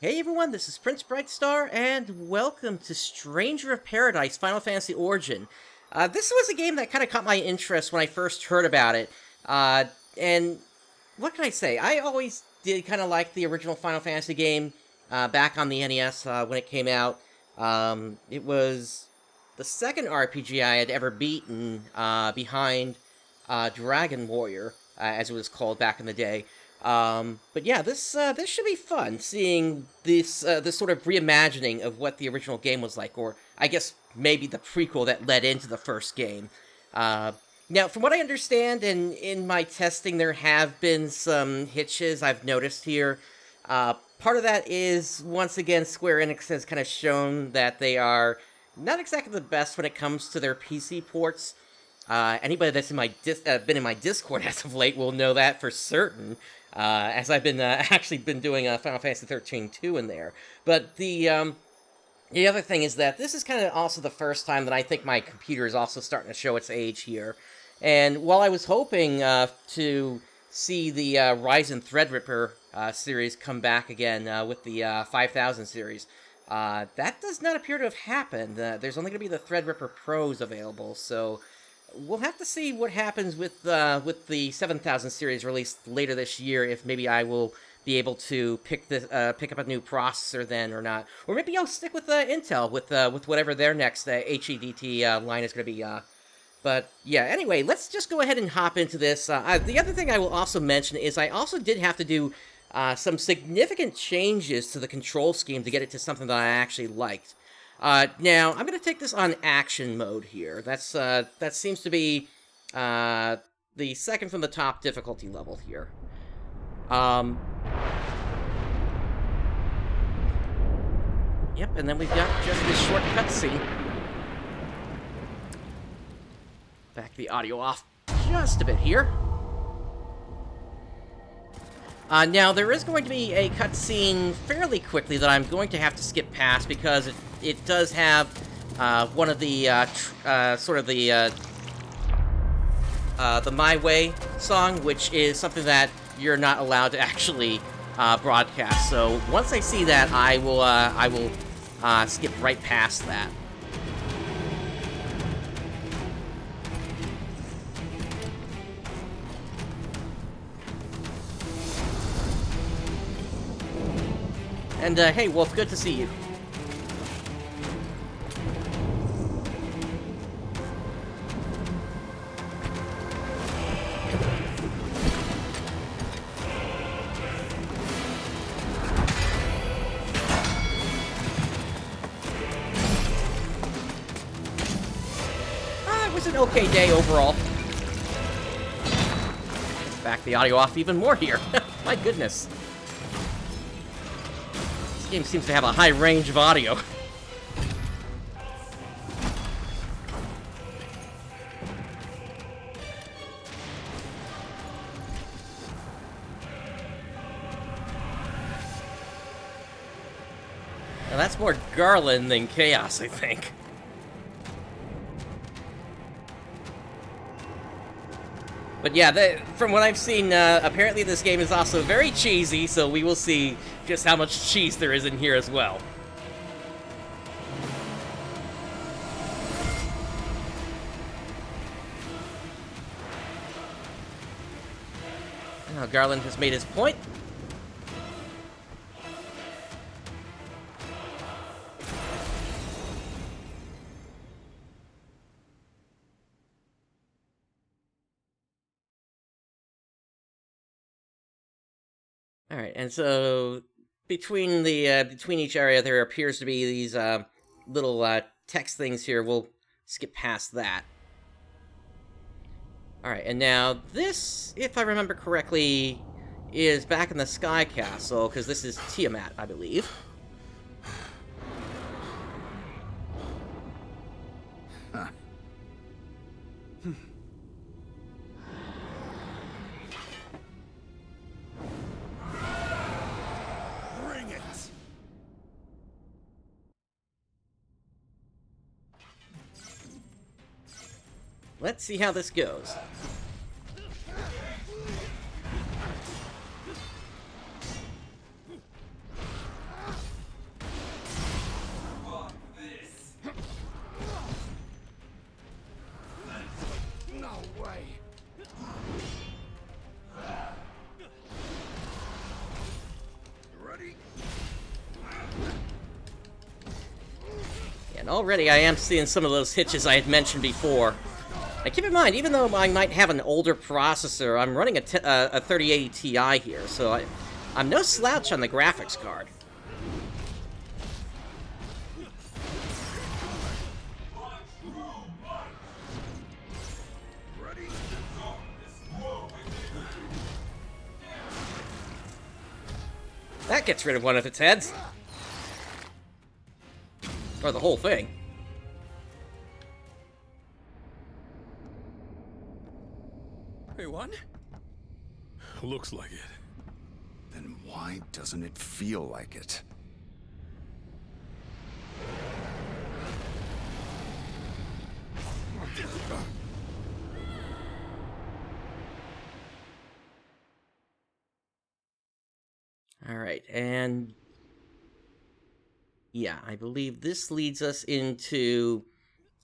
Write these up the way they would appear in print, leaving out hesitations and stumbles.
Hey everyone, this is PrinceBrightstar, and welcome to Stranger of Paradise Final Fantasy Origin. This was a game that kind of caught my interest when I first heard about it, and what can I say? I always did kind of like the original Final Fantasy game back on the NES when it came out. It was the second RPG I had ever beaten behind Dragon Warrior, as it was called back in the day. But yeah, this should be fun, seeing this sort of reimagining of what the original game was like, or I guess maybe the prequel that led into the first game. Now, from what I understand, and in my testing, there have been some hitches I've noticed here. Part of that is, once again, Square Enix has kind of shown that they are not exactly the best when it comes to their PC ports. Anybody that's in my been in my Discord as of late will know that for certain, as I've been actually been doing Final Fantasy 13-2 in there. But the other thing is that this is kind of also the first time that I think my computer is also starting to show its age here. And while I was hoping to see the Ryzen Threadripper series come back again with the 5000 series, that does not appear to have happened. There's only going to be the Threadripper Pros available, so we'll have to see what happens with the 7000 series released later this year, if maybe I will be able to pick up a new processor then or not. Or maybe I'll stick with Intel with whatever their next HEDT line is going to be. But yeah, anyway, let's just go ahead and hop into this. The other thing I will also mention is I also did have to do some significant changes to the control scheme to get it to something that I actually liked. Now, I'm going to take this on action mode here. That seems to be the second from the top difficulty level here. Yep, and then we've got just this short cutscene. Back the audio off just a bit here. Now, there is going to be a cutscene fairly quickly that I'm going to have to skip past because it does have one of the the My Way song, which is something that you're not allowed to actually broadcast. So once I see that, I will skip right past that. And, hey, Wolf, good to see you. It was an okay day overall. Back the audio off even more here. My goodness. Game seems to have a high range of audio. Now that's more Garland than Chaos, I think. But yeah, from what I've seen, apparently this game is also very cheesy, so we will see just how much cheese there is in here as well. Now Garland has made his point. Alright, and so between each area there appears to be these little text things here. We'll skip past that. Alright, and now this, if I remember correctly, is back in the Sky Castle, because this is Tiamat, I believe. Let's see how this goes. already I am seeing some of those hitches I had mentioned before. Now keep in mind, even though I might have an older processor, I'm running a 3080 Ti here, so I'm no slouch on the graphics card. That gets rid of one of its heads. Or the whole thing. Hey, what? Looks like it. Then why doesn't it feel like it? Alright, and yeah, I believe this leads us into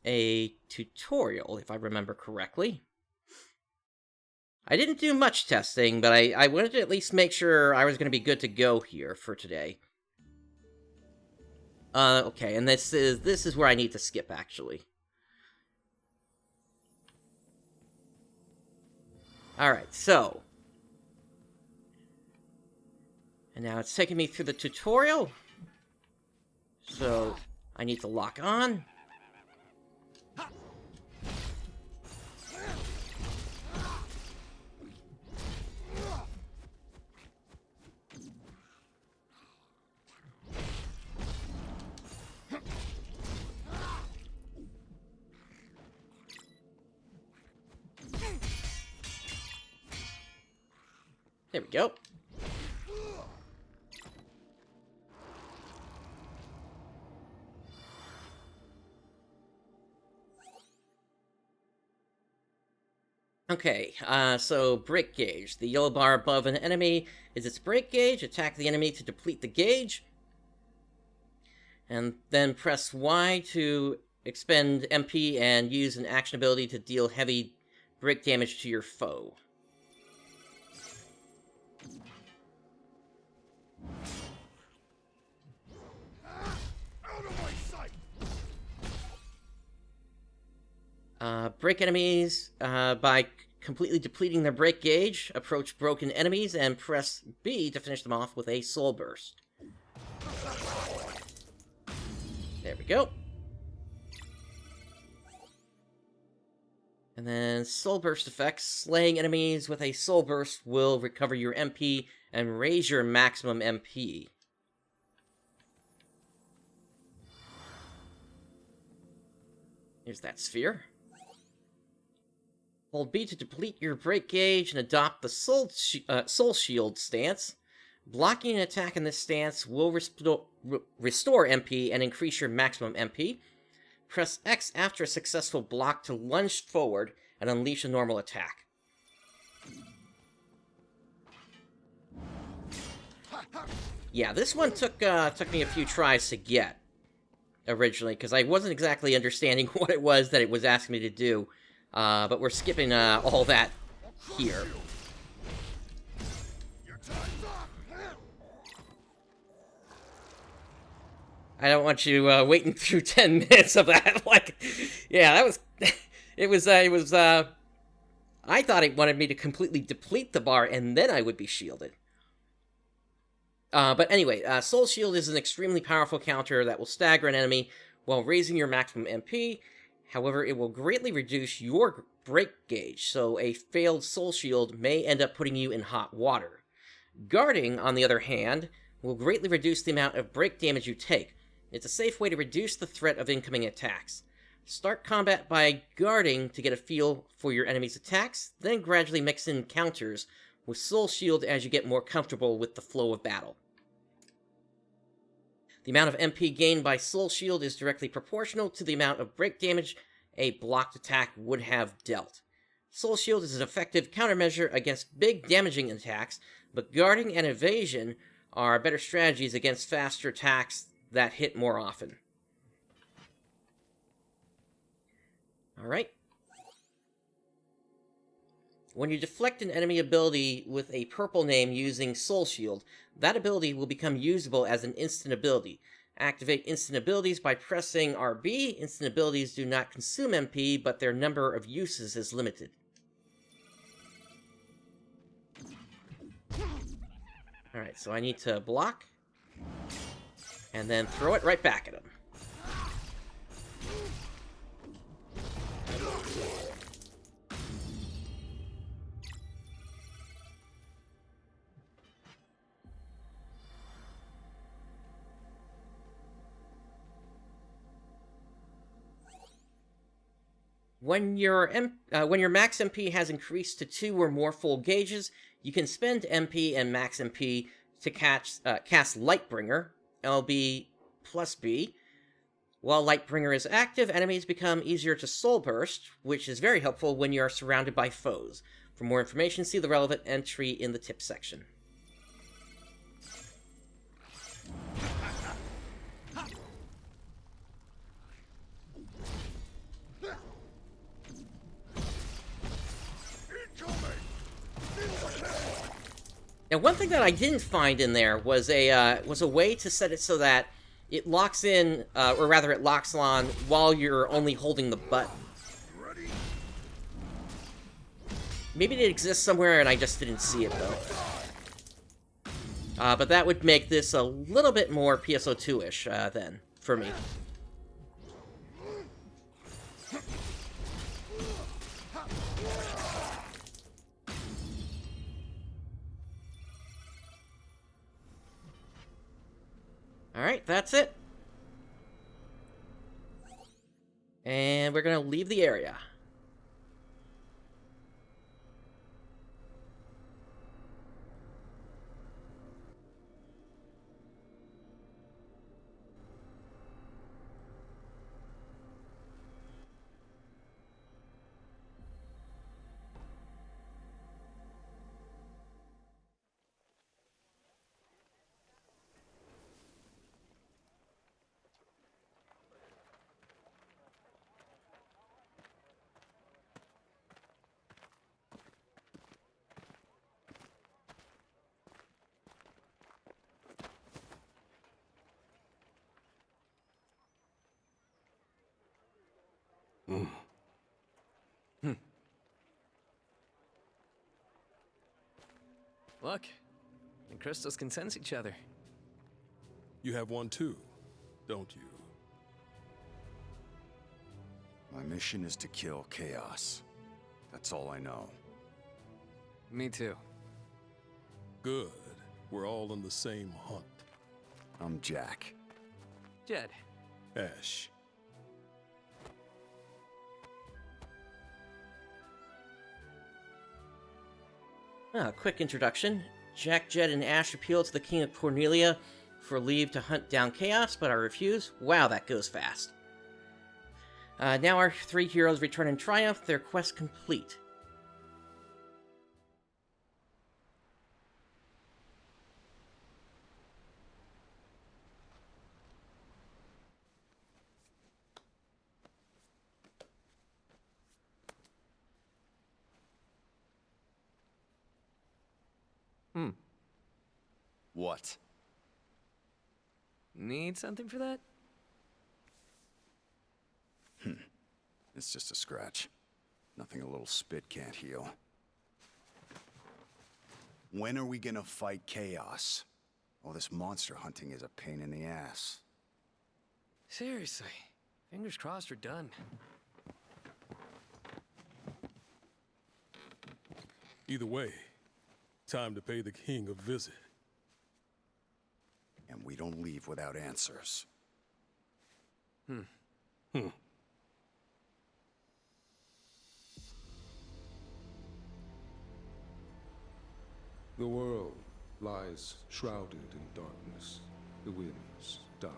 a tutorial, if I remember correctly. I didn't do much testing, but I wanted to at least make sure I was going to be good to go here for today. Okay, and this is where I need to skip, actually. Alright, so. And now it's taking me through the tutorial. So, I need to lock on. There we go. Okay, so break gauge. The yellow bar above an enemy is its break gauge. Attack the enemy to deplete the gauge. And then press Y to expend MP and use an action ability to deal heavy break damage to your foe. Break enemies by completely depleting their break gauge. Approach broken enemies and press B to finish them off with a soul burst. There we go. And then soul burst effects. Slaying enemies with a soul burst will recover your MP and raise your maximum MP. Here's that sphere. Hold B to deplete your break gauge and adopt the Soul Shield stance. Blocking an attack in this stance will restore MP and increase your maximum MP. Press X after a successful block to lunge forward and unleash a normal attack. Yeah, this one took me a few tries to get originally, because I wasn't exactly understanding what it was that it was asking me to do. But we're skipping all that here. I don't want you waiting through 10 minutes of that. Like, yeah, that was... It was, I thought it wanted me to completely deplete the bar, and then I would be shielded. But anyway, Soul Shield is an extremely powerful counter that will stagger an enemy while raising your maximum MP. However, it will greatly reduce your break gauge, so a failed Soul Shield may end up putting you in hot water. Guarding, on the other hand, will greatly reduce the amount of break damage you take. It's a safe way to reduce the threat of incoming attacks. Start combat by guarding to get a feel for your enemy's attacks, then gradually mix in counters with Soul Shield as you get more comfortable with the flow of battle. The amount of MP gained by Soul Shield is directly proportional to the amount of break damage a blocked attack would have dealt. Soul Shield is an effective countermeasure against big damaging attacks, but guarding and evasion are better strategies against faster attacks that hit more often. Alright. When you deflect an enemy ability with a purple name using Soul Shield, that ability will become usable as an instant ability. Activate instant abilities by pressing RB. Instant abilities do not consume MP, but their number of uses is limited. Alright, so I need to block, and then throw it right back at him. When your max MP has increased to 2 or more full gauges, you can spend MP and max MP to cast Lightbringer, LB plus B. While Lightbringer is active, enemies become easier to Soul Burst, which is very helpful when you are surrounded by foes. For more information, see the relevant entry in the tips section. Now, one thing that I didn't find in there was a way to set it so that it locks in, or rather, it locks on while you're only holding the button. Maybe it exists somewhere and I just didn't see it though. But that would make this a little bit more PSO2-ish then for me. Alright, that's it. And we're gonna leave the area. Look, the crystals can sense each other. You have one too, don't you? My mission is to kill Chaos. That's all I know. Me too. Good. We're all on the same hunt. I'm Jack. Jed. Ash. Quick introduction. Jack, Jed, and Ash appeal to the King of Cornelia for leave to hunt down Chaos, but I refuse. Wow, that goes fast. Now our 3 heroes return in triumph, their quest complete. What? Need something for that? It's just a scratch. Nothing a little spit can't heal. When are we gonna fight Chaos? Oh, this monster hunting is a pain in the ass. Seriously. Fingers crossed we're done. Either way, time to pay the king a visit. And we don't leave without answers. Hmm. The world lies shrouded in darkness. The winds die.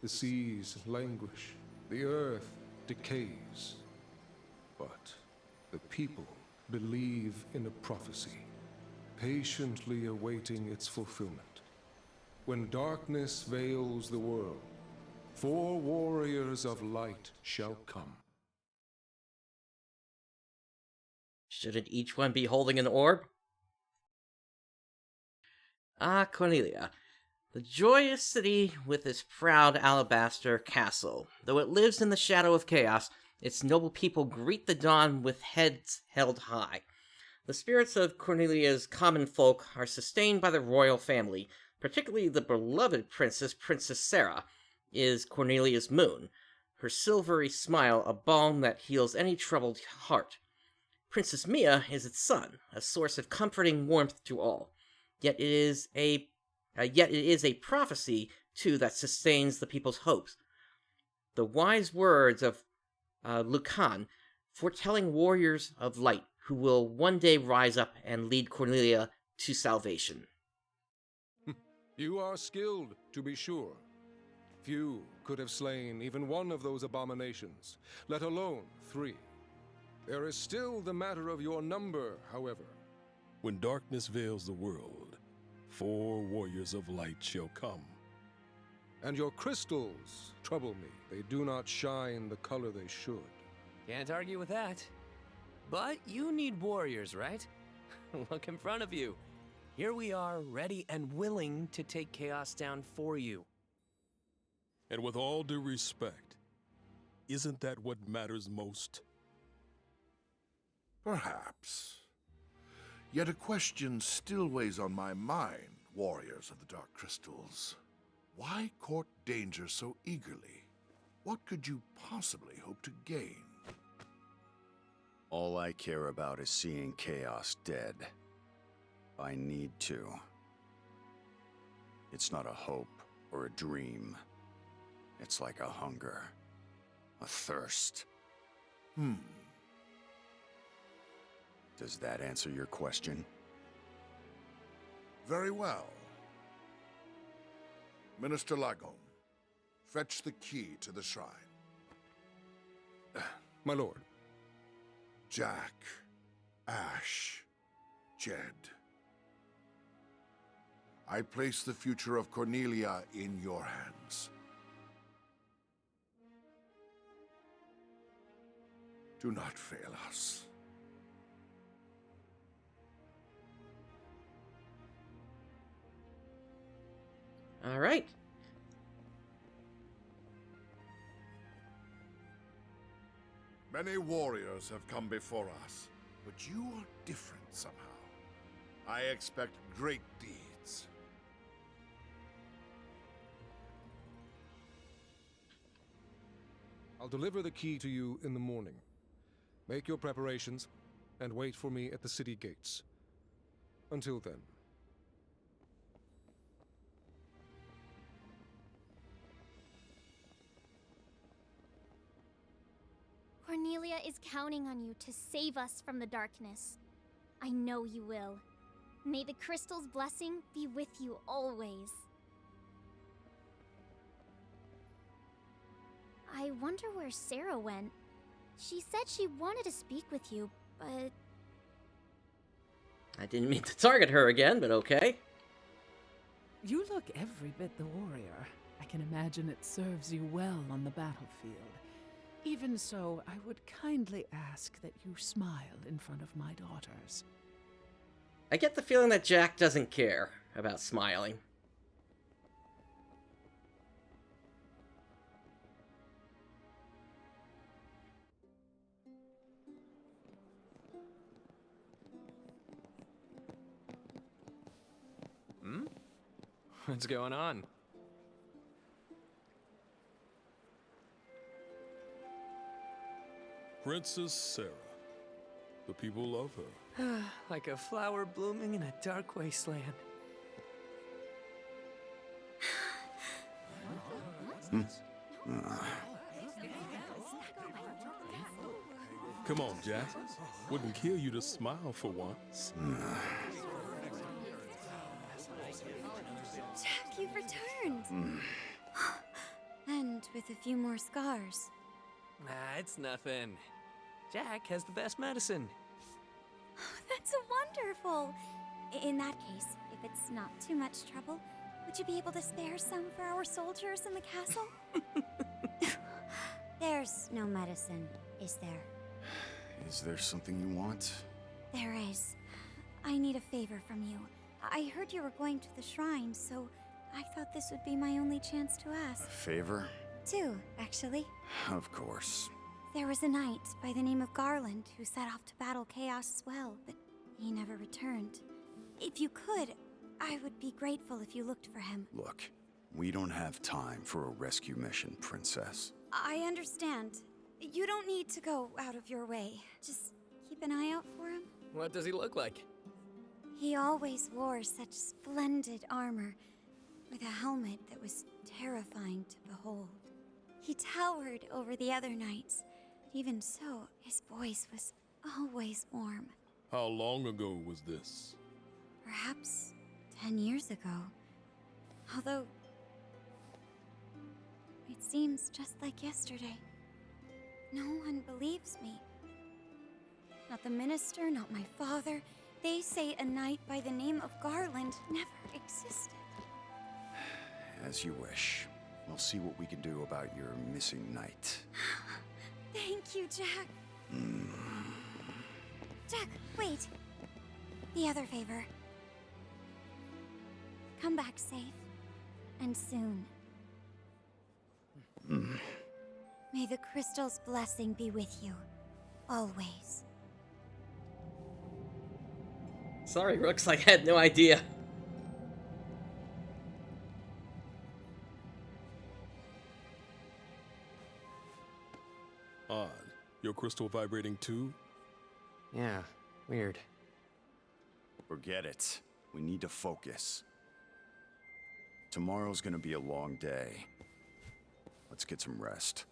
The seas languish. The earth decays. But the people believe in a prophecy, patiently awaiting its fulfillment. When darkness veils the world, 4 warriors of light shall come. Shouldn't each one be holding an orb? Cornelia. The joyous city with its proud alabaster castle. Though it lives in the shadow of chaos, its noble people greet the dawn with heads held high. The spirits of Cornelia's common folk are sustained by the royal family, particularly the beloved Princess Sarah, is Cornelia's moon, her silvery smile a balm that heals any troubled heart. Princess Mia is its son, a source of comforting warmth to all. Yet it is a prophecy, too, that sustains the people's hopes. The wise words of Lucan, foretelling warriors of light who will one day rise up and lead Cornelia to salvation. You are skilled, to be sure. Few could have slain even one of those abominations, let alone 3. There is still the matter of your number, however. When darkness veils the world, 4 warriors of light shall come. And your crystals trouble me. They do not shine the color they should. Can't argue with that. But you need warriors, right? Look in front of you. Here we are, ready and willing to take chaos down for you. And with all due respect, isn't that what matters most? Perhaps. Yet a question still weighs on my mind, warriors of the Dark Crystals. Why court danger so eagerly? What could you possibly hope to gain? All I care about is seeing chaos dead. I need to. It's not a hope or a dream. It's like a hunger, a thirst. Does that answer your question? Very well. Minister Lagom, fetch the key to the shrine. My lord. Jack, Ash, Jed. I place the future of Cornelia in your hands. Do not fail us. All right. Many warriors have come before us, but you are different somehow. I expect great deeds. I'll deliver the key to you in the morning. Make your preparations and wait for me at the city gates. Until then. Cornelia is counting on you to save us from the darkness. I know you will. May the crystal's blessing be with you always. I wonder where Sarah went. She said she wanted to speak with you, but... I didn't mean to target her again, but okay. You look every bit the warrior. I can imagine it serves you well on the battlefield. Even so, I would kindly ask that you smile in front of my daughters. I get the feeling that Jack doesn't care about smiling. What's going on? Princess Sarah. The people love her. Like a flower blooming in a dark wasteland. Come on, Jack. Wouldn't kill you to smile for once. Jack, you've returned. And with a few more scars. Nah, it's nothing. Jack has the best medicine. That's wonderful. In that case, if it's not too much trouble, would you be able to spare some for our soldiers in the castle? There's no medicine, is there? Is there something you want? There is. I need a favor from you. I heard you were going to the shrine, so I thought this would be my only chance to ask. Favor? Two, actually. Of course. There was a knight by the name of Garland who set off to battle Chaos as well, but he never returned. If you could, I would be grateful if you looked for him. Look, we don't have time for a rescue mission, Princess. I understand. You don't need to go out of your way. Just keep an eye out for him. What does he look like? He always wore such splendid armor, with a helmet that was terrifying to behold. He towered over the other knights, but even so, his voice was always warm. How long ago was this? Perhaps 10 years ago. Although, it seems just like yesterday. No one believes me. Not the minister, not my father. They say a knight by the name of Garland never existed. As you wish. We'll see what we can do about your missing knight. Thank you, Jack. Jack, wait. The other favor. Come back safe. And soon. May the crystal's blessing be with you. Always. Sorry, Rooks, I had no idea. Odd. Your crystal vibrating too? Yeah, weird. Forget it. We need to focus. Tomorrow's gonna be a long day. Let's get some rest.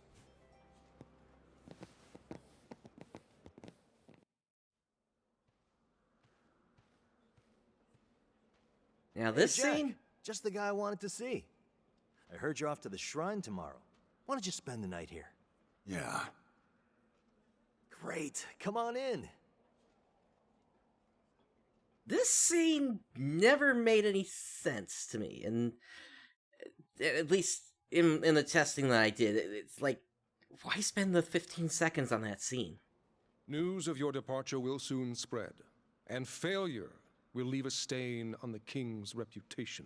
Now this Hey, Jack, scene? just the guy I wanted to see. I heard you're off to the shrine tomorrow. Why don't you spend the night here? Yeah. Great, come on in. This scene never made any sense to me, and at least in the testing that I did, it's like, why spend the 15 seconds on that scene? News of your departure will soon spread, and failure will leave a stain on the king's reputation.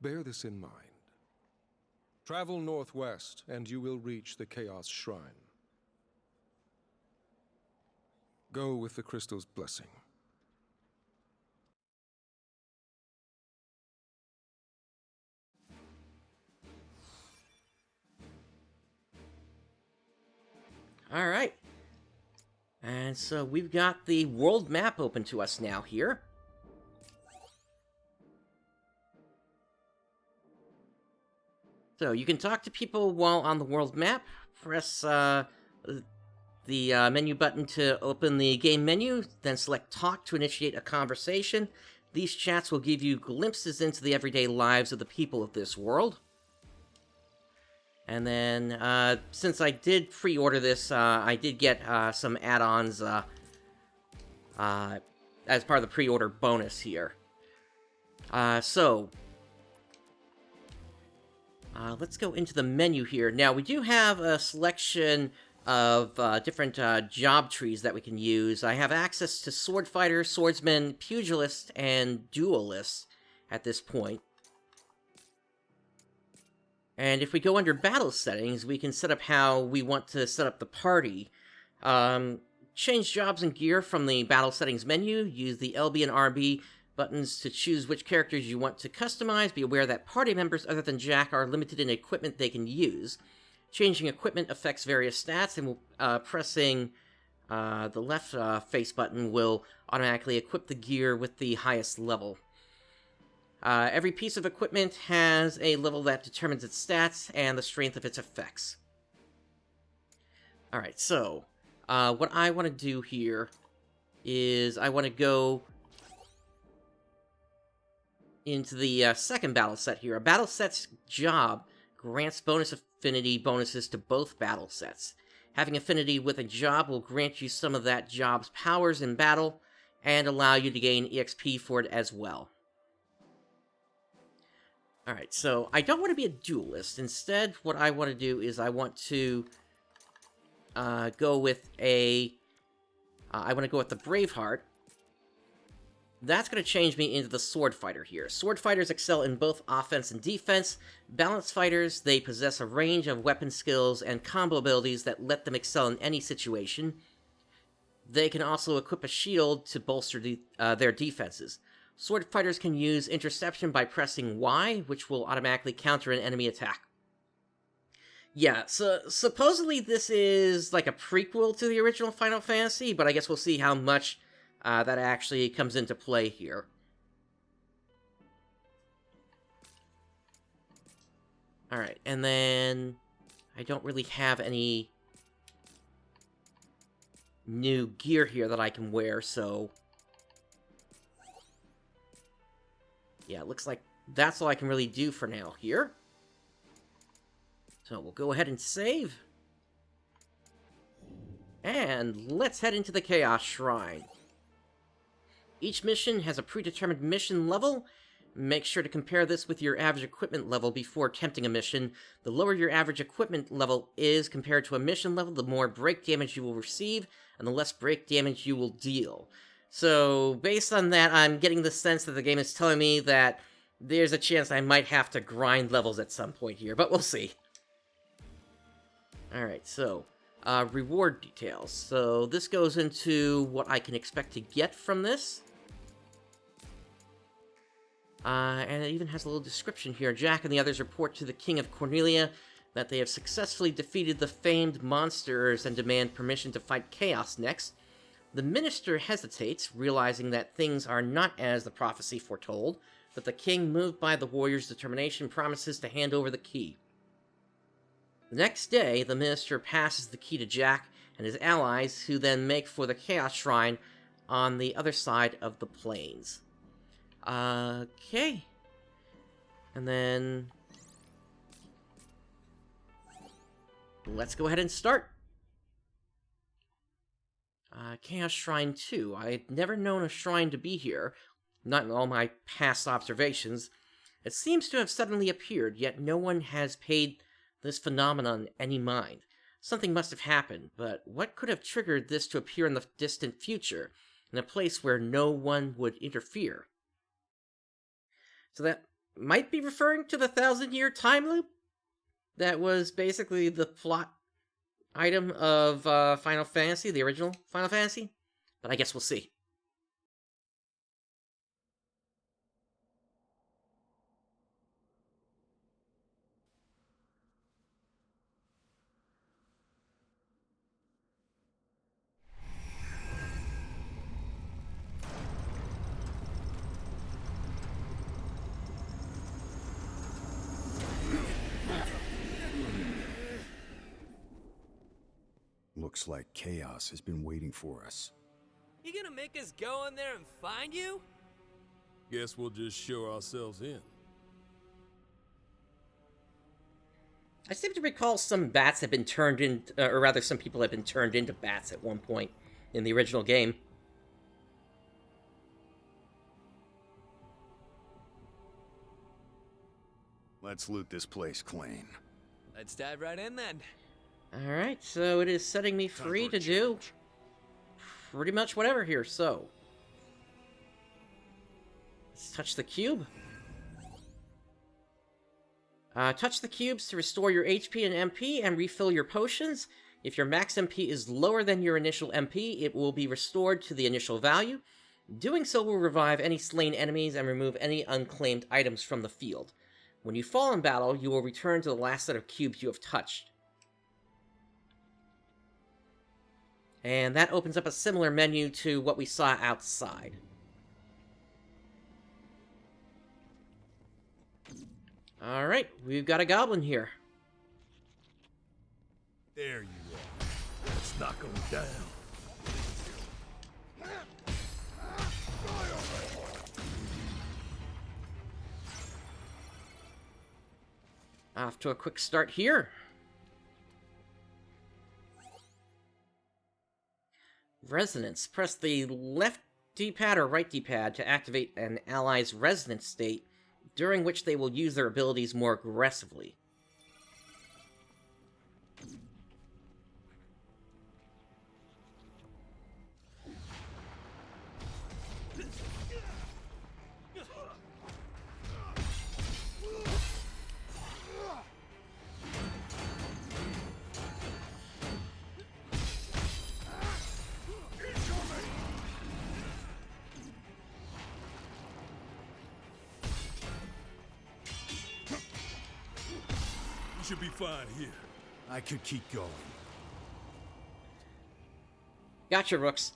Bear this in mind. Travel northwest, and you will reach the Chaos Shrine. Go with the crystal's blessing. All right. And so we've got the world map open to us now here. So you can talk to people while on the world map. Press the menu button to open the game menu, then select Talk to initiate a conversation. These chats will give you glimpses into the everyday lives of the people of this world. And then, since I did pre-order this, I did get some add-ons as part of the pre-order bonus here. Let's go into the menu here. Now, we do have a selection of different job trees that we can use. I have access to Sword Fighter, Swordsman, Pugilist, and Duelist at this point. And if we go under Battle Settings, we can set up how we want to set up the party. Change jobs and gear from the Battle Settings menu. Use the LB and RB buttons to choose which characters you want to customize. Be aware that party members other than Jack are limited in equipment they can use. Changing equipment affects various stats, and pressing the left face button will automatically equip the gear with the highest level. Every piece of equipment has a level that determines its stats and the strength of its effects. Alright, so what I want to do here is I want to go into the second battle set here. A battle set's job grants bonus affinity bonuses to both battle sets. Having affinity with a job will grant you some of that job's powers in battle and allow you to gain EXP for it as well. Alright, so I don't want to be a duelist. Instead, what I want to do is I want to go with a... I want to go with the Braveheart. that's going to change me into the sword fighter here. Sword fighters excel in both offense and defense. Balanced fighters, they possess a range of weapon skills and combo abilities that let them excel in any situation. They can also equip a shield to bolster their defenses. Sword fighters can use interception by pressing Y, which will automatically counter an enemy attack. Yeah, so supposedly this is like a prequel to the original Final Fantasy, but I guess we'll see how much that actually comes into play here. Alright, and then I don't really have any new gear here that I can wear, so yeah, it looks like that's all I can really do for now here. So we'll go ahead and save. And let's head into the Chaos Shrine. Each mission has a predetermined mission level. Make sure to compare this with your average equipment level before attempting a mission. The lower your average equipment level is compared to a mission level, the more break damage you will receive, and the less break damage you will deal. So, based on that, I'm getting the sense that the game is telling me that there's a chance I might have to grind levels at some point here, but we'll see. Alright, so, reward details. So, this goes into what I can expect to get from this. And it even has a little description here. Jack and the others report to the King of Cornelia that they have successfully defeated the famed monsters and demand permission to fight Chaos next. The minister hesitates, realizing that things are not as the prophecy foretold, but the king, moved by the warrior's determination, promises to hand over the key. The next day, the minister passes the key to Jack and his allies, who then make for the Chaos Shrine on the other side of the plains. Okay. And then let's go ahead and start. Chaos Shrine 2. I had never known a shrine to be here, not in all my past observations. It seems to have suddenly appeared, yet no one has paid this phenomenon any mind. Something must have happened, but what could have triggered this to appear in the distant future, in a place where no one would interfere? So that might be referring to the 1,000-year time loop? That was basically the plot item of Final Fantasy, the original Final Fantasy? But I guess we'll see. Looks like chaos has been waiting for us. You gonna make us go in there and find you? Guess we'll just show ourselves in. I seem to recall some bats have been turned into, or rather some people have been turned into bats at one point in the original game. Let's loot this place clean. Let's dive right in then. Alright, so it is setting me free to do pretty much whatever here, so let's touch the cube. Touch the cubes to restore your HP and MP and refill your potions. If your max MP is lower than your initial MP, it will be restored to the initial value. Doing so will revive any slain enemies and remove any unclaimed items from the field. When you fall in battle, you will return to the last set of cubes you have touched. And that opens up a similar menu to what we saw outside. Alright, we've got a goblin here. There you are. Let's knock him down. Off to a quick start here. Resonance. Press the left D-pad or right D-pad to activate an ally's resonance state, during which they will use their abilities more aggressively. You should be fine here. I could keep going. Gotcha, Rooks.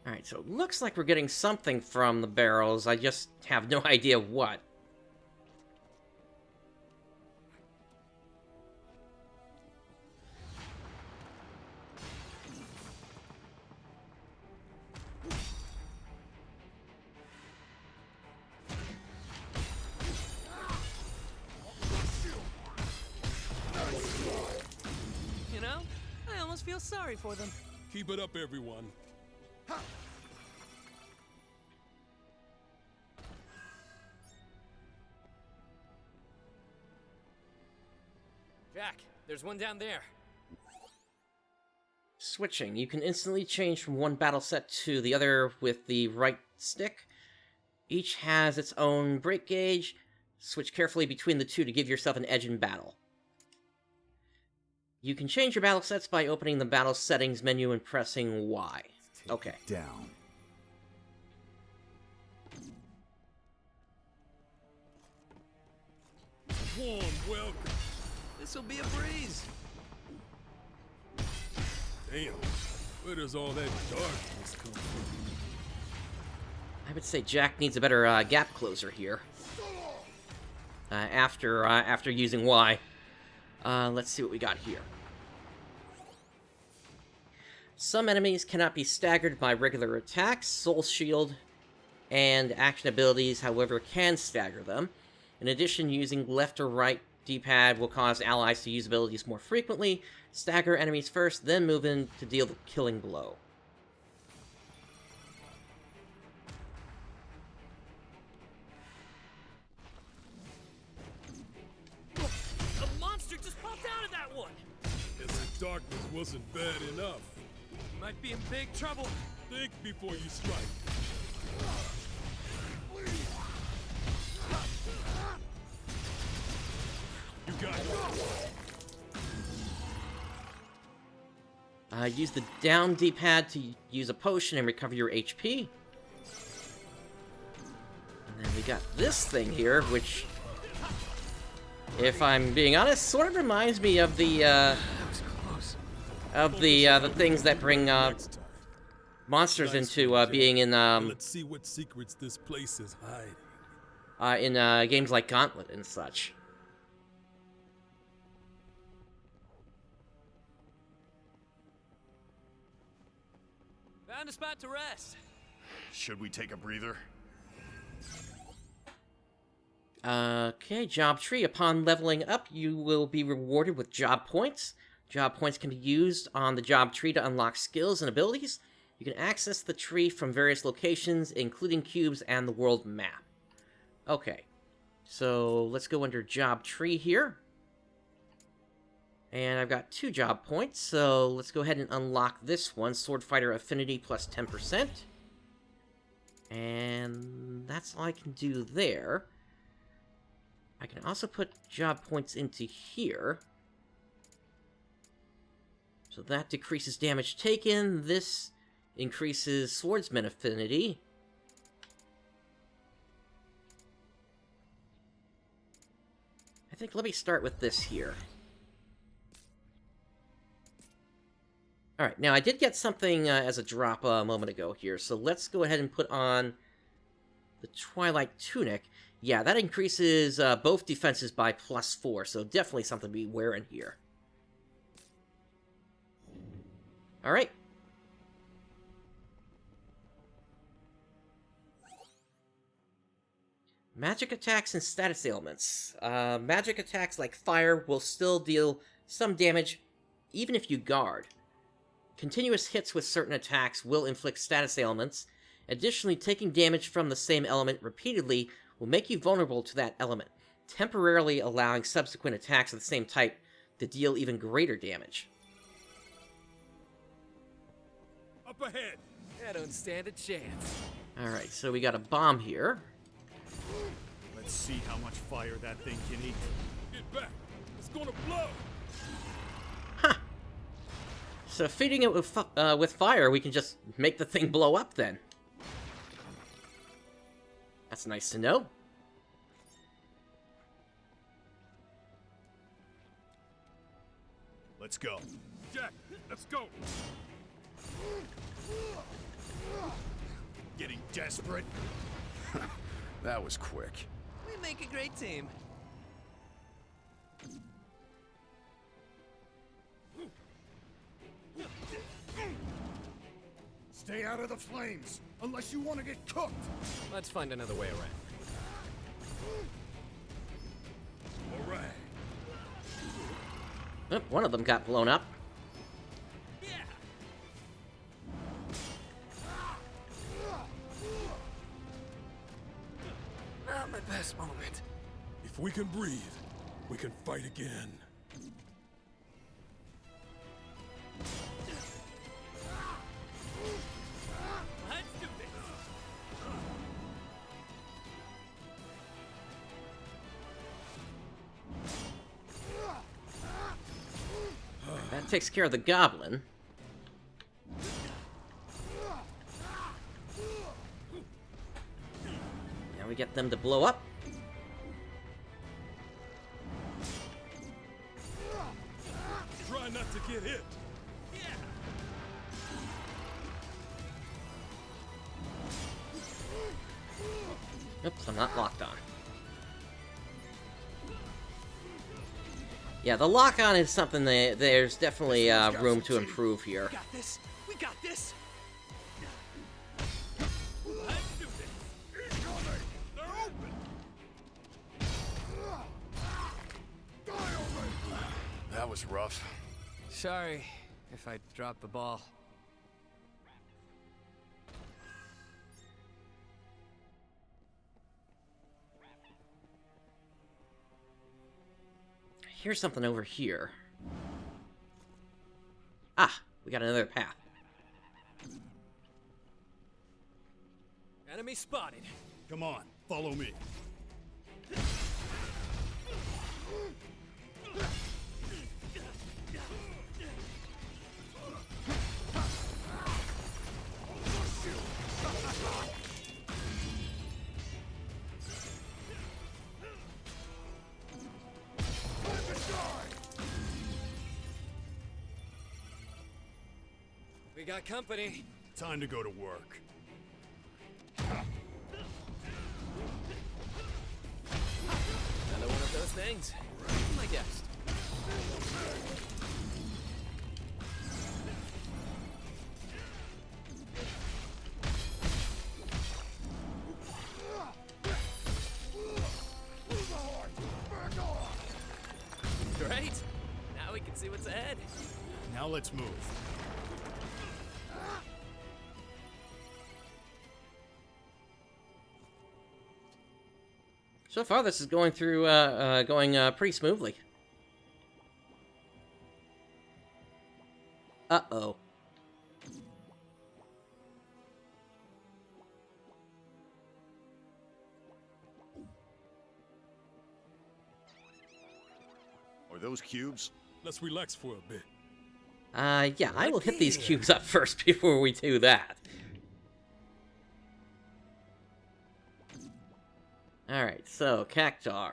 Alright, so it looks like we're getting something from the barrels. I just have no idea what. You know, I almost feel sorry for them. Keep it up, everyone. Jack, there's one down there. Switching. You can instantly change from one battle set to the other with the right stick. Each has its own break gauge. Switch carefully between the two to give yourself an edge in battle. You can change your battle sets by opening the battle settings menu and pressing Y. Okay. Down. Warm welcome. This'll be a breeze. Damn, where does all that darkness come from? I would say Jack needs a better gap closer here. After using Y. Let's see what we got here. Some enemies cannot be staggered by regular attacks. Soul Shield and action abilities, however, can stagger them. In addition, using left or right D-pad will cause allies to use abilities more frequently, stagger enemies first, then move in to deal the killing blow. A monster just popped out of that one! Guess the darkness wasn't bad enough. You might be in big trouble. Think before you strike. You got it. Use the down D-pad to use a potion and recover your HP. And then we got this thing here, which, if I'm being honest, sort of reminds me of the things that bring monsters into being in Let's see what secrets this place is hiding. in games like Gauntlet and such. Found a spot to rest. Should we take a breather? Okay, job tree. Upon leveling up, you will be rewarded with job points. Job points can be used on the job tree to unlock skills and abilities. You can access the tree from various locations, including cubes and the world map. Okay, so let's go under job tree here. And I've got 2 job points, so let's go ahead and unlock this one, Swordfighter Affinity plus 10%. And that's all I can do there. I can also put job points into here. So that decreases damage taken. This increases Swordsman Affinity. I think let me start with this here. Alright, now I did get something as a drop a moment ago here, so let's go ahead and put on the Twilight Tunic. Yeah, that increases both defenses by +4, so definitely something to be wearing here. Alright. Magic attacks and status ailments. Magic attacks like fire will still deal some damage, even if you guard. Continuous hits with certain attacks will inflict status ailments. Additionally, taking damage from the same element repeatedly will make you vulnerable to that element, temporarily allowing subsequent attacks of the same type to deal even greater damage. Up ahead. I don't stand a chance. Alright, so we got a bomb here. Let's see how much fire that thing can eat. Get back. It's gonna blow. So feeding it with fire, we can just make the thing blow up then. That's nice to know. Let's go. Jack, let's go. Getting desperate? That was quick. We make a great team. Stay out of the flames, unless you want to get cooked. Let's find another way around. All right. Oh, one of them got blown up. Not my best moment. If we can breathe, we can fight again. Let's do this. That takes care of the goblin. Now we get them to blow up. Try not to get hit. Oops, I'm not locked on. Yeah, the lock-on is something that there's definitely room to improve here. We got this. We got this. That was rough. Sorry if I dropped the ball. Here's something over here. Ah, we got another path. Enemy spotted. Come on, follow me. We got company. Time to go to work. Another one of those things. My guest. Great. Now we can see what's ahead. Now let's move. So far, this is going through, pretty smoothly. Uh-oh. Are those cubes? Let's relax for a bit. Yeah, I will hit these cubes up first before we do that. Alright, so, Cactar.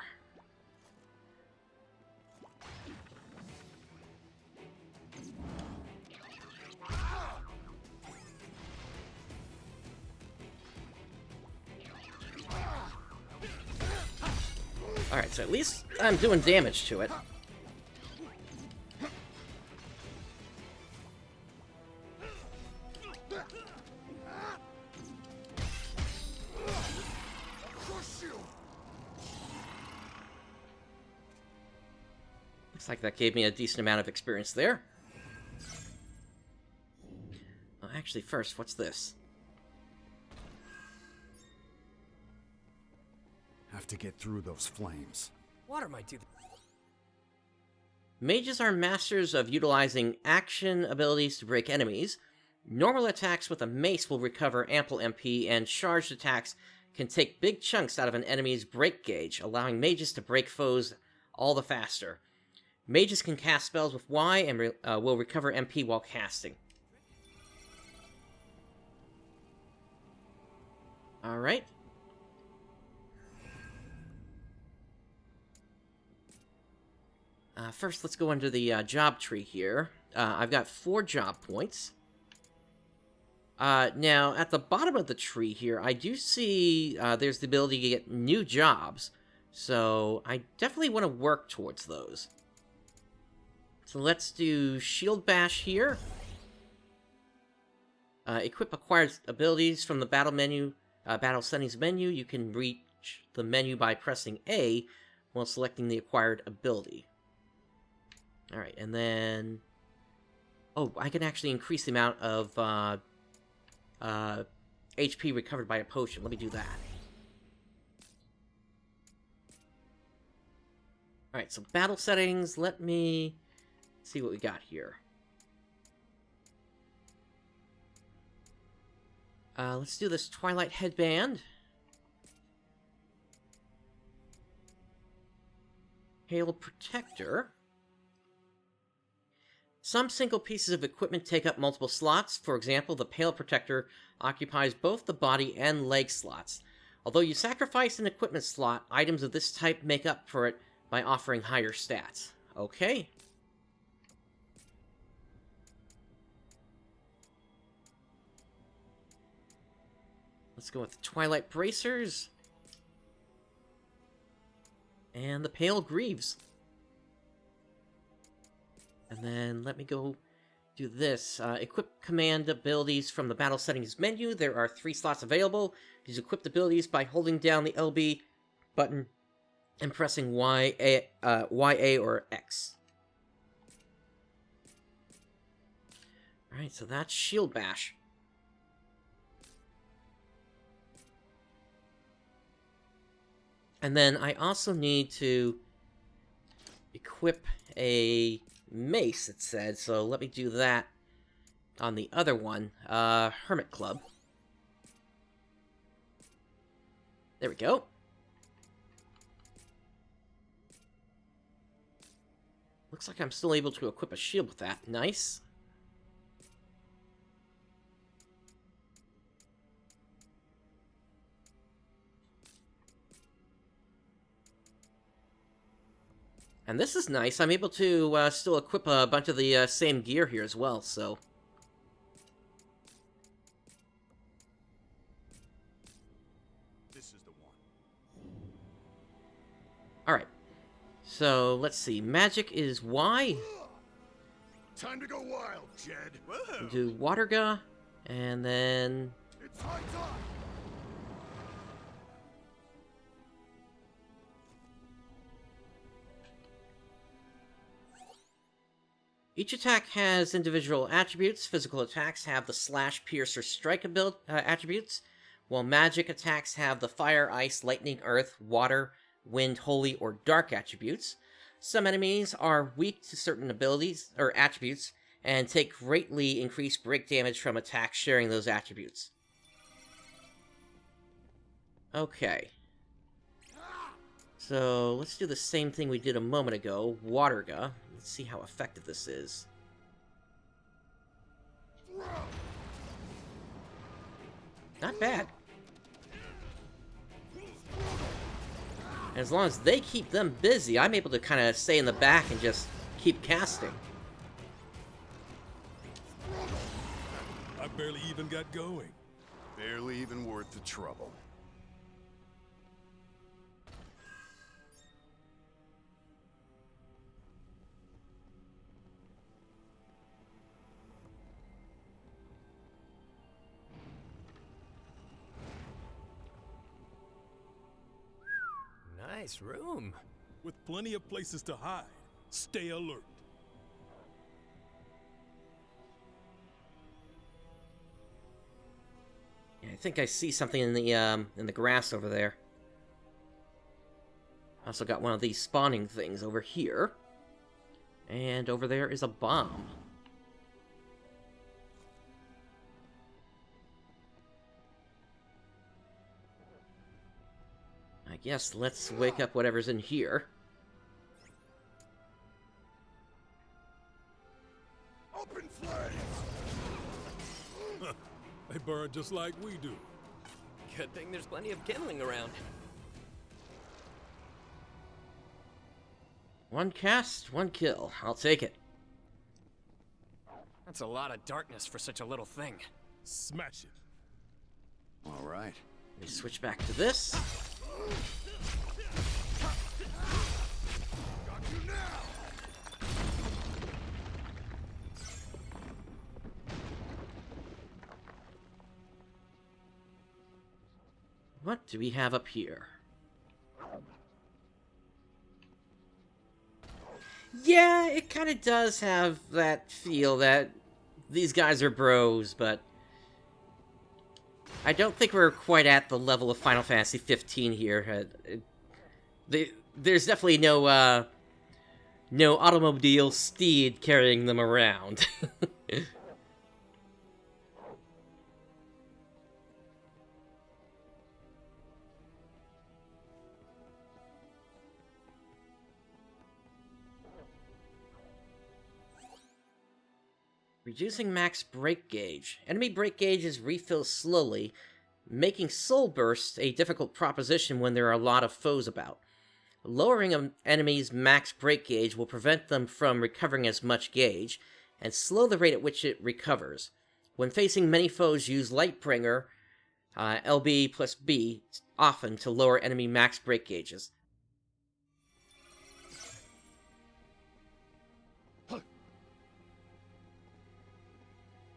Alright, so at least I'm doing damage to it. Looks like that gave me a decent amount of experience there. Well, actually, first, what's this? Have to get through those flames. Water might do. Mages are masters of utilizing action abilities to break enemies. Normal attacks with a mace will recover ample MP, and charged attacks can take big chunks out of an enemy's break gauge, allowing mages to break foes all the faster. Mages can cast spells with Y and will recover MP while casting. Alright. First, let's go under the job tree here. I've got 4 job points. Now, at the bottom of the tree here, I do see there's the ability to get new jobs. So, I definitely want to work towards those. So let's do Shield Bash here. Equip acquired abilities from the battle settings menu. You can reach the menu by pressing A while selecting the acquired ability. Alright, and then... Oh, I can actually increase the amount of HP recovered by a potion. Let me do that. Alright, so battle settings, let me see what we got here. Let's do this Twilight Headband. Hail Protector. Some single pieces of equipment take up multiple slots. For example, the Pale Protector occupies both the body and leg slots. Although you sacrifice an equipment slot, items of this type make up for it by offering higher stats. Okay. Let's go with the Twilight Bracers. And the Pale Greaves. And then let me go do this. Equip command abilities from the battle settings menu. There are 3 slots available. Use equipped abilities by holding down the LB button and pressing YA or X. Alright, so that's Shield Bash. And then I also need to equip a mace, it said, so let me do that on the other one. Hermit Club. There we go. Looks like I'm still able to equip a shield with that. Nice. And this is nice. I'm able to still equip a bunch of the same gear here as well, so... This is the one. Alright. So, let's see. Magic is Y. Time to go wild, Jed. We'll do Waterga, and then... It's high time. Each attack has individual attributes. Physical attacks have the Slash, Pierce, or Strike attributes, while magic attacks have the Fire, Ice, Lightning, Earth, Water, Wind, Holy, or Dark attributes. Some enemies are weak to certain abilities or attributes, and take greatly increased break damage from attacks sharing those attributes. Okay. So, let's do the same thing we did a moment ago, Waterga. Let's see how effective this is. Not bad. As long as they keep them busy, I'm able to kind of stay in the back and just keep casting. I barely even got going. Barely even worth the trouble. Nice room. With plenty of places to hide. Stay alert. Yeah, I think I see something in the grass over there. Also got one of these spawning things over here. And over there is a bomb. I guess let's wake up whatever's in here. Open flames! They burn just like we do. Good thing there's plenty of kindling around. One cast, one kill. I'll take it. That's a lot of darkness for such a little thing. Smash it. All right. Let me switch back to this. Got you now! What do we have up here? Yeah, it kind of does have that feel that these guys are bros, but I don't think we're quite at the level of Final Fantasy 15 here. There's definitely no automobile steed carrying them around. Reducing max break gauge. Enemy break gauges refill slowly, making soul bursts a difficult proposition when there are a lot of foes about. Lowering an enemy's max break gauge will prevent them from recovering as much gauge, and slow the rate at which it recovers. When facing many foes, use Lightbringer, LB plus B, often to lower enemy max break gauges.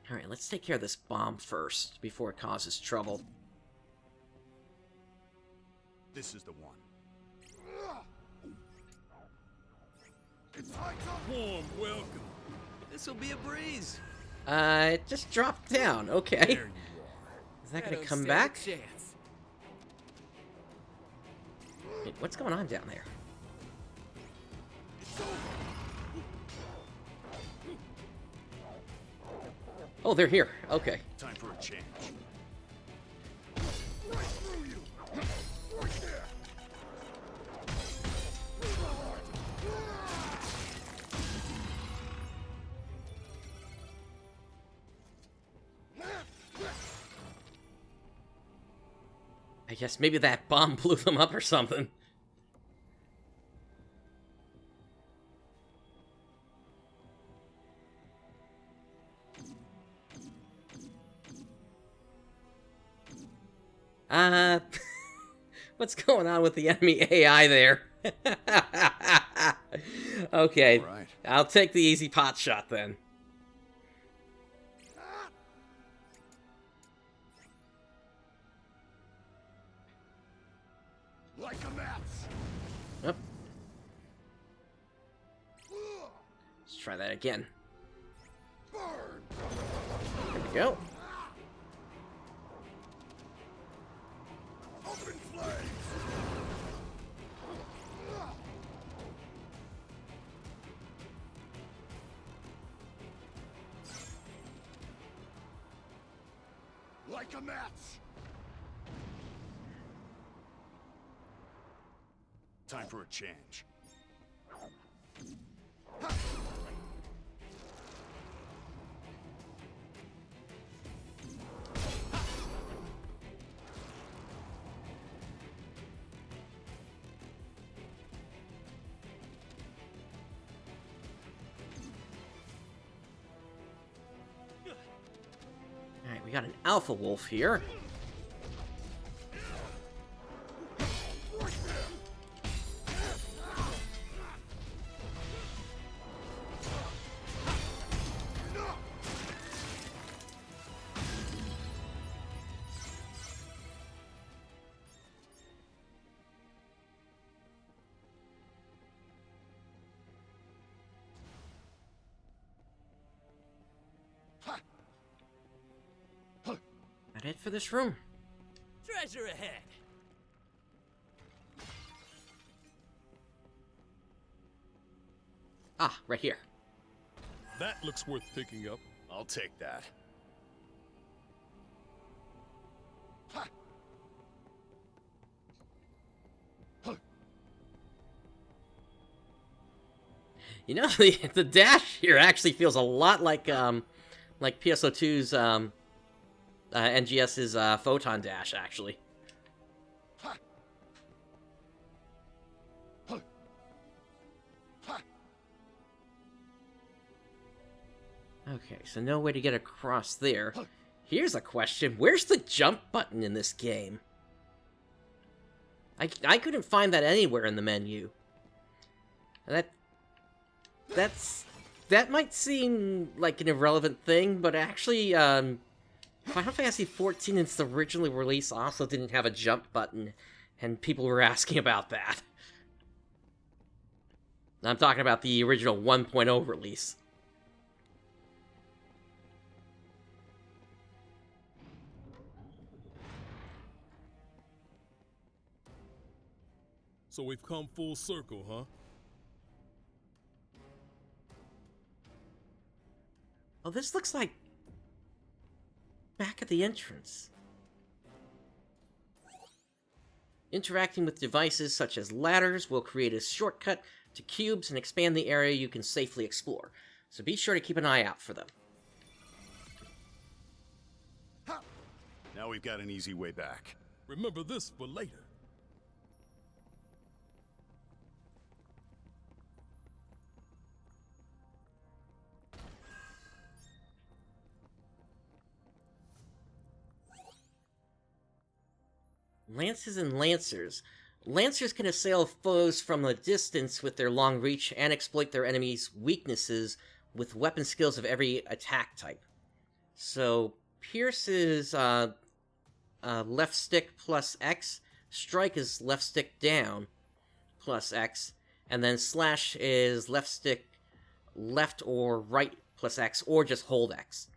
Alright, let's take care of this bomb first, before it causes trouble. This is the one. Warm welcome. This'll be a breeze. It just dropped down. Okay. There you are. Is that I gonna don't come stand back? a chance. Wait, what's going on down there? Oh, they're here. Okay. Time for a change. Right through you! Right there! I guess maybe that bomb blew them up or something. What's going on with the enemy AI there? Okay, All right. I'll take the easy pot shot then. Like a match! Yep. Let's try that again. Burn! There we go. Open flames! Like a match! Time for a change. Alright, we got an alpha wolf here. That it for this room. Treasure ahead. Ah, right here. That looks worth picking up. I'll take that. You know, the dash here actually feels a lot like PSO2's NGS's Photon Dash, actually. Okay, so no way to get across there. Here's a question. Where's the jump button in this game? I couldn't find that anywhere in the menu. That might seem like an irrelevant thing, but actually, Final Fantasy XIV in its original release also didn't have a jump button, and people were asking about that. I'm talking about the original 1.0 release. So we've come full circle, huh? Oh, this looks like back at the entrance. Interacting with devices such as ladders will create a shortcut to cubes and expand the area you can safely explore. So be sure to keep an eye out for them. Now we've got an easy way back. Remember this for later. Lances and Lancers. Lancers can assail foes from a distance with their long reach and exploit their enemies' weaknesses with weapon skills of every attack type. So, Pierce is left stick plus X, Strike is left stick down plus X, and then Slash is left stick left or right plus X, or just hold X.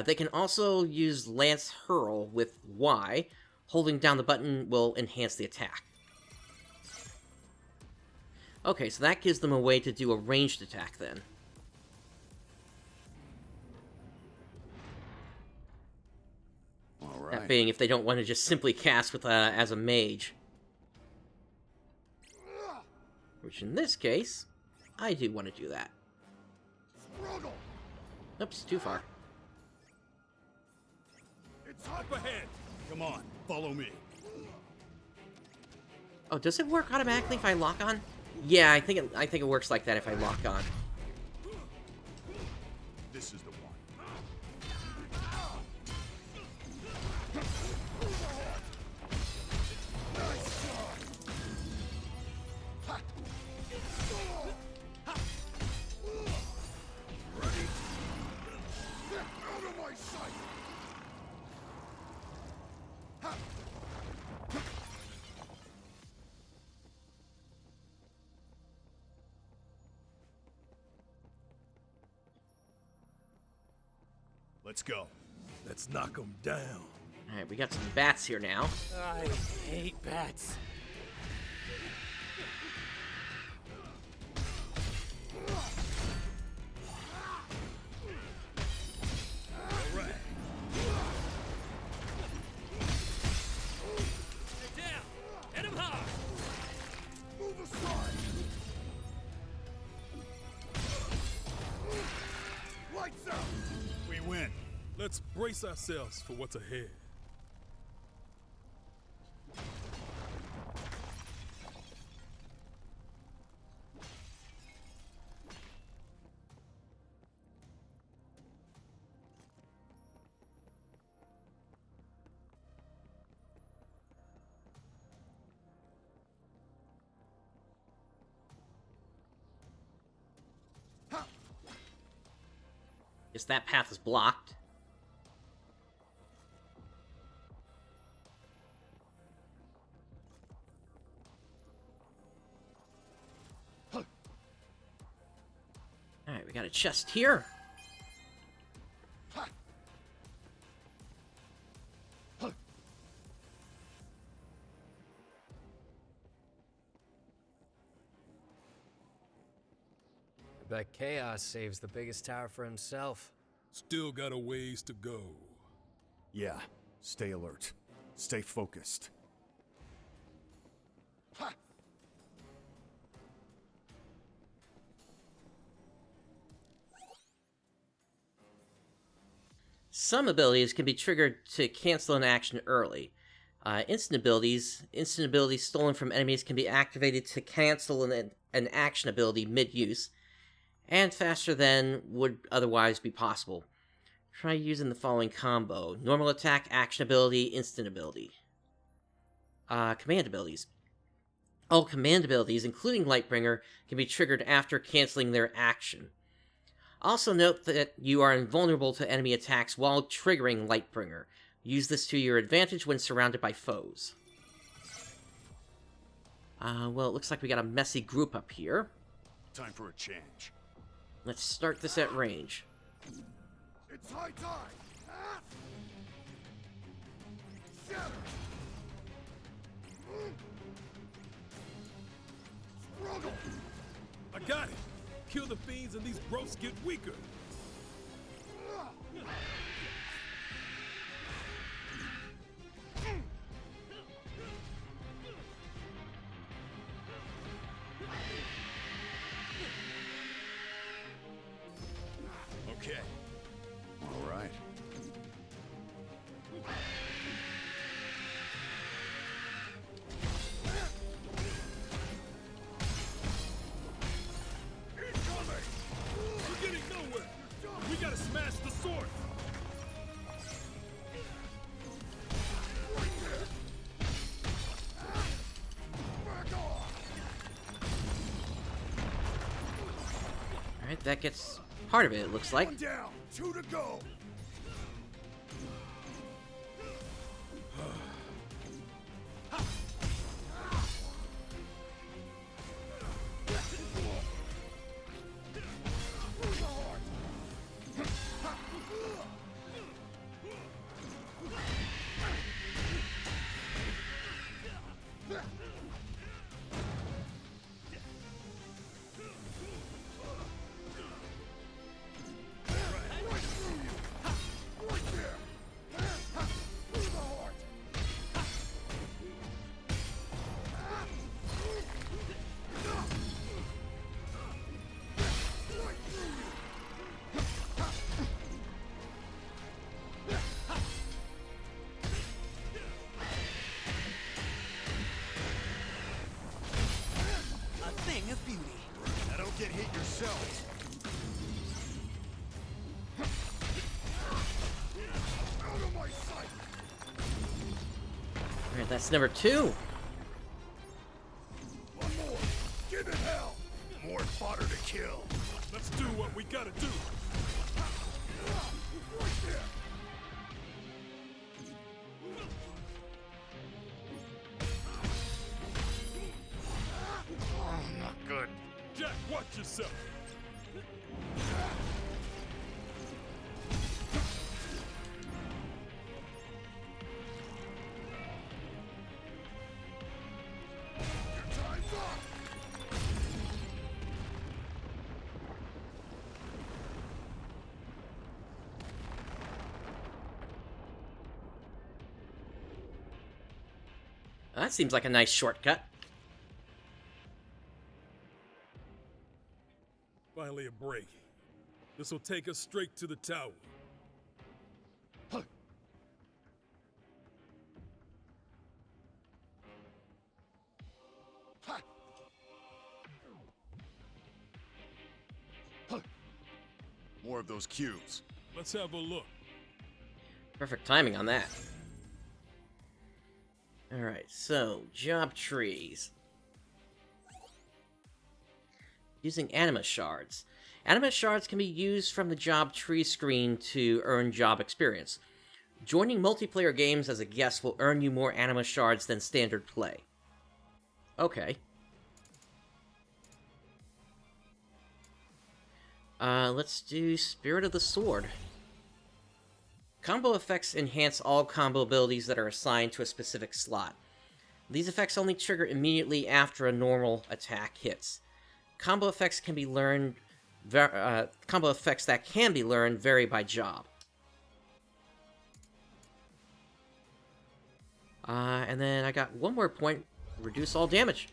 They can also use Lance Hurl with Y. Holding down the button will enhance the attack. Okay, so that gives them a way to do a ranged attack then. All right. That being if they don't want to just simply cast with as a mage. Which in this case, I do want to do that. Oops, too far. It's up ahead. Come on, follow me. Oh, does it work automatically if I lock on? Yeah, I think it works like that if I lock on. This is the one. Ready? Out of my sight. Let's go. Let's knock them down. Alright, we got some bats here now. I hate bats. All right. Get down! Hit him hard! Move aside. Lights out. We win. Let's brace ourselves for what's ahead. Guess that path is blocked. Alright, we got a chest here. I bet Chaos saves the biggest tower for himself. Still got a ways to go. Yeah, stay alert. Stay focused. Some abilities can be triggered to cancel an action early. Instant abilities stolen from enemies can be activated to cancel an action ability mid-use, and faster than would otherwise be possible. Try using the following combo: normal attack, action ability, instant ability. Command abilities. All command abilities, including Lightbringer, can be triggered after canceling their action. Also note that you are invulnerable to enemy attacks while triggering Lightbringer. Use this to your advantage when surrounded by foes. Well, it looks like we got a messy group up here. Time for a change. Let's start this at range. It's high time! Ah! Shatter! Struggle! I got it! Kill the fiends and these growths get weaker! Okay. All right. We're getting nowhere! We gotta smash the sword! Alright, that gets part of it looks like. One down, 2 to go. Now don't get hit yourself. Out of my sight. Alright, that's number 2. One more. Give it hell. More fodder to kill. Let's do what we gotta do! Right there. Oh, not good. Jack, watch yourself! Your time's up. That seems like a nice shortcut. Finally a break. This will take us straight to the tower. More of those cubes. Let's have a look. Perfect timing on that. Alright, so, job trees. Using anima shards. Anima shards can be used from the job tree screen to earn job experience. Joining multiplayer games as a guest will earn you more anima shards than standard play. Okay. Let's do Spirit of the Sword. Combo effects enhance all combo abilities that are assigned to a specific slot. These effects only trigger immediately after a normal attack hits. Combo effects can be learned. Combo effects that can be learned vary by job. And then I got one more point: reduce all damage.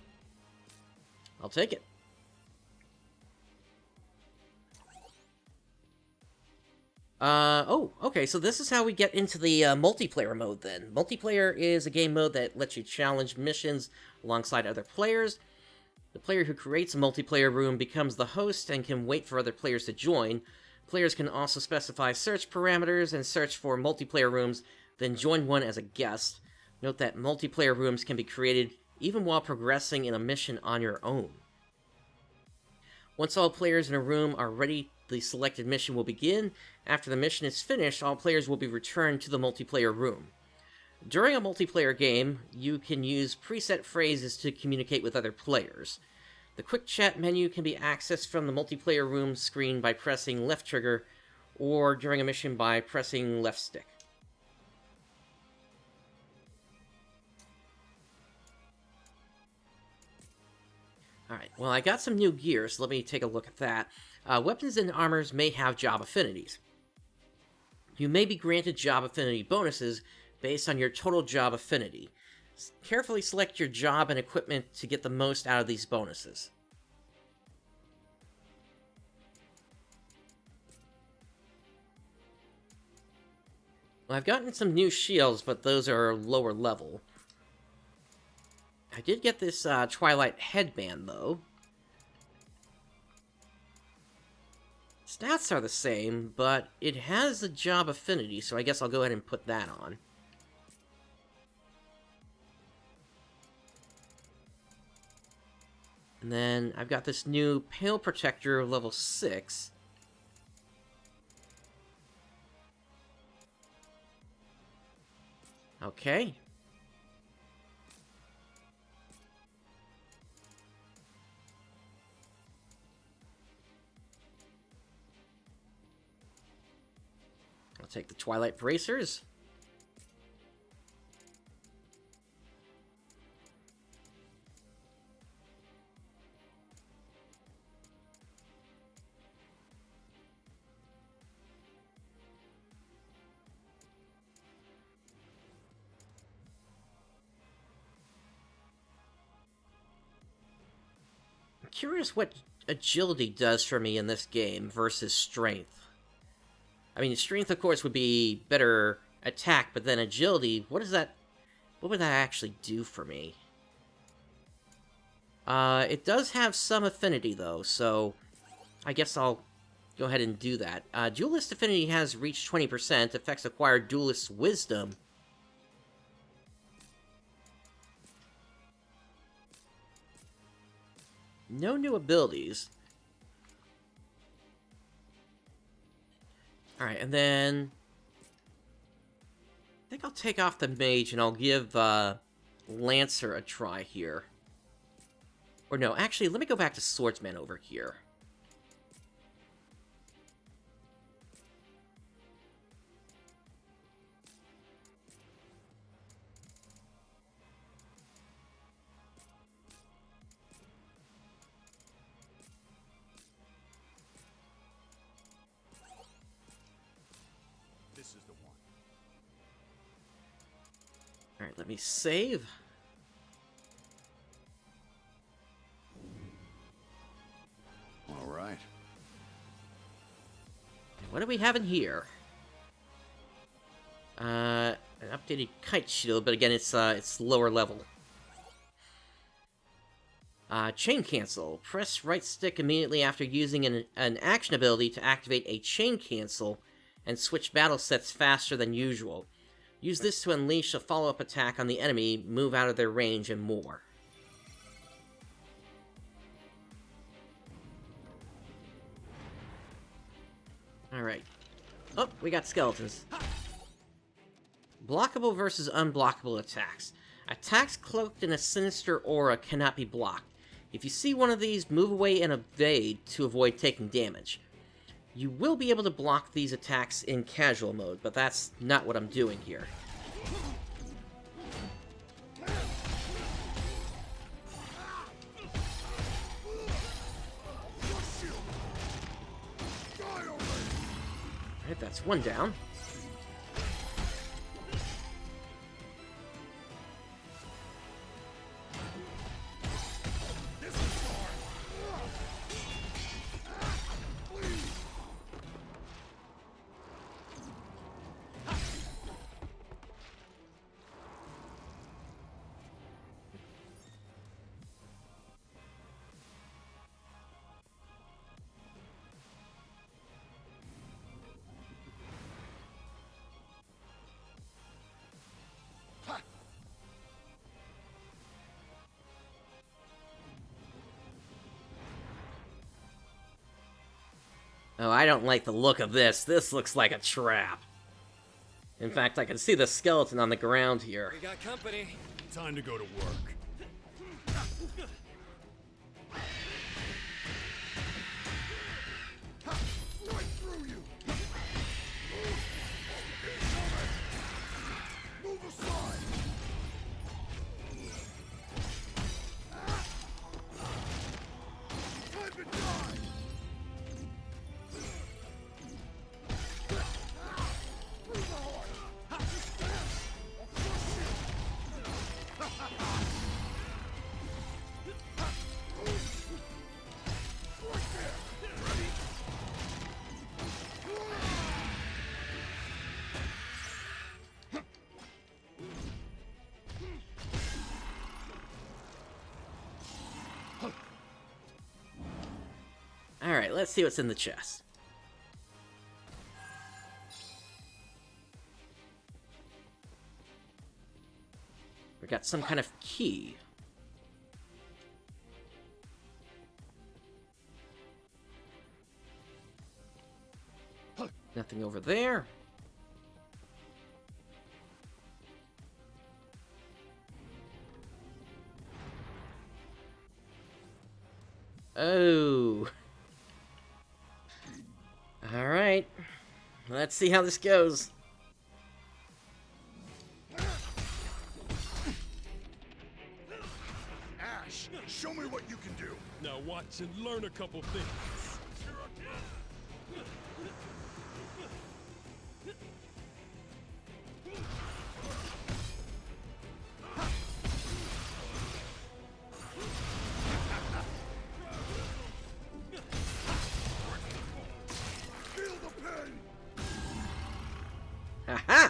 I'll take it. Oh, okay, so this is how we get into the multiplayer mode then. Multiplayer is a game mode that lets you challenge missions alongside other players. The player who creates a multiplayer room becomes the host and can wait for other players to join. Players can also specify search parameters and search for multiplayer rooms, then join one as a guest. Note that multiplayer rooms can be created even while progressing in a mission on your own. Once all players in a room are ready, the selected mission will begin. After the mission is finished, all players will be returned to the multiplayer room. During a multiplayer game, you can use preset phrases to communicate with other players. The quick chat menu can be accessed from the multiplayer room screen by pressing left trigger, or during a mission by pressing left stick. Alright, well, I got some new gear, so let me take a look at that. Weapons and armors may have job affinities. You may be granted job affinity bonuses based on your total job affinity. Carefully select your job and equipment to get the most out of these bonuses. Well, I've gotten some new shields, but those are lower level. I did get this Twilight headband, though. Stats are the same, but it has a job affinity, so I guess I'll go ahead and put that on. And then I've got this new Pale Protector level 6. Okay. I'll take the Twilight Bracers. I'm curious what agility does for me in this game versus strength. I mean, strength, of course, would be better attack, but then agility, what would that actually do for me? It does have some affinity, though, so I guess I'll go ahead and do that. Duelist affinity has reached 20%, affects acquired duelist wisdom. No new abilities. Alright, and then I think I'll take off the Mage and I'll give Lancer a try here. Or no, actually, let me go back to Swordsman over here. Alright, let me save. All right. What do we have in here? An updated kite shield, but again, it's lower level. Chain cancel. Press right stick immediately after using an action ability to activate a chain cancel and switch battle sets faster than usual. Use this to unleash a follow-up attack on the enemy, move out of their range, and more. Alright. Oh, we got skeletons. Blockable versus unblockable attacks. Attacks cloaked in a sinister aura cannot be blocked. If you see one of these, move away and evade to avoid taking damage. You will be able to block these attacks in casual mode, but that's not what I'm doing here. Alright, that's one down. Oh, I don't like the look of this. This looks like a trap. In fact, I can see the skeleton on the ground here. We got company. Time to go to work. Right through you! Move aside! Time to die! Through the heart! I'll crush you! Right there! Ready? Alright, let's see what's in the chest. We got some kind of key. Nothing over there. Oh. Alright. Let's see how this goes. Ash, show me what you can do. Now watch and learn a couple things. Feel the pain. Haha!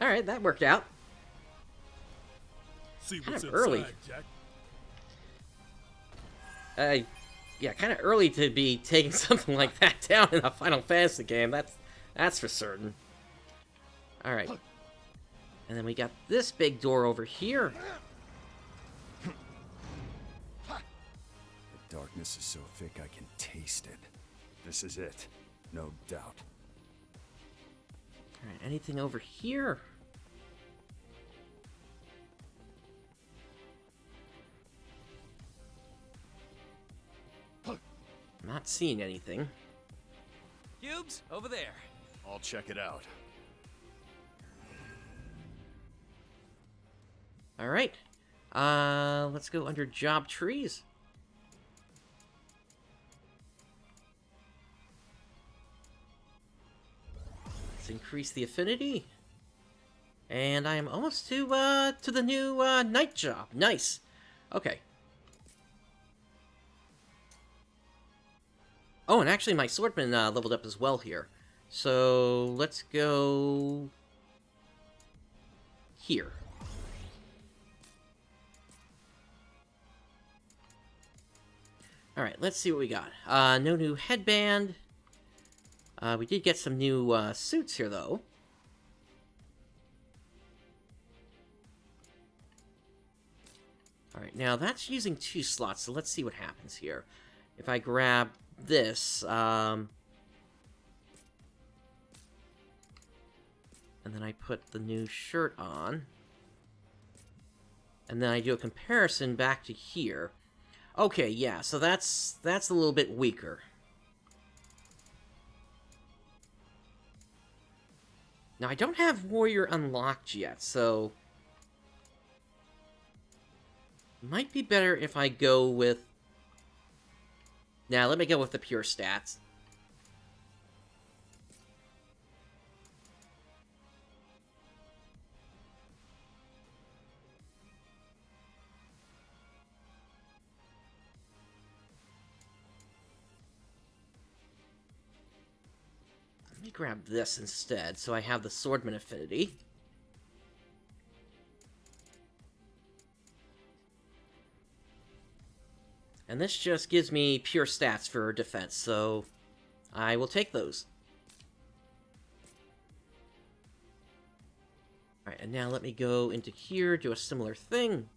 Alright, that worked out. See Kind what's of inside, early. Jack. Yeah, kind of early to be taking something like that down in a Final Fantasy game. That's for certain. Alright. And then we got this big door over here. The darkness is so thick I can taste it. This is it, no doubt. Alright, anything over here? Not seeing anything. Cubes, over there. I'll check it out. Alright. Let's go under job trees. Let's increase the affinity. And I am almost to the new night job. Nice. Okay. Oh, and actually my swordman leveled up as well here. So let's go here. Alright, let's see what we got. No new headband. We did get some new suits here, though. Alright, now that's using 2 slots, so let's see what happens here. If I grab this, and then I put the new shirt on, and then I do a comparison back to here. Okay, yeah, so that's a little bit weaker. Now, I don't have Warrior unlocked yet, so might be better if I go with... Now, let me go with the pure stats. Let me grab this instead, so I have the Swordman Affinity. And this just gives me pure stats for defense, so I will take those. Alright, and now let me go into here, do a similar thing.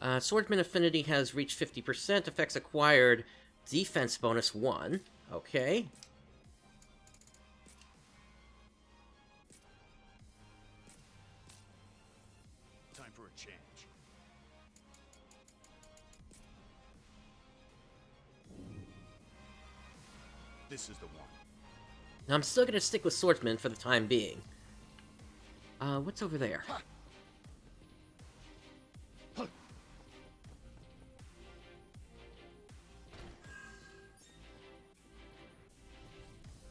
Swordman Affinity has reached 50%. Effects acquired. Defense bonus 1. Okay. Time for a change. This is the one. Now, I'm still going to stick with Swordsman for the time being. What's over there?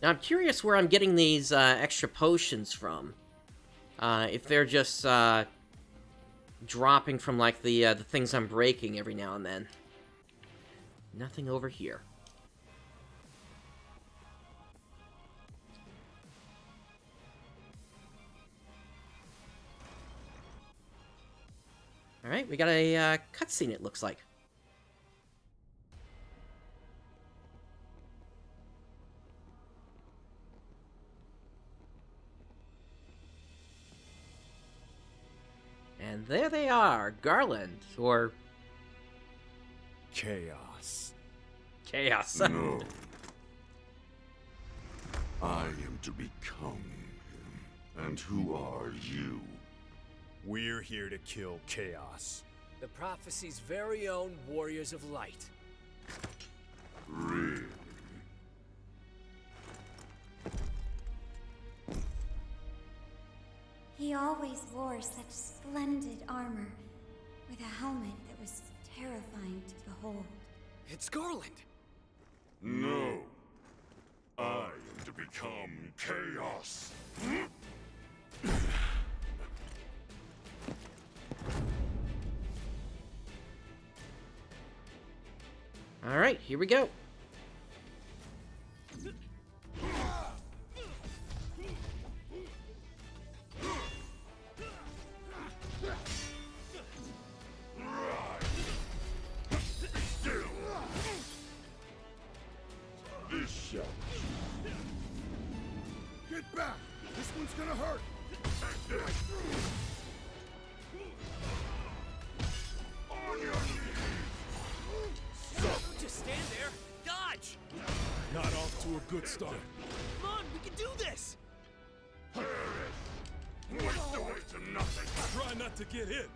Now, I'm curious where I'm getting these extra potions from. If they're just dropping from, like, the things I'm breaking every now and then. Nothing over here. Alright, we got a cutscene, it looks like. And there they are, Garland, or... Chaos. Chaos. No. I am to become him. And who are you? We're here to kill Chaos. The prophecy's very own Warriors of Light. Really? He always wore such splendid armor, with a helmet that was terrifying to behold. It's Garland! No. I am to become Chaos. Alright, here we go. Get back! This one's gonna hurt! Don't just stand there! Dodge! Not off to a good start. Come on, we can do this! Waste away to nothing. Try not to get hit.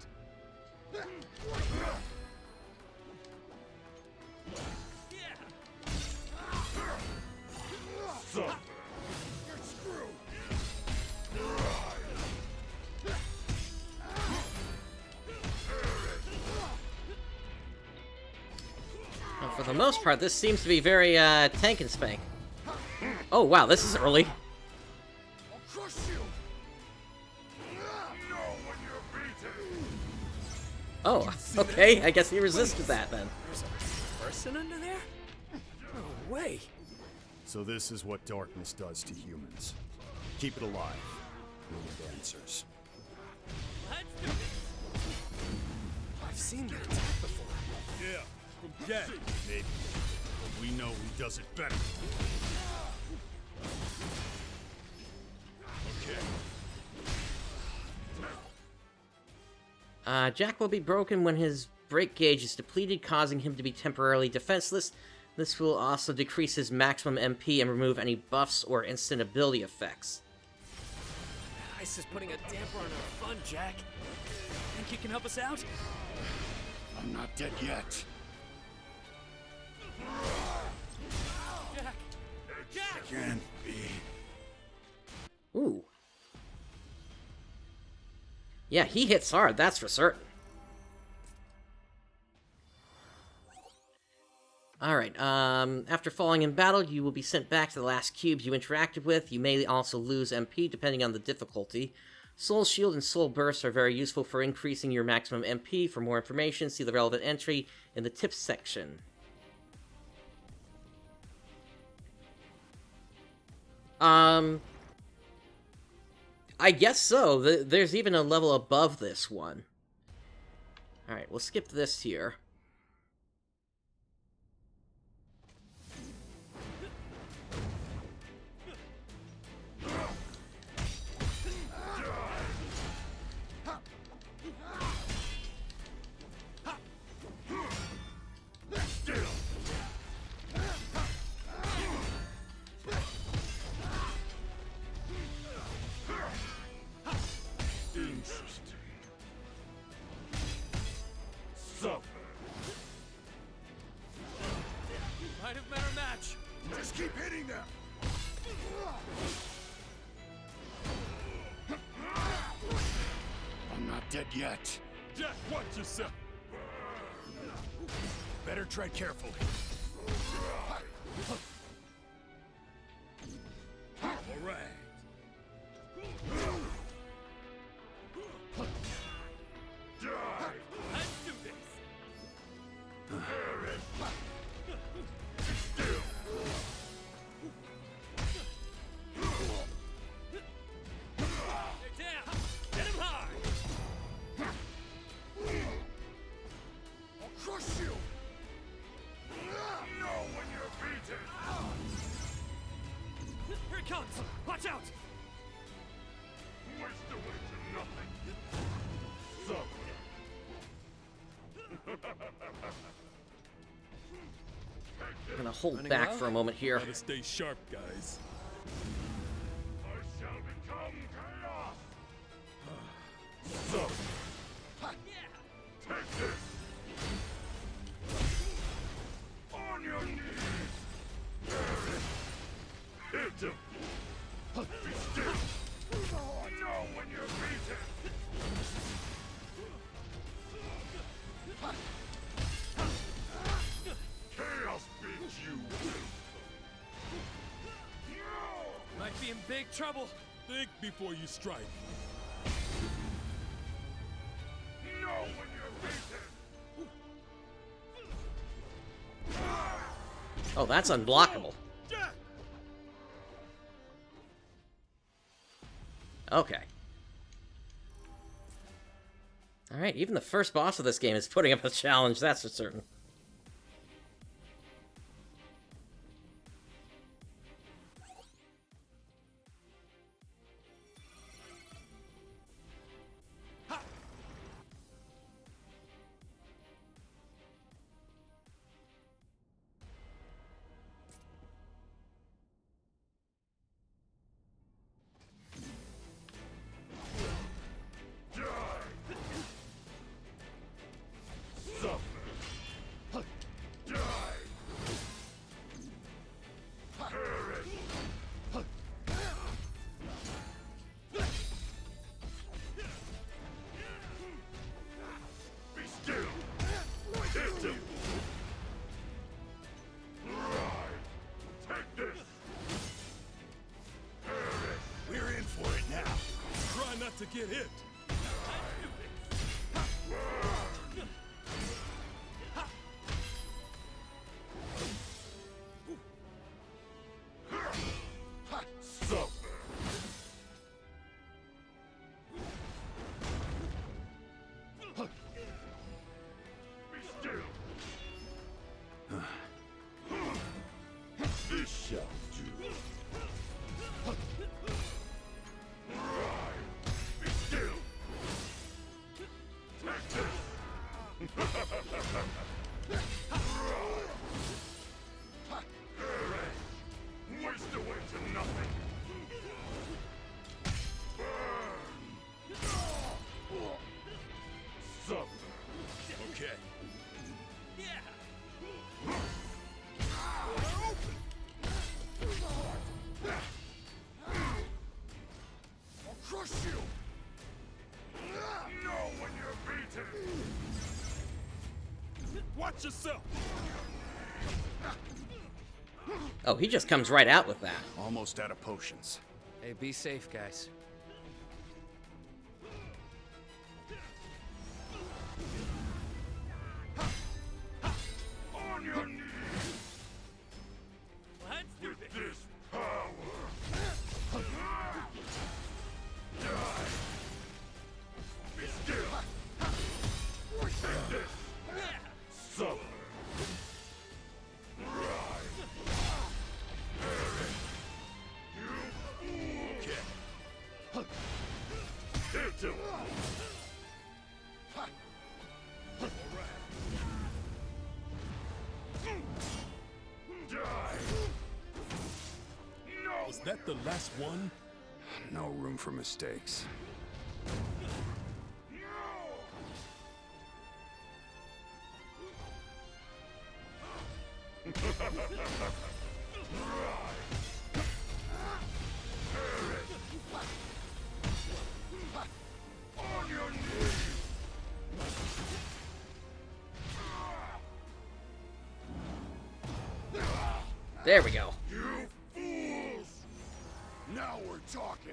So, You're screwed! Well, for the most part, this seems to be very, tank and spank. Oh, wow, this is early. I'll crush you! know when you're beaten. Oh, okay, I guess he resisted that then. There's a person under there? No way! So this is what darkness does to humans. Keep it alive. We need answers. Let's do this! I've seen that attack before. Yeah, from Gat. Maybe. But we know who does it better. Jack will be broken when his break gauge is depleted, causing him to be temporarily defenseless. This will also decrease his maximum MP and remove any buffs or instant ability effects. Ice is putting a damper on our fun, Jack. Think you can help us out? I'm not dead yet. Jack! Jack! Can't be. Ooh. Yeah, he hits hard, that's for certain. Alright, after falling in battle, you will be sent back to the last cubes you interacted with. You may also lose MP, depending on the difficulty. Soul Shield and Soul Burst are very useful for increasing your maximum MP. For more information, see the relevant entry in the tips section. I guess so. There's even a level above this one. Alright, we'll skip this here. dead yet. Jack, watch yourself! Better tread carefully. All right. Let's do this. They're down. Hit him hard. I'll crush you! Know when you're beaten! Here it comes. Watch out. Waste away to nothing. So. I'm gonna hold Running back well? for a moment here. Gotta stay sharp, guys. I shall become chaos! So. Take this! On your knees! Hit him! Be still! Know when you're beaten! Chaos beats you! Might be in big trouble. Think before you strike. Know when you're beaten! Oh, that's unblockable. Jack! Okay. Alright, even the first boss of this game is putting up a challenge, that's for certain. To get hit. This shall do. Be still. Take this. Waste away to nothing. Suffer. Okay. I'll crush you. Know when you're beaten. Watch yourself. Oh, he just comes right out with that. Almost out of potions. Hey, be safe, guys. On your knees. Let's do With this. this power. Die. Be still. Take this. Suffer. Rise. Perish. You fool. Hit him. Die. No. Was that the last one? No room for mistakes. On your knees! There we go. You fools! Now we're talking.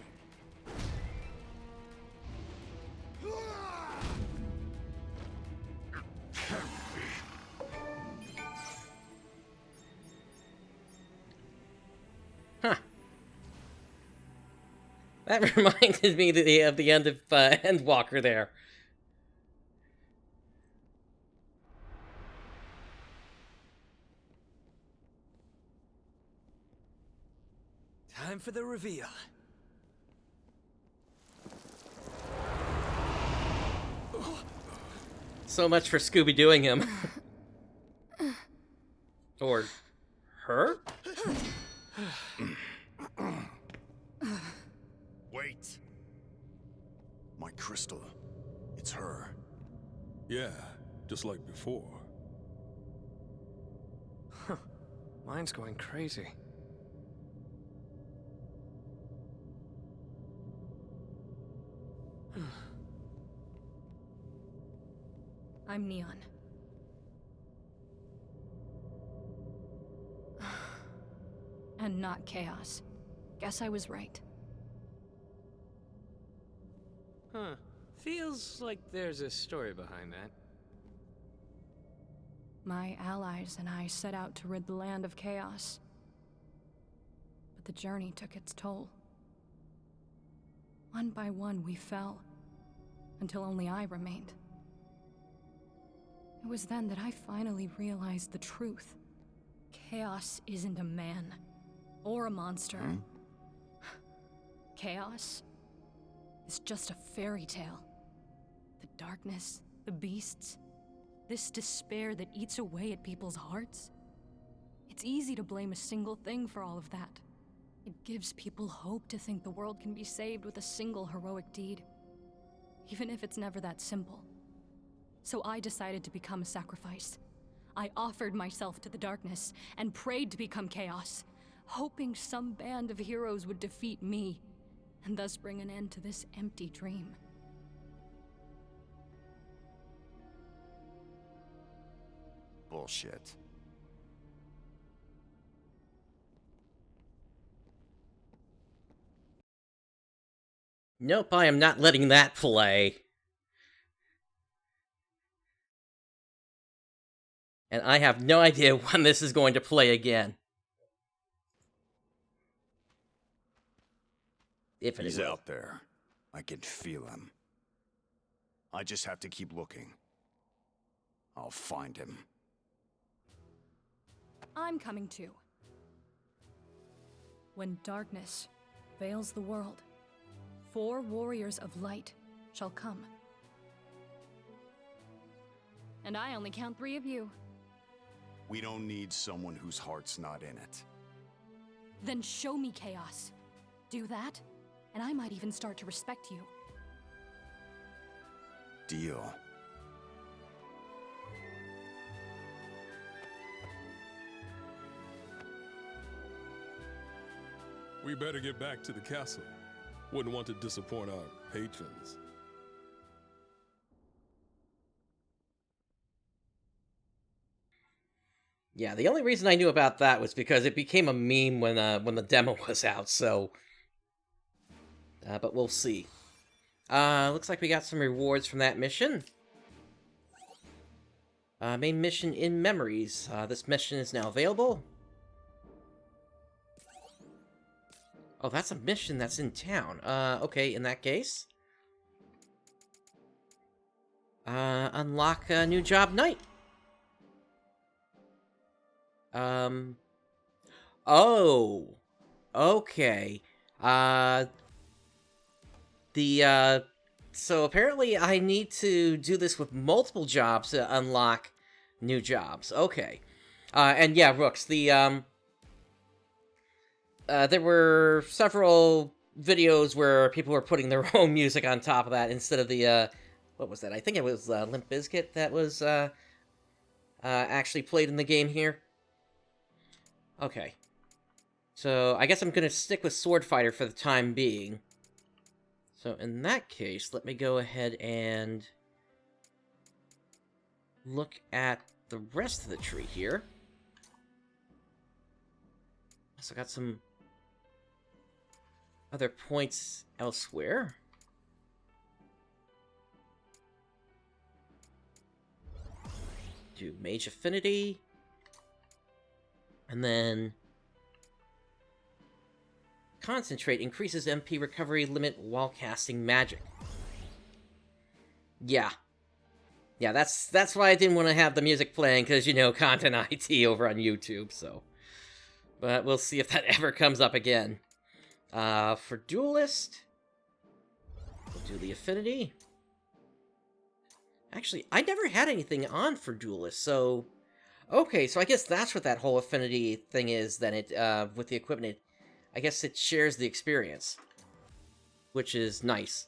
Huh. That reminded me of the end of Endwalker there. Time for the reveal. So much for Scooby-Dooing him. Or her? Wait. My crystal. It's her. Yeah, just like before. Mine's going crazy. I'm Neon. And not Chaos. Guess I was right. Huh. Feels like there's a story behind that. My allies and I set out to rid the land of chaos. But the journey took its toll. One by one we fell, until only I remained. It was then that I finally realized the truth. Chaos isn't a man, or a monster. Chaos is just a fairy tale. The darkness, the beasts, this despair that eats away at people's hearts. It's easy to blame a single thing for all of that. It gives people hope to think the world can be saved with a single heroic deed, even if it's never that simple. So I decided to become a sacrifice. I offered myself to the darkness and prayed to become chaos, hoping some band of heroes would defeat me, and thus bring an end to this empty dream. Bullshit. Nope, I am not letting that play. And I have no idea when this is going to play again. If it He's will. out there. I can feel him. I just have to keep looking. I'll find him. I'm coming too. When darkness veils the world, 4 warriors of light shall come. And I only count 3 of you. We don't need someone whose heart's not in it. Then show me chaos. Do that, and I might even start to respect you. Deal. We better get back to the castle. Wouldn't want to disappoint our patrons. Yeah, the only reason I knew about that was because it became a meme when the demo was out, so... but we'll see. Looks like we got some rewards from that mission. Main mission in Memories. This mission is now available. Oh, that's a mission that's in town. Okay, in that case. Unlock a new job night. Oh. Okay. So apparently I need to do this with multiple jobs to unlock new jobs. Okay. And yeah, Rooks, there were several videos where people were putting their own music on top of that instead of the, what was that? I think it was Limp Bizkit that was actually played in the game here. Okay. So I guess I'm going to stick with Sword Fighter for the time being. So in that case, let me go ahead and look at the rest of the tree here. So I got some other points elsewhere. Do Mage Affinity. And then Concentrate increases MP recovery limit while casting magic. Yeah. Yeah, that's why I didn't want to have the music playing, because, you know, content IT over on YouTube, so. But we'll see if that ever comes up again. For Duelist, we'll do the Affinity. Actually, I never had anything on for Duelist, so... Okay, so I guess that's what that whole Affinity thing is, then, with the equipment. I guess it shares the experience, which is nice.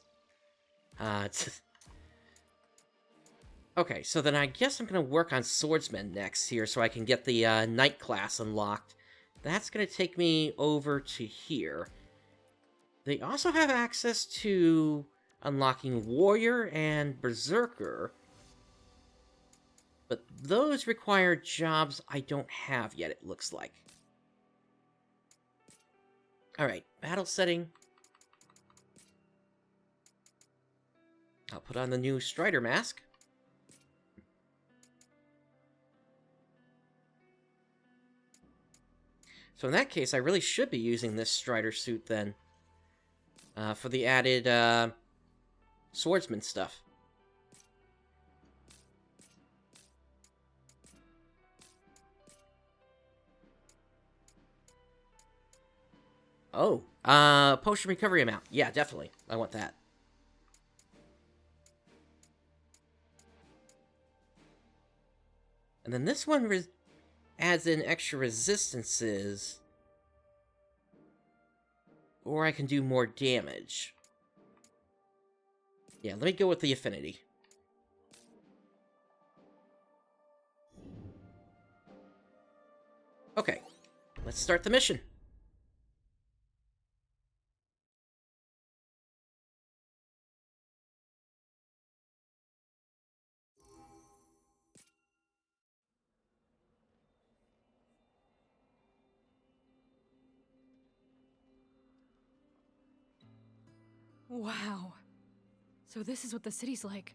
Okay, so then I guess I'm going to work on Swordsman next here, so I can get the Knight class unlocked. That's going to take me over to here. They also have access to unlocking Warrior and Berserker, but those require jobs I don't have yet, it looks like. Alright, battle setting. I'll put on the new Strider mask. So in that case, I really should be using this Strider suit then. For the added swordsman stuff. Oh, potion recovery amount. Yeah, definitely. I want that. And then this one adds in extra resistances. Or I can do more damage. Yeah, let me go with the Affinity. Okay, let's start the mission. Wow. So this is what the city's like.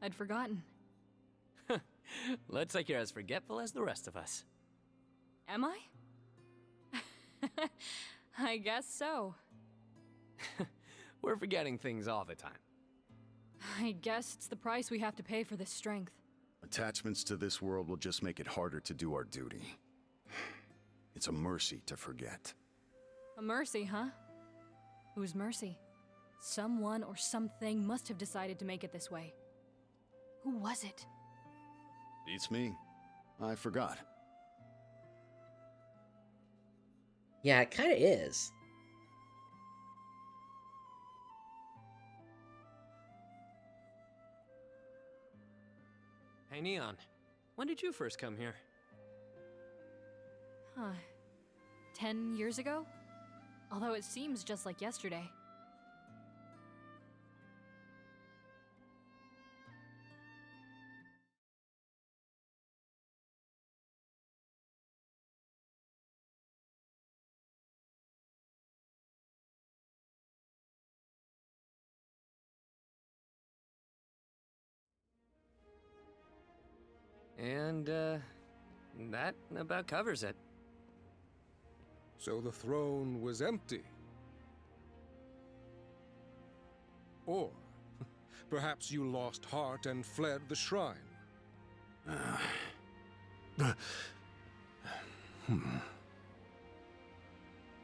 I'd forgotten. Looks like you're as forgetful as the rest of us. Am I? I guess so. We're forgetting things all the time. I guess it's the price we have to pay for this strength. Attachments to this world will just make it harder to do our duty. It's a mercy to forget. A mercy, huh? Whose mercy? Someone or something must have decided to make it this way. Who was it? Beats me. I forgot. Yeah, it kind of is. Hey, Neon. When did you first come here? Huh. 10 years ago? Although it seems just like yesterday. And, that about covers it. So the throne was empty. Or perhaps you lost heart and fled the shrine.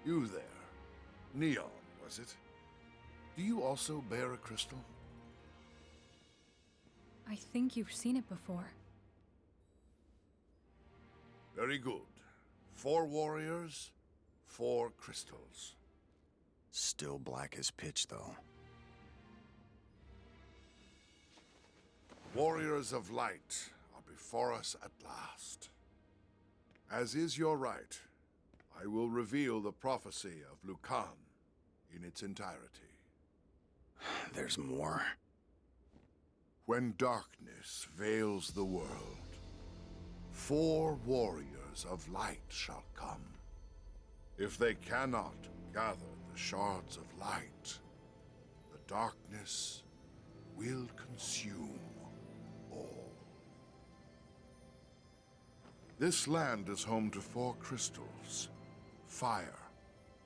You there. Neon, was it? Do you also bear a crystal? I think you've seen it before. Very good. 4 warriors, 4 crystals. Still black as pitch, though. Warriors of light are before us at last. As is your right, I will reveal the prophecy of Lucan in its entirety. There's more. When darkness veils the world, 4 warriors of light shall come. If they cannot gather the shards of light, the darkness will consume all. This land is home to 4 crystals: fire,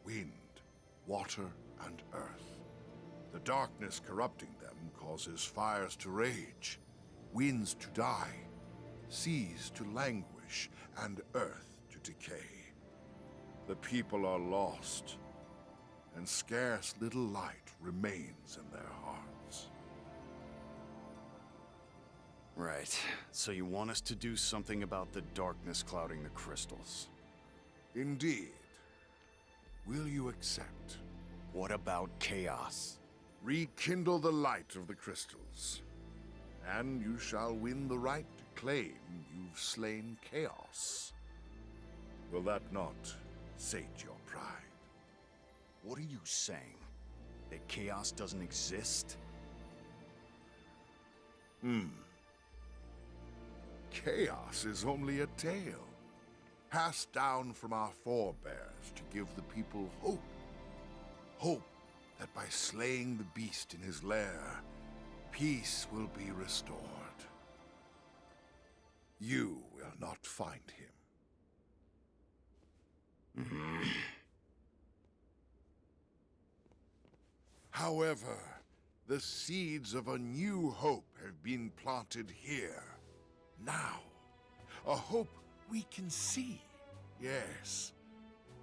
wind, water, and earth. The darkness corrupting them causes fires to rage, winds to die, seas to languish, and earth to decay. The people are lost, and scarce little light remains in their hearts. Right. So you want us to do something about the darkness clouding the crystals? Indeed. Will you accept? What about chaos? Rekindle the light of the crystals, and you shall win the right to claim you've slain chaos. Will that not sate your pride? What are you saying? That chaos doesn't exist? Chaos is only a tale, passed down from our forebears to give the people hope. Hope that by slaying the beast in his lair, peace will be restored. You will not find him. However, the seeds of a new hope have been planted here, now. A hope we can see, yes.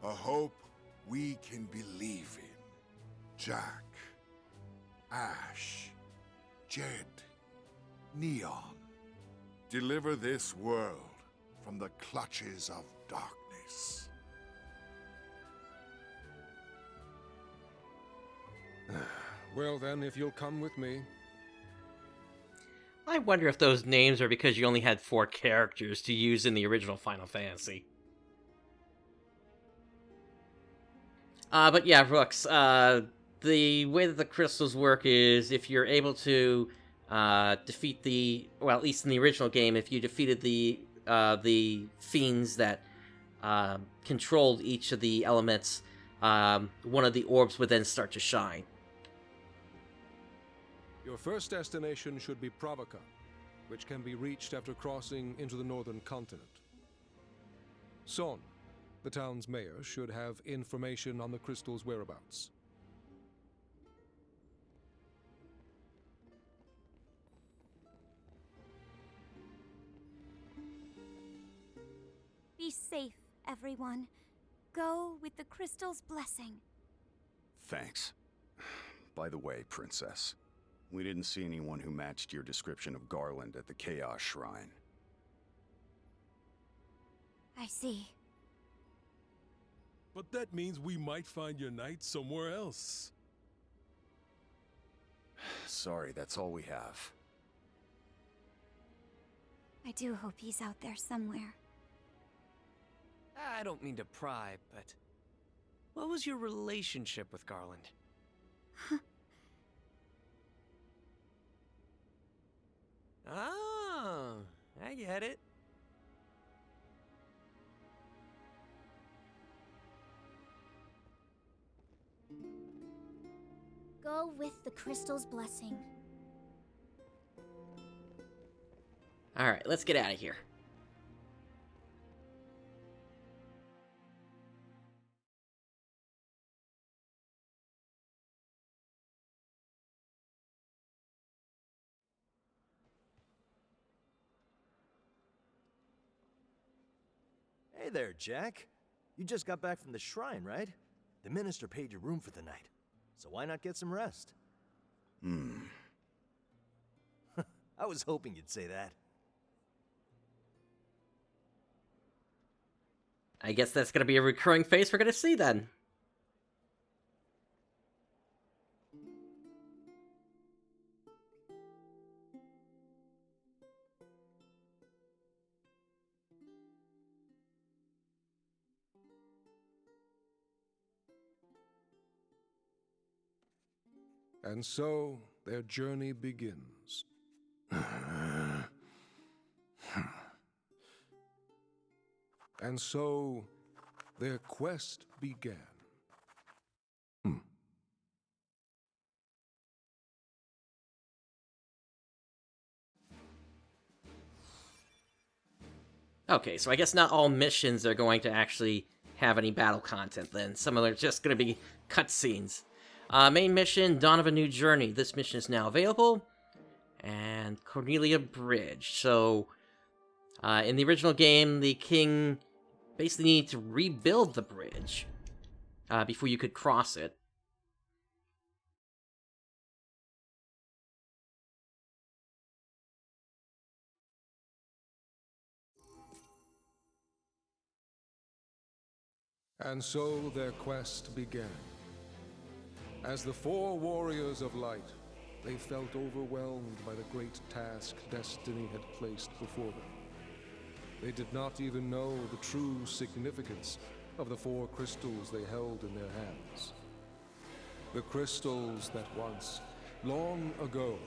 A hope we can believe in. Jack, Ash, Jed, Neon. Deliver this world from the clutches of darkness. Well then, if you'll come with me. I wonder if those names are because you only had 4 characters to use in the original Final Fantasy. But yeah, Rooks, the way that the crystals work is if you're able to defeat the, well, at least in the original game, if you defeated the fiends that controlled each of the elements, one of the orbs would then start to shine. Your first destination should be Provoca, which can be reached after crossing into the northern continent. Son, the town's mayor, should have information on the crystal's whereabouts. Be safe, everyone. Go with the crystal's blessing. Thanks. By the way, Princess, we didn't see anyone who matched your description of Garland at the Chaos Shrine. I see. But that means we might find your knight somewhere else. Sorry, that's all we have. I do hope he's out there somewhere. I don't mean to pry, but what was your relationship with Garland? Oh, I get it. Go with the crystal's blessing. Alright, let's get out of here. Hey there, Jack. You just got back from the shrine, right? The minister paid your room for the night, so why not get some rest? I was hoping you'd say that. I guess that's going to be a recurring face we're going to see then. And so, their journey begins. And so, their quest began. Okay, so I guess not all missions are going to actually have any battle content then. Some of them are just going to be cutscenes. Main mission, Dawn of a New Journey. This mission is now available. And Cornelia Bridge. So, in the original game, the king basically needed to rebuild the bridge before you could cross it. And so their quest began. As the four warriors of light, they felt overwhelmed by the great task destiny had placed before them. They did not even know the true significance of the four crystals they held in their hands. The crystals that once, long ago,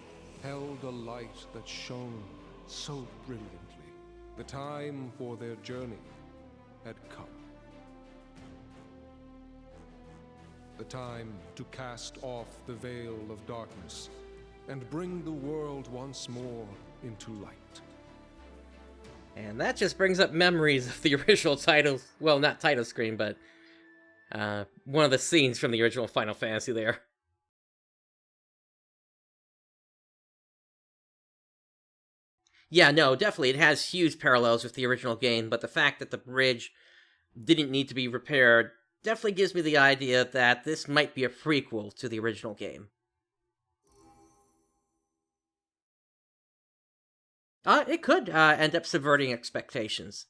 held a light that shone so brilliantly. The time for their journey had come. The time to cast off the veil of darkness and bring the world once more into light. And that just brings up memories of the original title, well, not title screen, but one of the scenes from the original Final Fantasy there. Yeah, no, definitely, it has huge parallels with the original game, but the fact that the bridge didn't need to be repaired definitely gives me the idea that this might be a prequel to the original game. It could end up subverting expectations.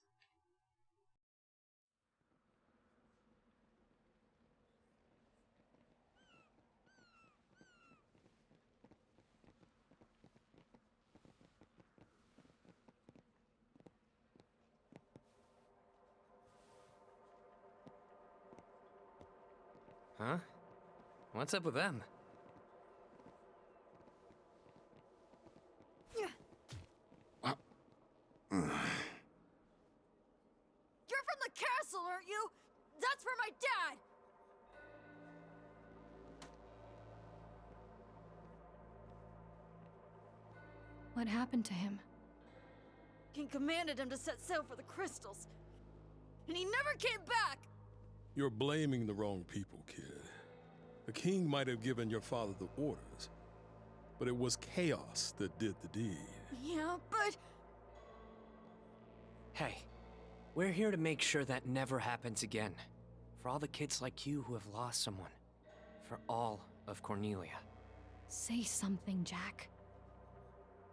Huh? What's up with them? You're from the castle, aren't you? That's for my dad! What happened to him? King commanded him to set sail for the crystals. And he never came back! You're blaming the wrong people, kid. The king might have given your father the orders, but it was chaos that did the deed. Yeah, but... Hey, we're here to make sure that never happens again. For all the kids like you who have lost someone. For all of Cornelia. Say something, Jack.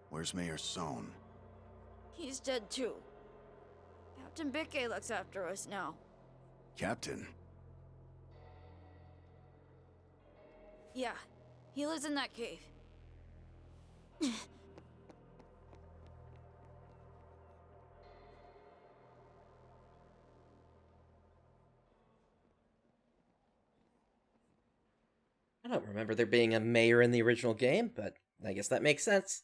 Where's Mayor Sohn? He's dead too. Captain Bickey looks after us now. Captain? Yeah, he lives in that cave. I don't remember there being a mayor in the original game, but I guess that makes sense.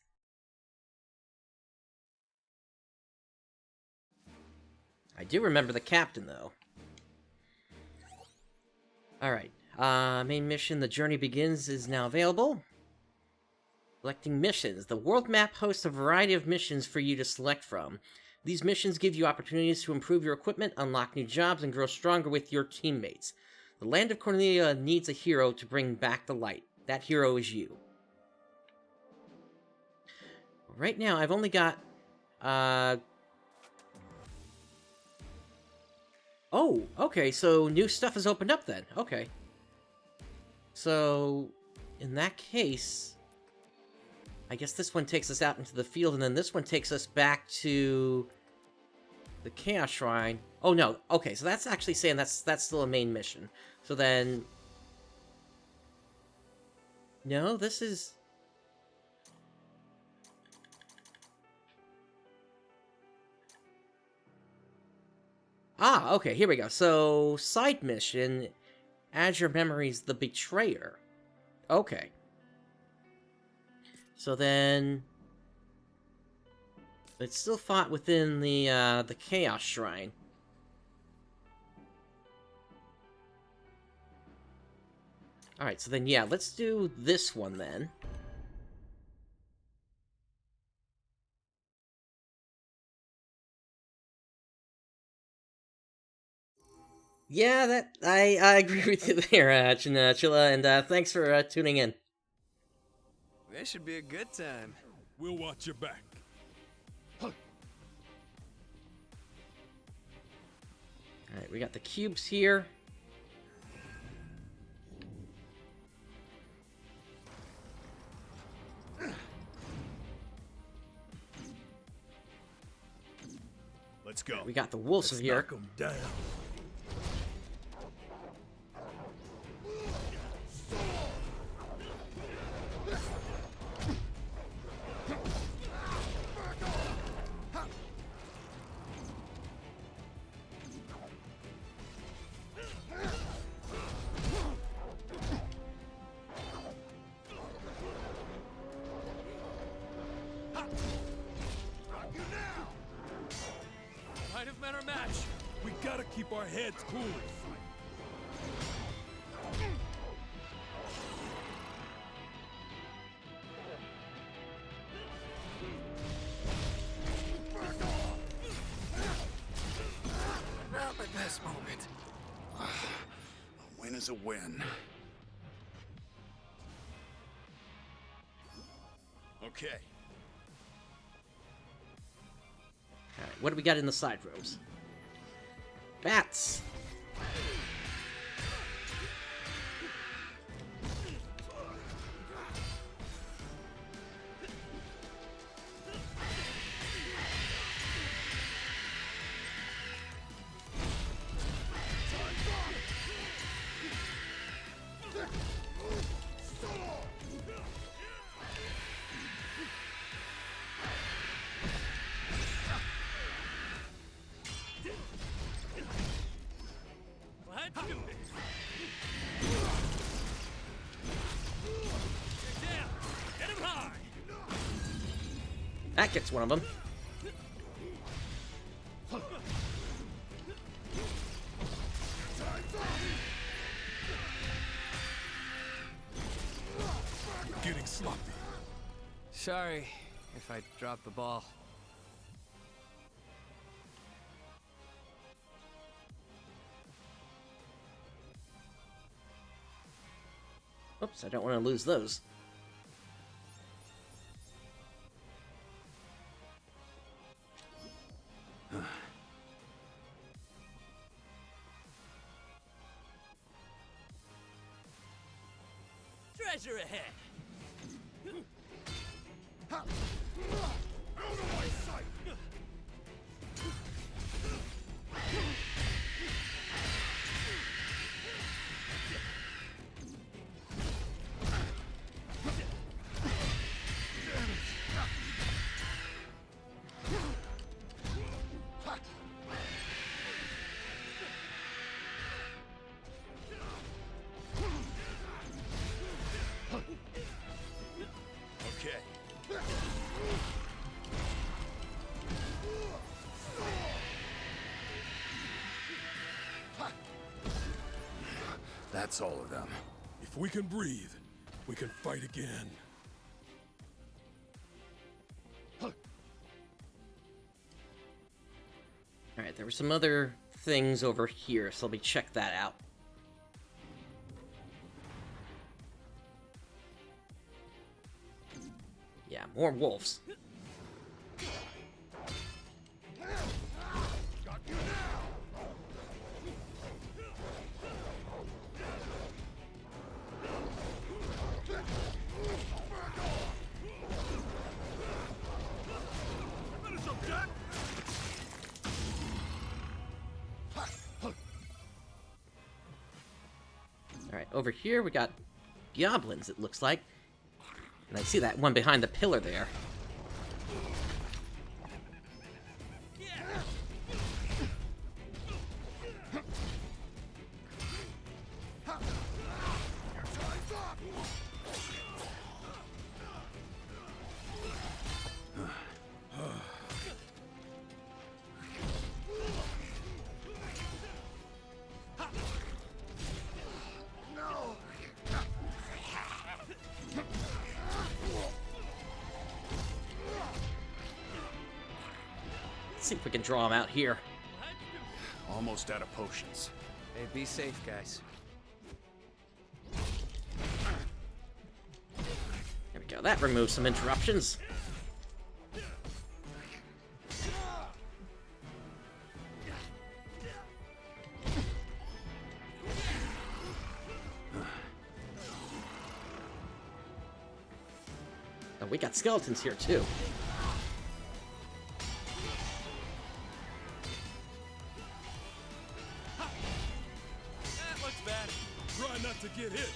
I do remember the captain, though. Alright, main mission, The Journey Begins, is now available. Selecting missions. The world map hosts a variety of missions for you to select from. These missions give you opportunities to improve your equipment, unlock new jobs, and grow stronger with your teammates. The land of Cornelia needs a hero to bring back the light. That hero is you. Right now, I've only got, Oh, okay, so new stuff has opened up then. Okay. So, in that case, I guess this one takes us out into the field, and then this one takes us back to the Chaos Shrine. Oh, no. Okay, so that's actually saying that's still a main mission. So then... No, this is... Ah, okay, here we go. So, side mission, Add Your Memories, The Betrayer. Okay. So then... It's still fought within the Chaos Shrine. Alright, so then, yeah, let's do this one then. Yeah, I agree with you there, Chilla, and thanks for tuning in. This should be a good time. We'll watch your back. Alright, we got the cubes here. Let's go. We got the wolves Let's here. knock 'em down. Might have met our match. We gotta keep our heads cool. Not my best moment. A win is a win. Okay. Alright, what do we got in the side rooms? Bats! Let's do this. Down. Get him high. That gets one of them. Getting sloppy. Sorry if I dropped the ball. Oops, I don't want to lose those. Treasure ahead. Okay. That's all of them. If we can breathe, we can fight again. Alright, there were some other things over here, so let me check that out. Yeah, more wolves. Alright, over here we got goblins, it looks like. And I see that one behind the pillar there. Let's see if we can draw him out here. Almost out of potions. Hey, be safe, guys. There we go. That removes some interruptions. Oh, we got skeletons here, too. That looks bad. Try not to get hit.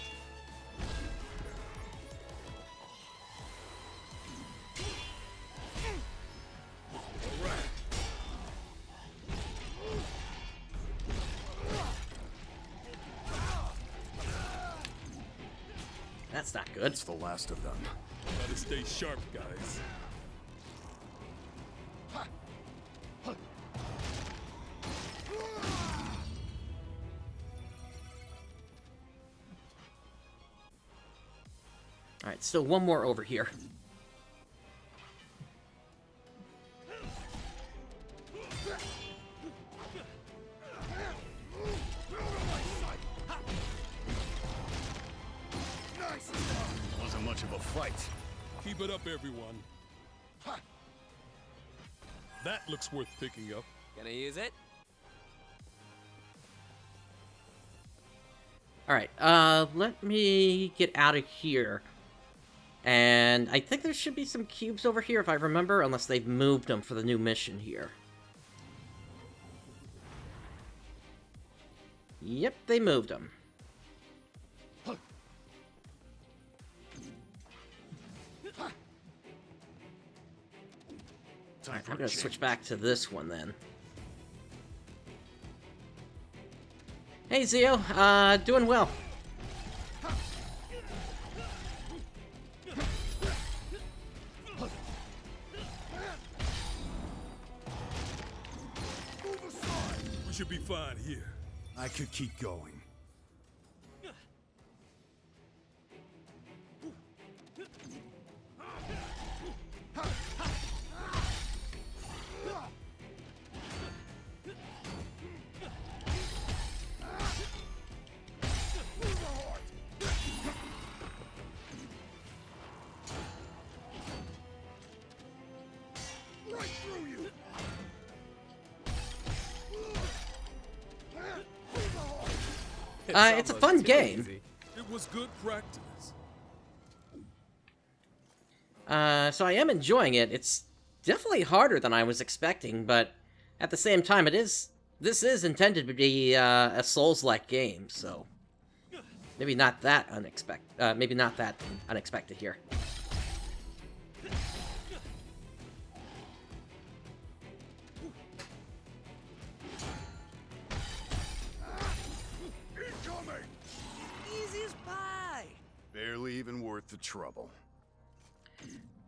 That's not good. It's the last of them. Gotta stay sharp, guys. Alright, still one more over here. Wasn't much of a fight. Keep it up, everyone. That looks worth picking up. Gonna use it? Alright, let me get out of here. And I think there should be some cubes over here, if I remember, unless they've moved them for the new mission here. Yep, they moved them. Alright, I'm gonna switch back to this one then. Hey, Zio, doing well. We should be fine here. I could keep going. It's a fun game. It was good practice. So I am enjoying it. It's definitely harder than I was expecting, but at the same time, this is intended to be a Souls-like game, so maybe not that unexpected here. Easy as pie. Barely even worth the trouble.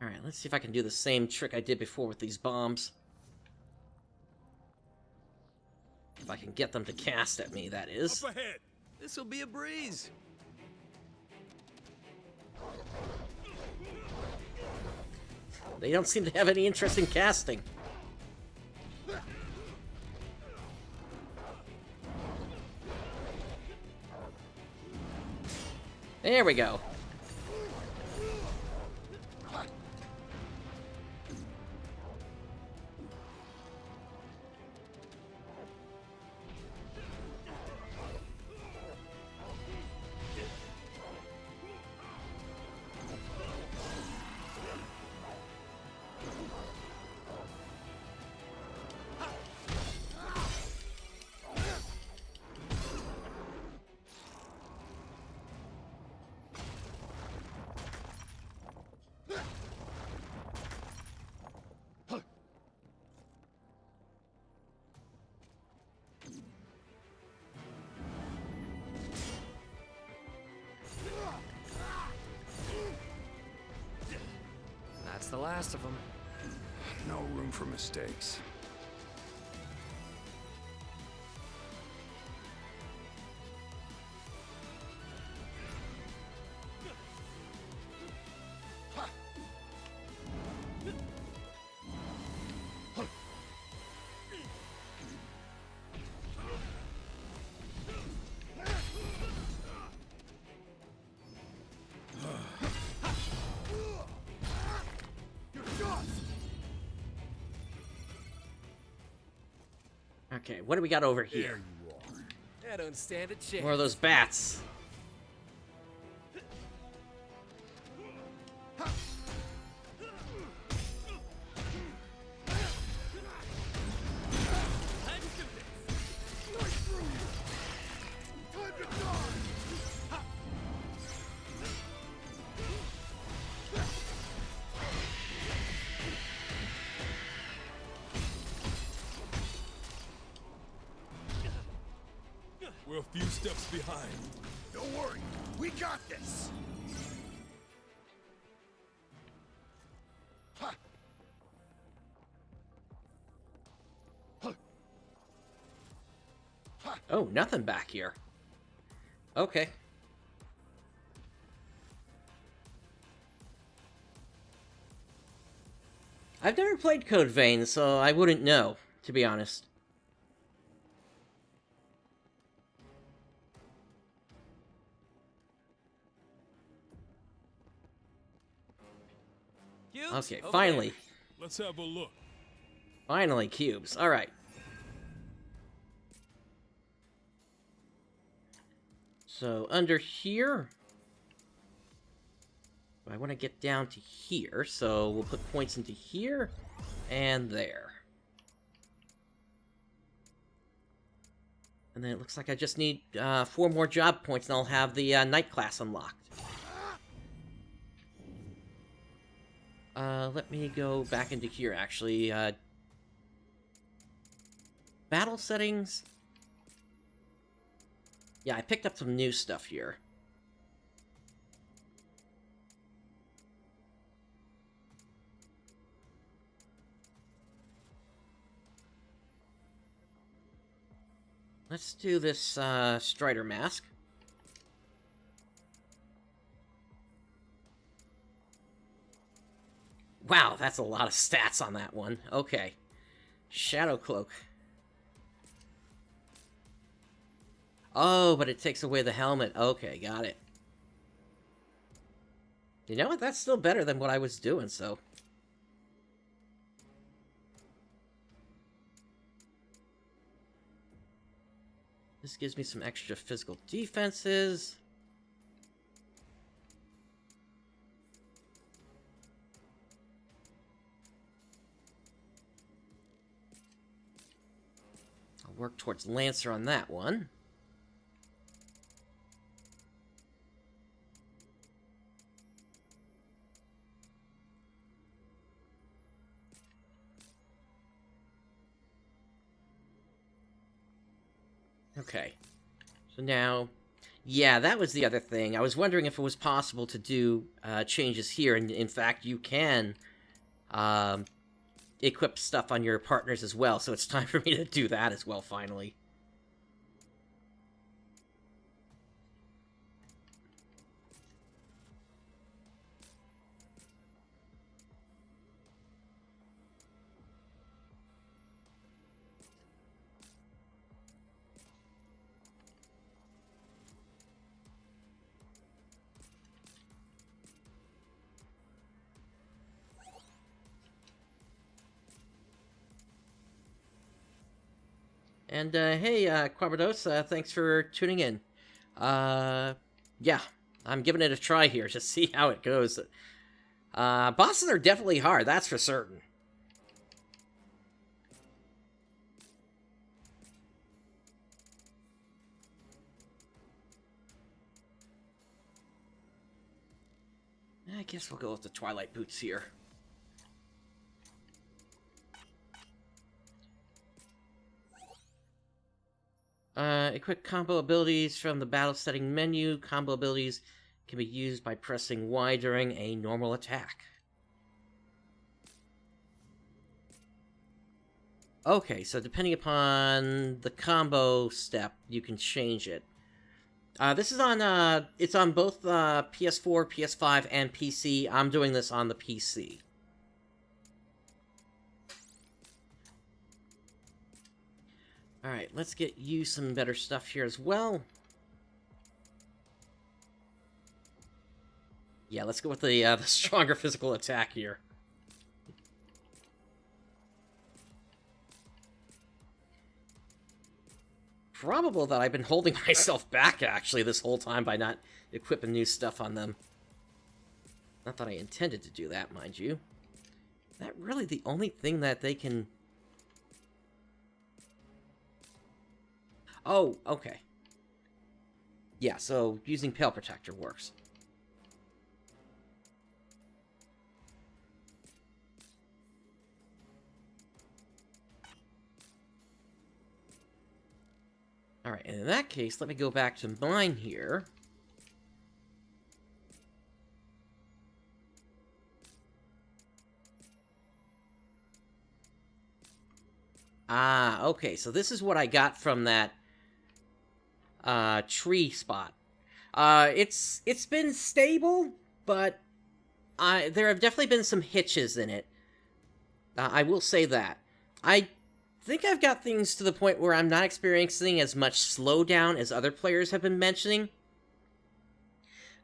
Alright, let's see if I can do the same trick I did before with these bombs. If I can get them to cast at me, that is. Up ahead. This'll be a breeze. They don't seem to have any interest in casting. There we go. That's the last of them. No room for mistakes. Okay, what do we got over There here? you are. I don't stand a chance. More of those bats. We're a few steps behind. Don't worry, we got this! Oh, nothing back here. Okay. I've never played Code Vein, so I wouldn't know, to be honest. Cubes? Okay, Over finally. Let's have a look. Finally, cubes. Alright. So, under here... I want to get down to here, so we'll put points into here and there. And then it looks like I just need 4 more job points and I'll have the night class unlocked. Let me go back into here, actually. Battle settings. Yeah, I picked up some new stuff here. Let's do this Strider mask. Wow, that's a lot of stats on that one. Okay. Shadow Cloak. Oh, but it takes away the helmet. Okay, got it. You know what? That's still better than what I was doing, so... This gives me some extra physical defenses. I'll work towards Lancer on that one. Okay, so now, yeah, that was the other thing. I was wondering if it was possible to do changes here, and in fact, you can equip stuff on your partners as well, so it's time for me to do that as well, finally. And, hey, Quabardos, thanks for tuning in. Yeah, I'm giving it a try here, just see how it goes. Bosses are definitely hard, that's for certain. I guess we'll go with the Twilight Boots here. Equip combo abilities from the battle setting menu. Combo abilities can be used by pressing Y during a normal attack. Okay, so depending upon the combo step, you can change it. This is on, it's on both PS4, PS5, and PC. I'm doing this on the PC. Alright, let's get you some better stuff here as well. Yeah, let's go with the stronger physical attack here. probable that I've been holding myself back, actually, this whole time by not equipping new stuff on them. Not that I intended to do that, mind you. Is that really the only thing that they can... Oh, okay. Yeah, so using Pale Protector works. Alright, and in that case, let me go back to mine here. Ah, okay, so this is what I got from that tree spot. It's been stable, but there have definitely been some hitches in it. I will say that. I think I've got things to the point where I'm not experiencing as much slowdown as other players have been mentioning.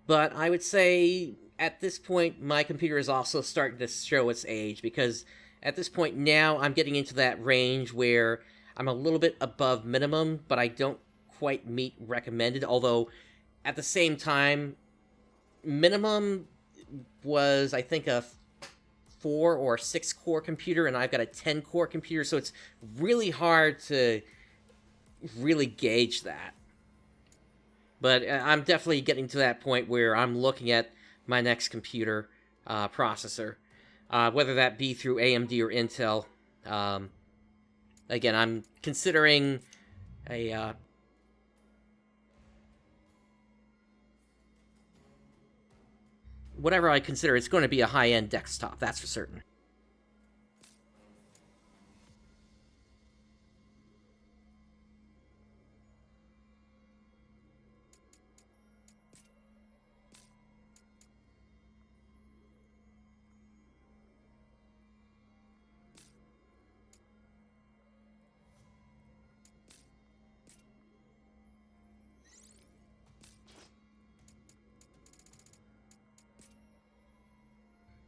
But I would say, at this point, my computer is also starting to show its age, because at this point now, I'm getting into that range where I'm a little bit above minimum, but I don't quite meet recommended, although at the same time, minimum was, I think, a 4 or 6 core computer, and I've got a 10 core computer, so it's really hard to really gauge that. But I'm definitely getting to that point where I'm looking at my next computer processor, whether that be through AMD or Intel. Again, I'm considering a... whatever I consider, it's going to be a high-end desktop, that's for certain.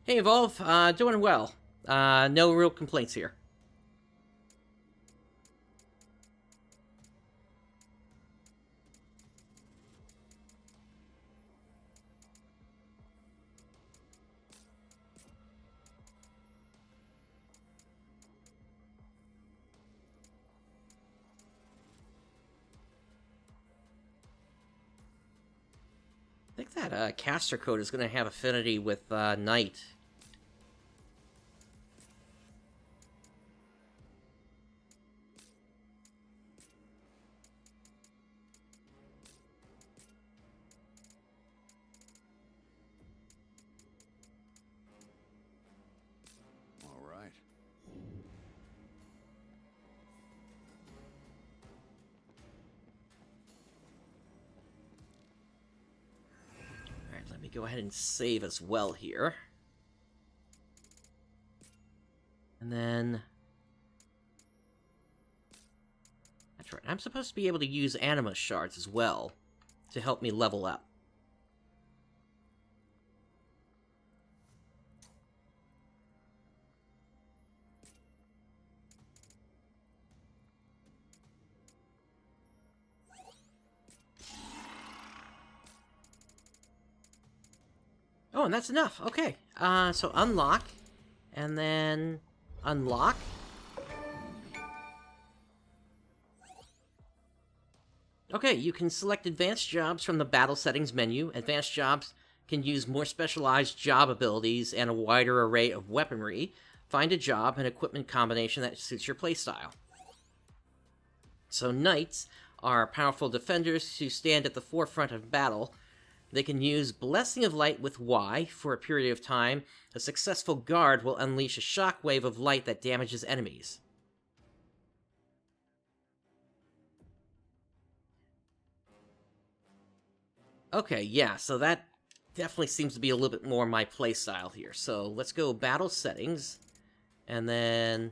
Hey, Evolve, doing well. No real complaints here. I think that caster code is going to have affinity with Knight. Go ahead and save as well here. And then... that's right, I'm supposed to be able to use anima shards as well to help me level up. Oh, and that's enough. Okay. So unlock, and then unlock. Okay, you can select advanced jobs from the battle settings menu. Advanced jobs can use more specialized job abilities and a wider array of weaponry. Find a job and equipment combination that suits your playstyle. So knights are powerful defenders who stand at the forefront of battle. They can use Blessing of Light with Y for a period of time. A successful guard will unleash a shockwave of light that damages enemies. Okay, yeah, so that definitely seems to be a little bit more my playstyle here. So let's go battle settings, and then...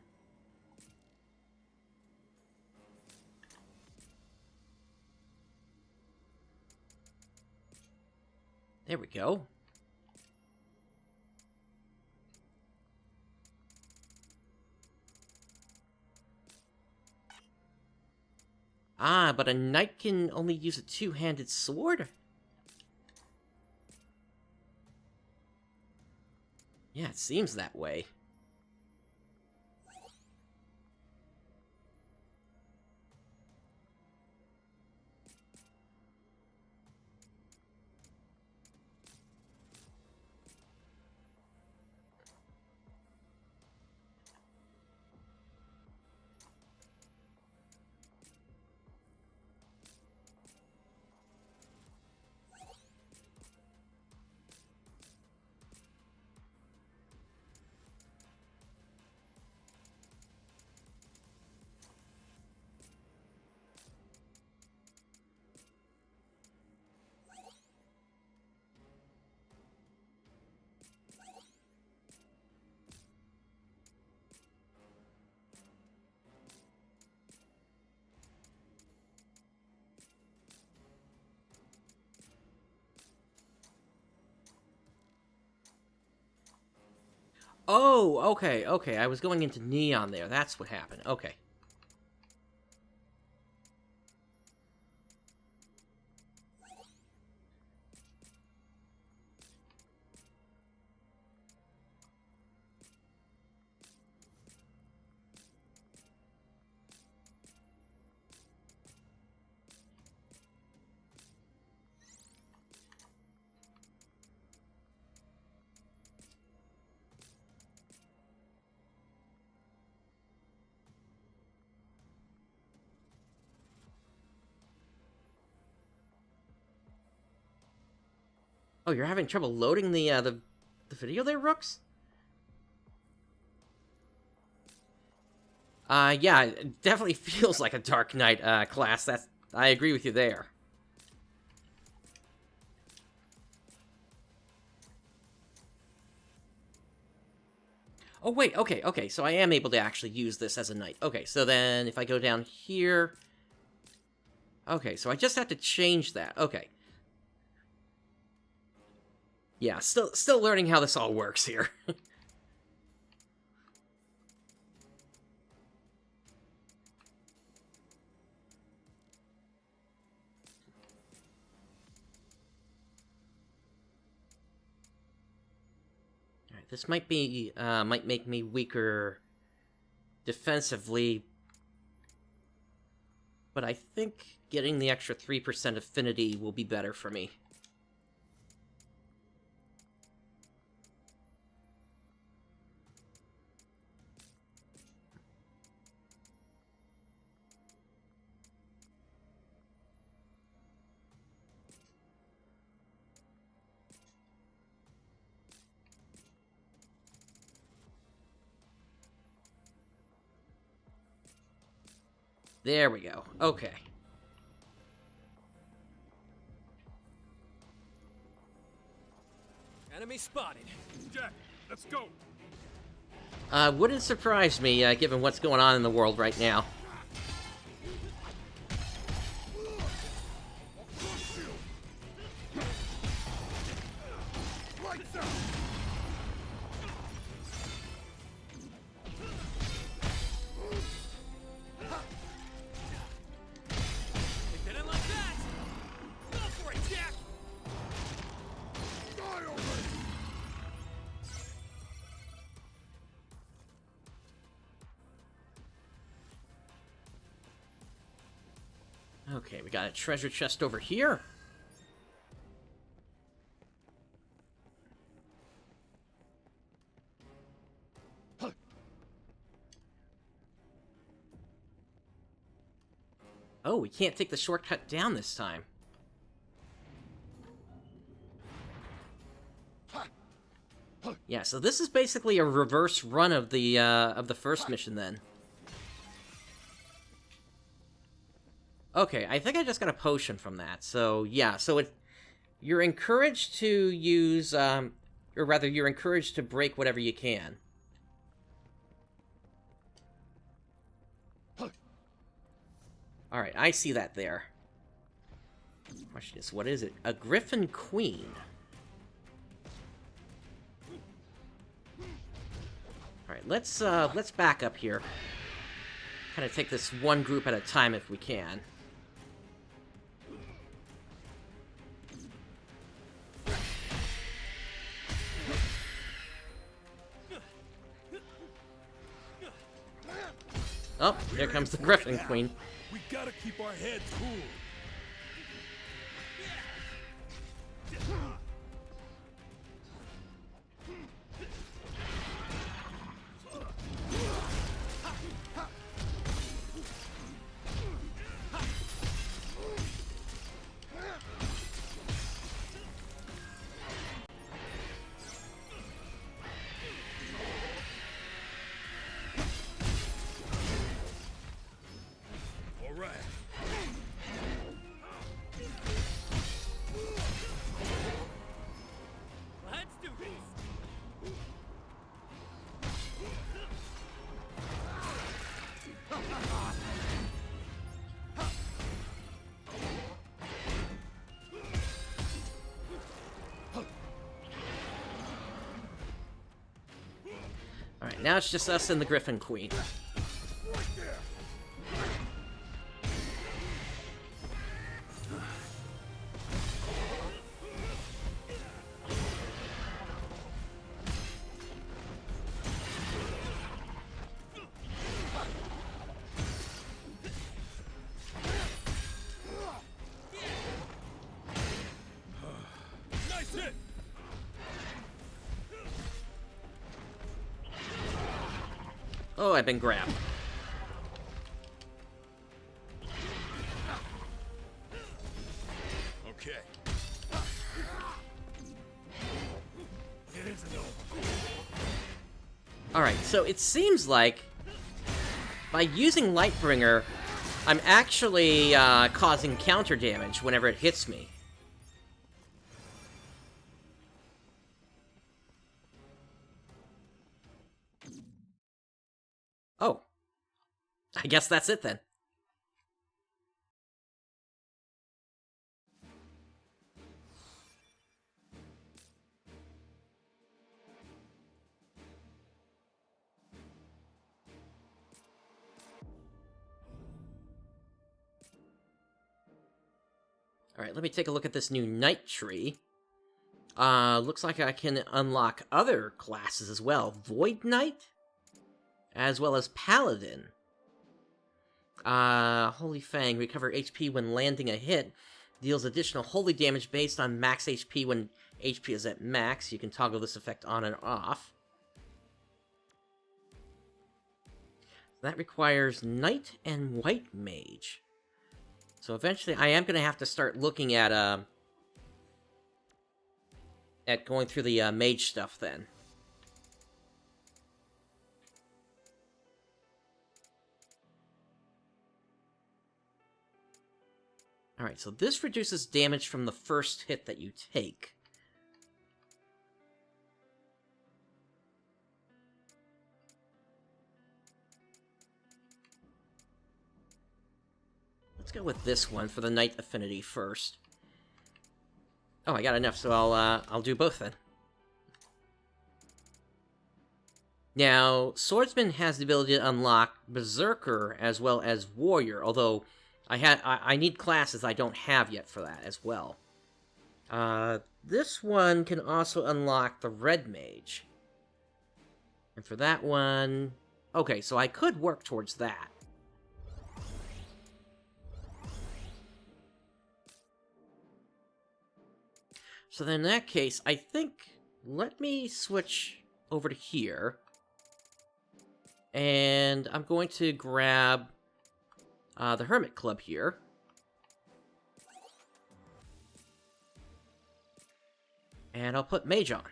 there we go. Ah, but a knight can only use a two-handed sword? Yeah, it seems that way. Oh, okay, okay. I was going into neon there. That's what happened. Okay. Oh, you're having trouble loading the video there, Rooks? Yeah, it definitely feels like a Dark Knight, class. I agree with you there. Oh, wait, okay, so I am able to actually use this as a knight. Okay, so then if I go down here... Okay, so I just have to change that. Okay. Yeah, still learning how this all works here. Alright, this might make me weaker defensively, but I think getting the extra 3% affinity will be better for me. There we go. Okay. Enemy spotted. Jack, let's go. Wouldn't surprise me, given what's going on in the world right now. Okay, we got a treasure chest over here. Oh, we can't take the shortcut down this time. Yeah, so this is basically a reverse run of the first mission then. Okay, I think I just got a potion from that. So, yeah, so you're encouraged to use, or rather, you're encouraged to break whatever you can. Alright, I see that there. Question is, what is it? A Griffin Queen. Alright, let's back up here. Kind of take this one group at a time if we can. Oh, here comes the Griffin Queen. We gotta keep our heads cool. All right. Let's do this. Alright, now it's just us and the Griffin Queen. Nice hit. Oh, I've been grabbed. Okay. It isn't over. Alright, so it seems like by using Lightbringer, I'm actually causing counter damage whenever it hits me. Oh. I guess that's it then. Alright, let me take a look at this new Knight tree. Looks like I can unlock other classes as well. Void Knight? As well as Paladin. Holy Fang, recover HP when landing a hit. Deals additional holy damage based on max HP when HP is at max. You can toggle this effect on and off. That requires Knight and White Mage. So eventually I am going to have to start looking at going through the Mage stuff then. Alright, so this reduces damage from the first hit that you take. Let's go with this one for the Knight Affinity first. Oh, I got enough, so I'll do both then. Now, Swordsman has the ability to unlock Berserker as well as Warrior, although I need classes I don't have yet for that as well. This one can also unlock the Red Mage. And for that one... Okay, so I could work towards that. So then in that case, I think... Let me switch over to here. And I'm going to grab... the Hermit Club here. And I'll put Mage on.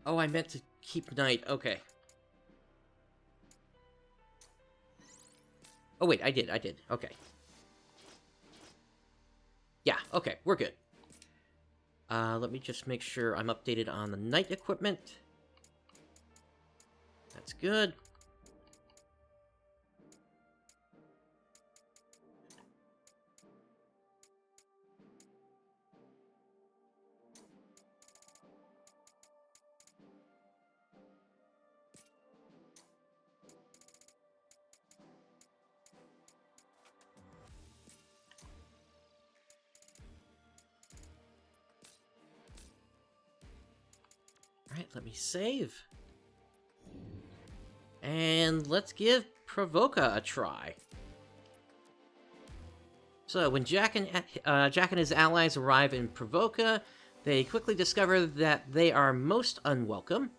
Oh, I meant to keep Knight. Okay. Oh, wait, I did. Okay. Yeah, okay, we're good. Let me just make sure I'm updated on the knight equipment. That's good. Alright, let me save. And let's give Provoca a try. So, when Jack and his allies arrive in Provoca, they quickly discover that they are most unwelcome.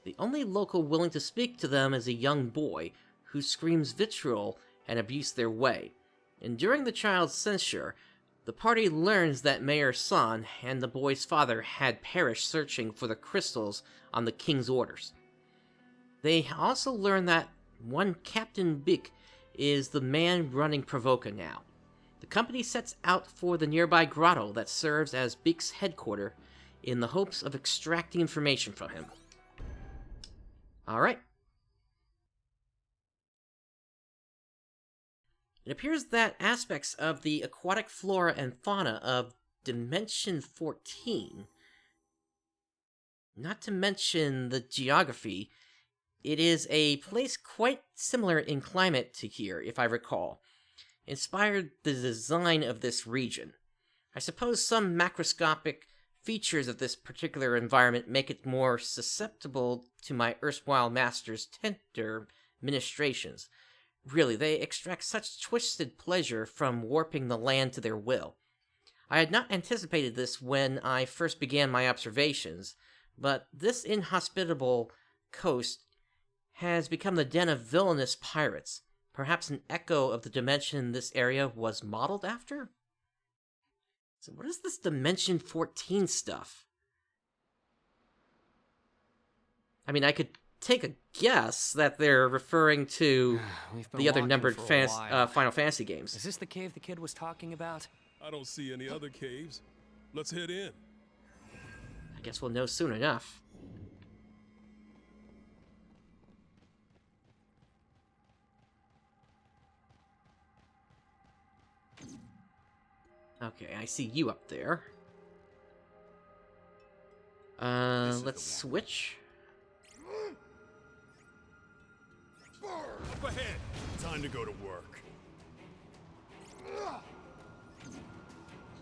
The only local willing to speak to them is a young boy, who screams vitriol and abuse their way. And during the child's censure, the party learns that Mayor San and the boy's father had perished searching for the crystals on the king's orders. They also learn that one Captain Bick is the man running Provoca now. The company sets out for the nearby grotto that serves as Bick's headquarters in the hopes of extracting information from him. Alright. It appears that aspects of the aquatic flora and fauna of Dimension 14, not to mention the geography, it is a place quite similar in climate to here, if I recall, inspired the design of this region. I suppose some macroscopic features of this particular environment make it more susceptible to my erstwhile master's tender ministrations. Really, they extract such twisted pleasure from warping the land to their will. I had not anticipated this when I first began my observations, but this inhospitable coast has become the den of villainous pirates, perhaps an echo of the dimension this area was modeled after? So what is this Dimension 14 stuff? I mean, I could take a guess that they're referring to the other numbered Final Fantasy games. Is this the cave the kid was talking about? I don't see any other caves. Let's head in. I guess we'll know soon enough. Okay, I see you up there. Let's switch. Up ahead. Time to go to work.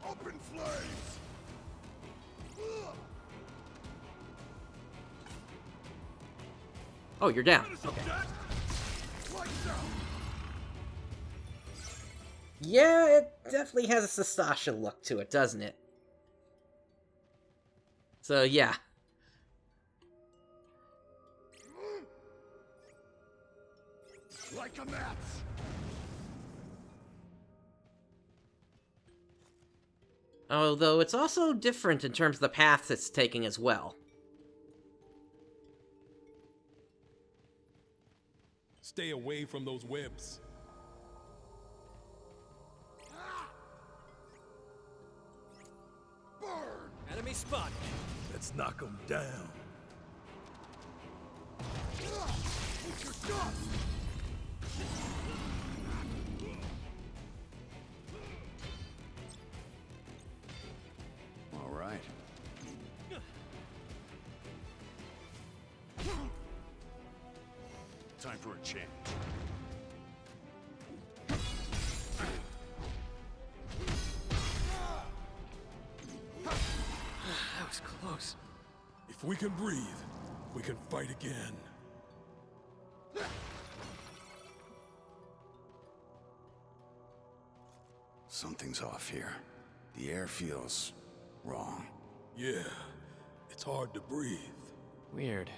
Up in flames! Oh, you're down. Okay. Yeah, it definitely has a Sasasha look to it, doesn't it? So, yeah. Like a match! Although it's also different in terms of the paths it's taking as well. Stay away from those webs. Burn! Enemy spotted. Let's knock them down. Eat your dust! All right. Time for a change. That was close. If we can breathe, we can fight again. Something's off here. The air feels wrong. Yeah, it's hard to breathe. Weird.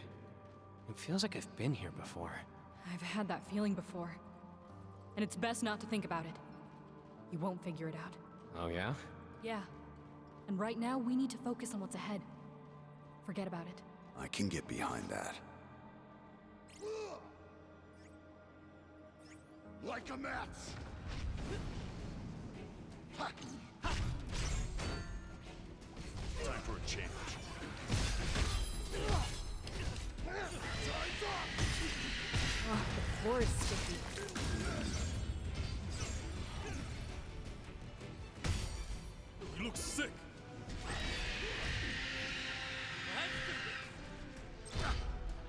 It feels like I've been here before. I've had that feeling before. And it's best not to think about it. You won't figure it out. Oh, yeah? Yeah. And right now, we need to focus on what's ahead. Forget about it. I can get behind that. Like a mat! Time for a change. Oh, the floor is sticky. You look sick.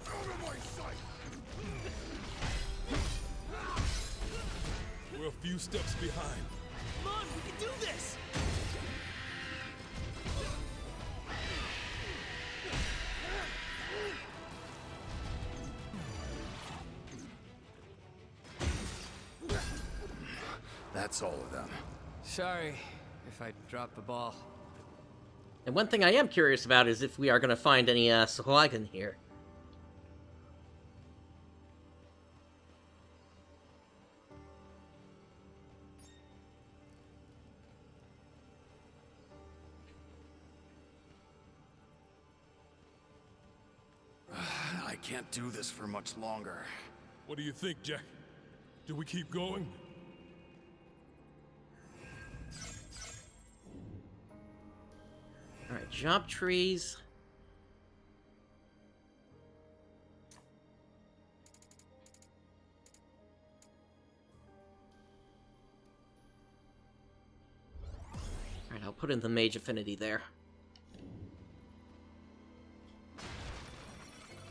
Out of my sight! We're a few steps behind. Come on, we can do this! That's all of them. Sorry if I dropped the ball. And one thing I am curious about is if we are going to find any Sahwagan here. I can't do this for much longer. What do you think, Jack? Do we keep going? Alright, job trees. Alright, I'll put in the Mage Affinity there.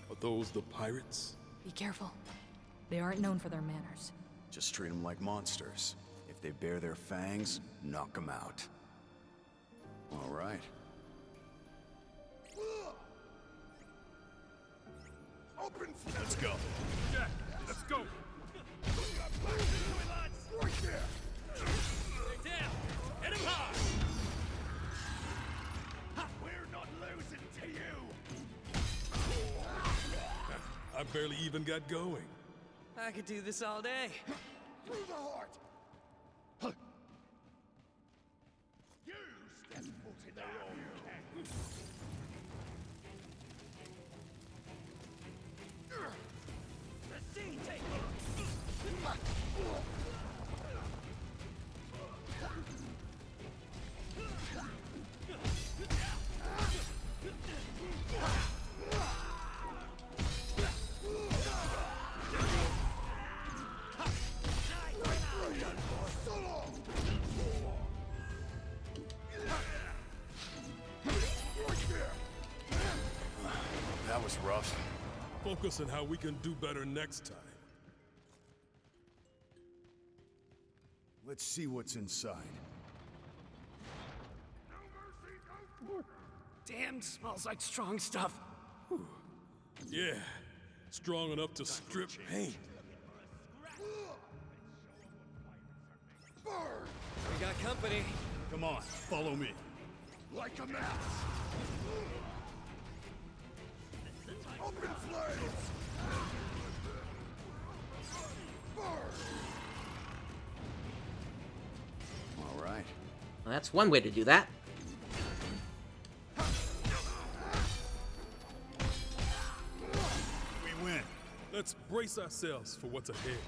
Are those the pirates? Be careful. They aren't known for their manners. Just treat them like monsters. If they bare their fangs, knock them out. All right. Open Let's go. Jack, let's go. right there! Stay down! Hit him hard! We're not losing to you! I barely even got going. I could do this all day. Through the heart! You step foot in the wrong camp! The sea taker! That was rough. Focus on how we can do better next time. Let's see what's inside. Damn, smells like strong stuff. Yeah, strong enough to strip paint. We got company. Come on, follow me. Like a mat! Open flames! Burn! All right. Well, that's one way to do that. We win. Let's brace ourselves for what's ahead.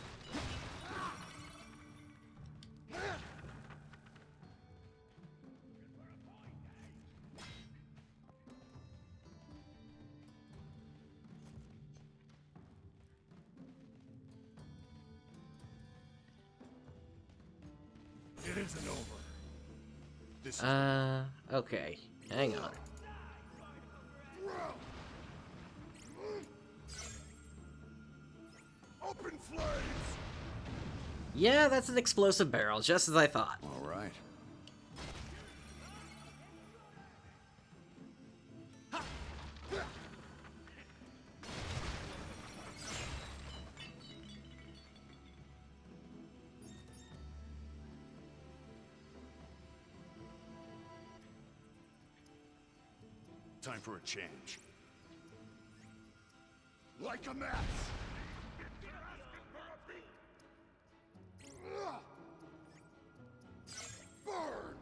It isn't over. This is Okay. Hang on. Open flames! Yeah, that's an explosive barrel, just as I thought. all right. Time for a change. Like a mat! Burn!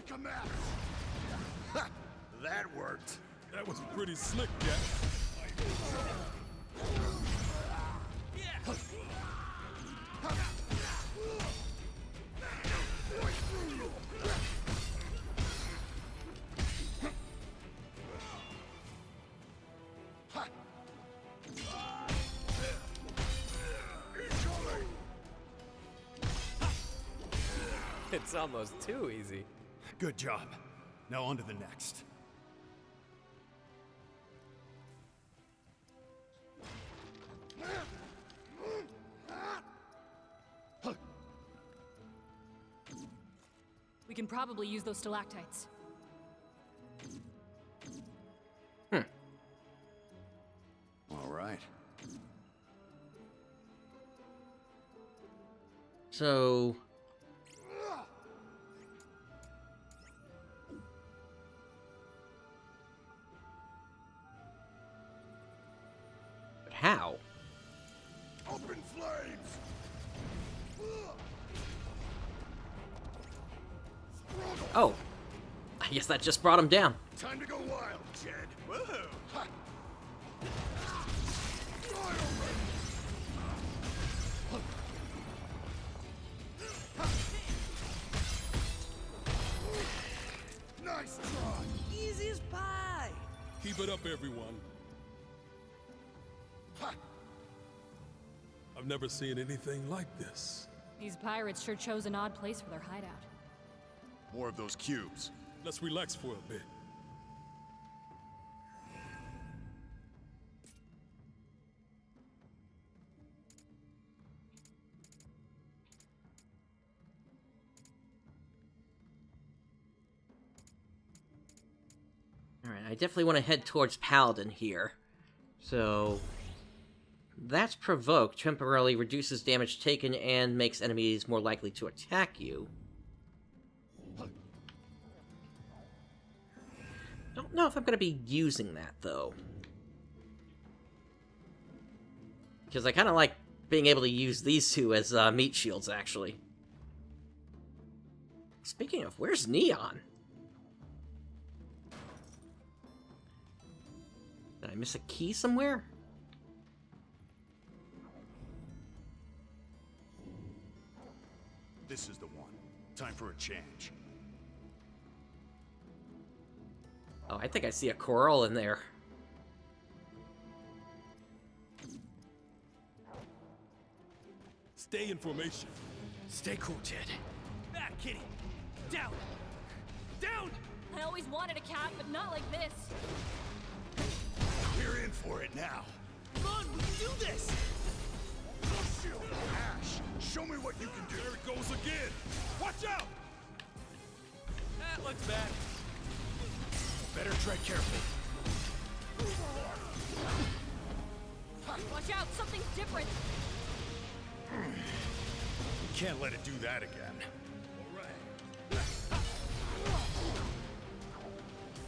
like a match. Ha! That worked. That was pretty slick, Jack. It's almost too easy. Good job. Now on to the next. We can probably use those stalactites. All right. So... But how? Up in flames! Oh. I guess that just brought him down. Time to go wild, Jed. Woohoo! Ha! Nice try! Easy as pie! Keep it up, everyone. Ha! I've never seen anything like this. These pirates sure chose an odd place for their hideout. More of those cubes. Let's relax for a bit. Alright, I definitely want to head towards Paladin here. So... That's Provoke temporarily reduces damage taken and makes enemies more likely to attack you. Don't know if I'm going to be using that, though. Because I kind of like being able to use these two as meat shields, actually. Speaking of, where's Neon? Did I miss a key somewhere? This is the one. Time for a change. Oh, I think I see a coral in there. Stay in formation. Stay cool, Jed. Back, kitty! Down! Down! I always wanted a cat, but not like this. We're in for it now. Come on, we can do this! Ash, show me what you can do. There it goes again. Watch out! That looks bad. Better tread carefully. Watch out, something's different. Can't let it do that again.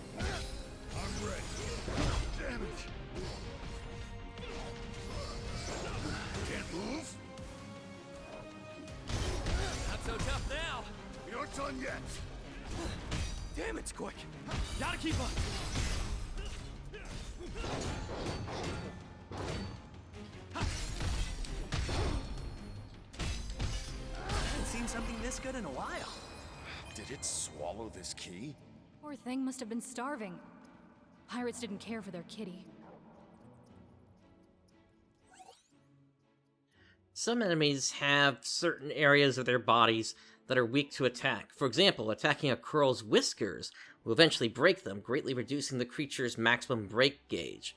I'm ready. Damn it. Can't move? Not so tough now. We aren't done yet. Damn, it's quick. Gotta keep up. Haven't seen something this good in a while. Did it swallow this key? Poor thing must have been starving. Pirates didn't care for their kitty. Some enemies have certain areas of their bodies that are weak to attack. For example, attacking a coral's whiskers will eventually break them, greatly reducing the creature's maximum break gauge.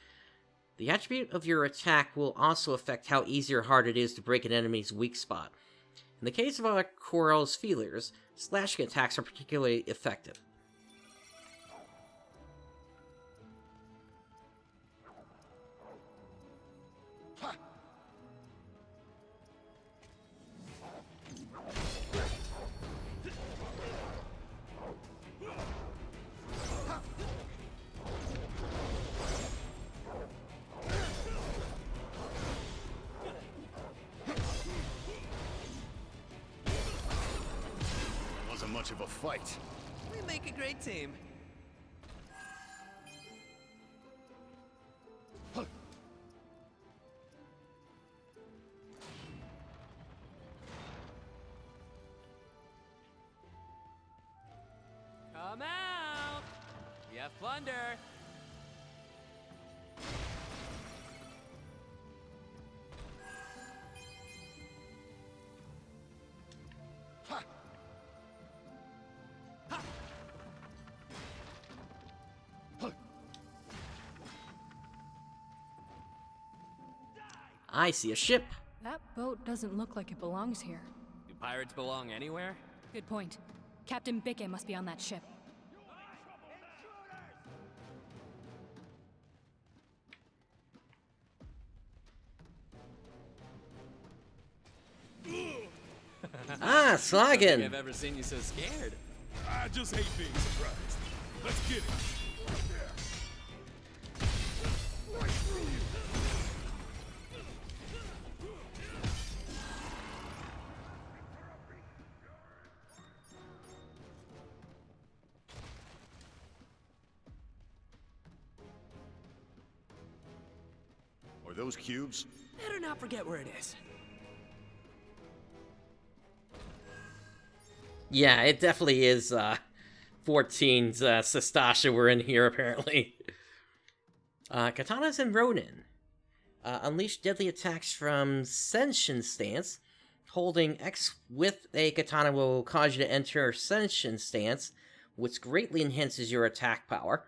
The attribute of your attack will also affect how easy or hard it is to break an enemy's weak spot. In the case of a coral's feelers, slashing attacks are particularly effective. Wasn't much of a fight. We make a great team. Come out! We have plunder! I see a ship. That boat doesn't look like it belongs here. Do pirates belong anywhere? Good point. Captain Bikke must be on that ship. Ah, I don't think Slagen! I've ever seen you so scared. I just hate being surprised. Let's get it. Are those cubes? Better not forget where it is. Yeah, it definitely is 14's Sestasha we're in here, apparently. Katanas and Ronin. Unleash deadly attacks from Senshin stance. Holding X with a katana will cause you to enter Senshin stance, which greatly enhances your attack power.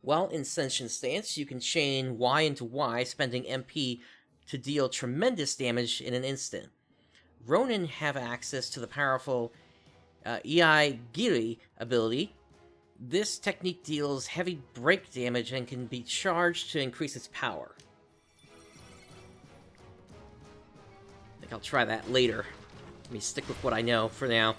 While in Senshin stance, you can chain Y into Y, spending MP to deal tremendous damage in an instant. Ronin have access to the powerful Iai Giri ability. This technique deals heavy break damage and can be charged to increase its power. I think I'll try that later. Let me stick with what I know for now.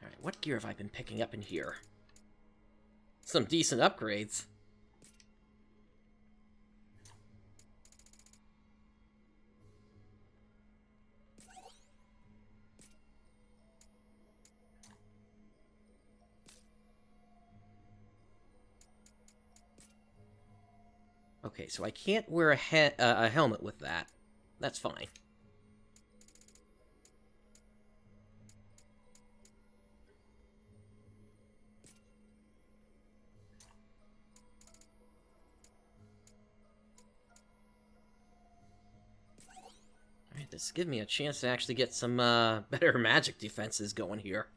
Alright, what gear have I been picking up in here? Some decent upgrades. Okay, so I can't wear a helmet with that. That's fine. Alright, this gives me a chance to actually get some better magic defenses going here.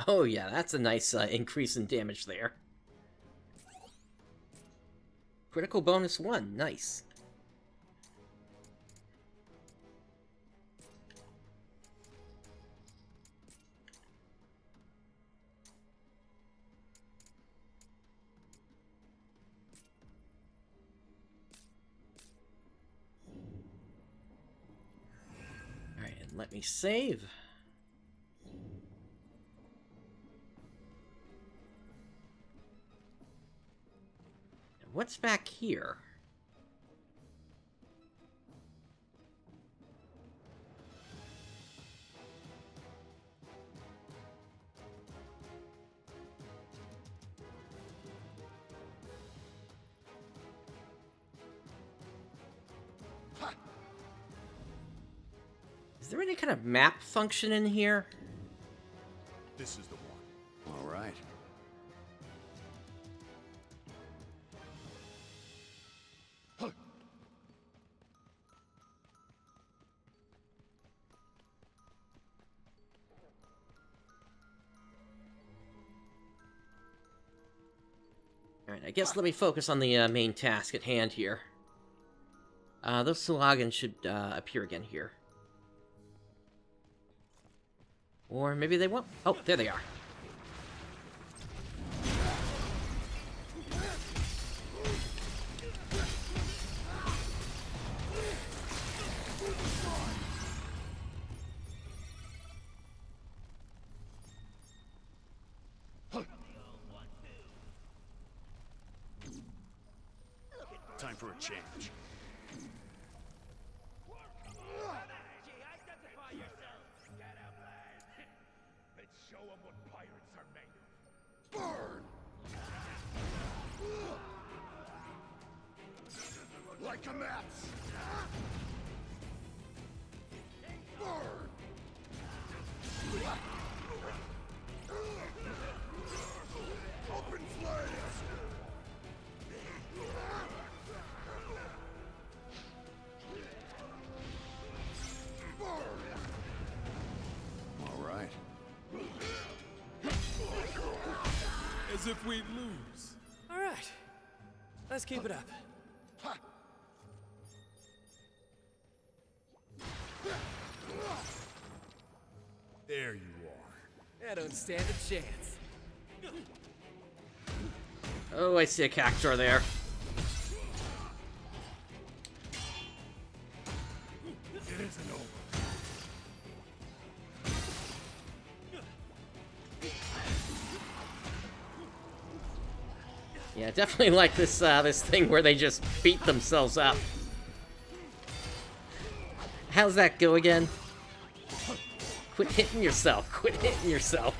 Oh yeah, that's a nice increase in damage there. Critical bonus 1, nice. Alright, and let me save. What's back here? Is there any kind of map function in here? This is the one. All right. Alright, I guess let me focus on the main task at hand here. Those slogans should appear again here. Or maybe they won't. Oh, there they are. Time for a change. Like a match! Burn! Open flames! All right. As if we'd lose. All right. Let's keep it up. There you are. I don't stand a chance. Oh, I see a cactuar there. It isn't over. Yeah, definitely like this this thing where they just beat themselves up. How's that go again? Quit hitting yourself. Quit hitting yourself.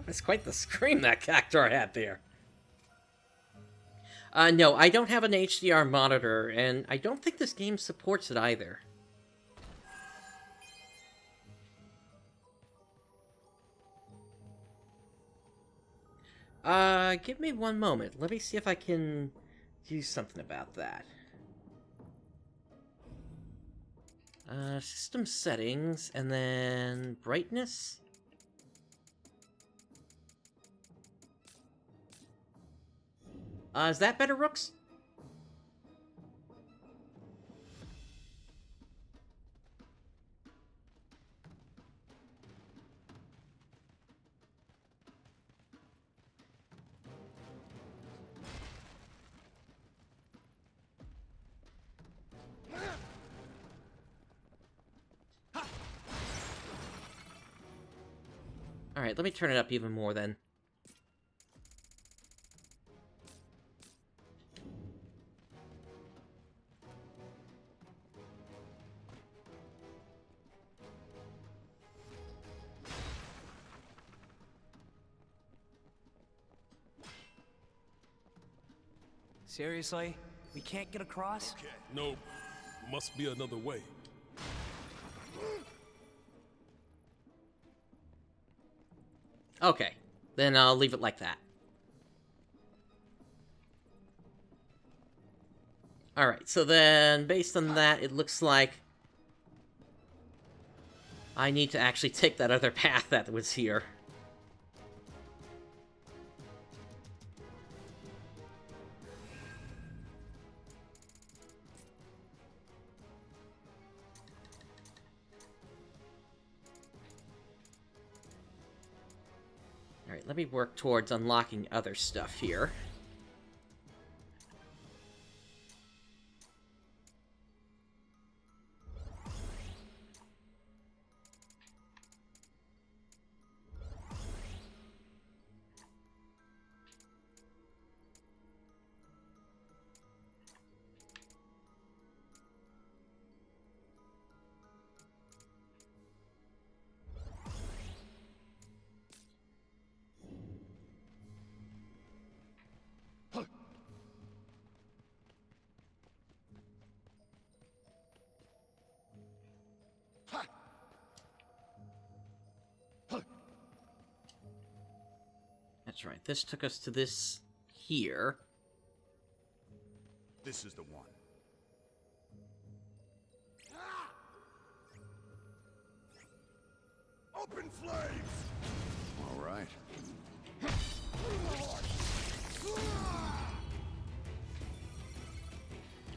That's quite the scream that cactuar had there. No, I don't have an HDR monitor, and I don't think this game supports it either. Give me one moment. Let me see if I can do something about that. System settings, and then brightness. Is that better, Rooks? Alright, let me turn it up even more then. Seriously? We can't get across? No, must be another way. Okay, then I'll leave it like that. Alright, so then, based on that, it looks like I need to actually take that other path that was here. Alright, let me work towards unlocking other stuff here. That's right. This took us to this here. This is the one. Open flames! All right.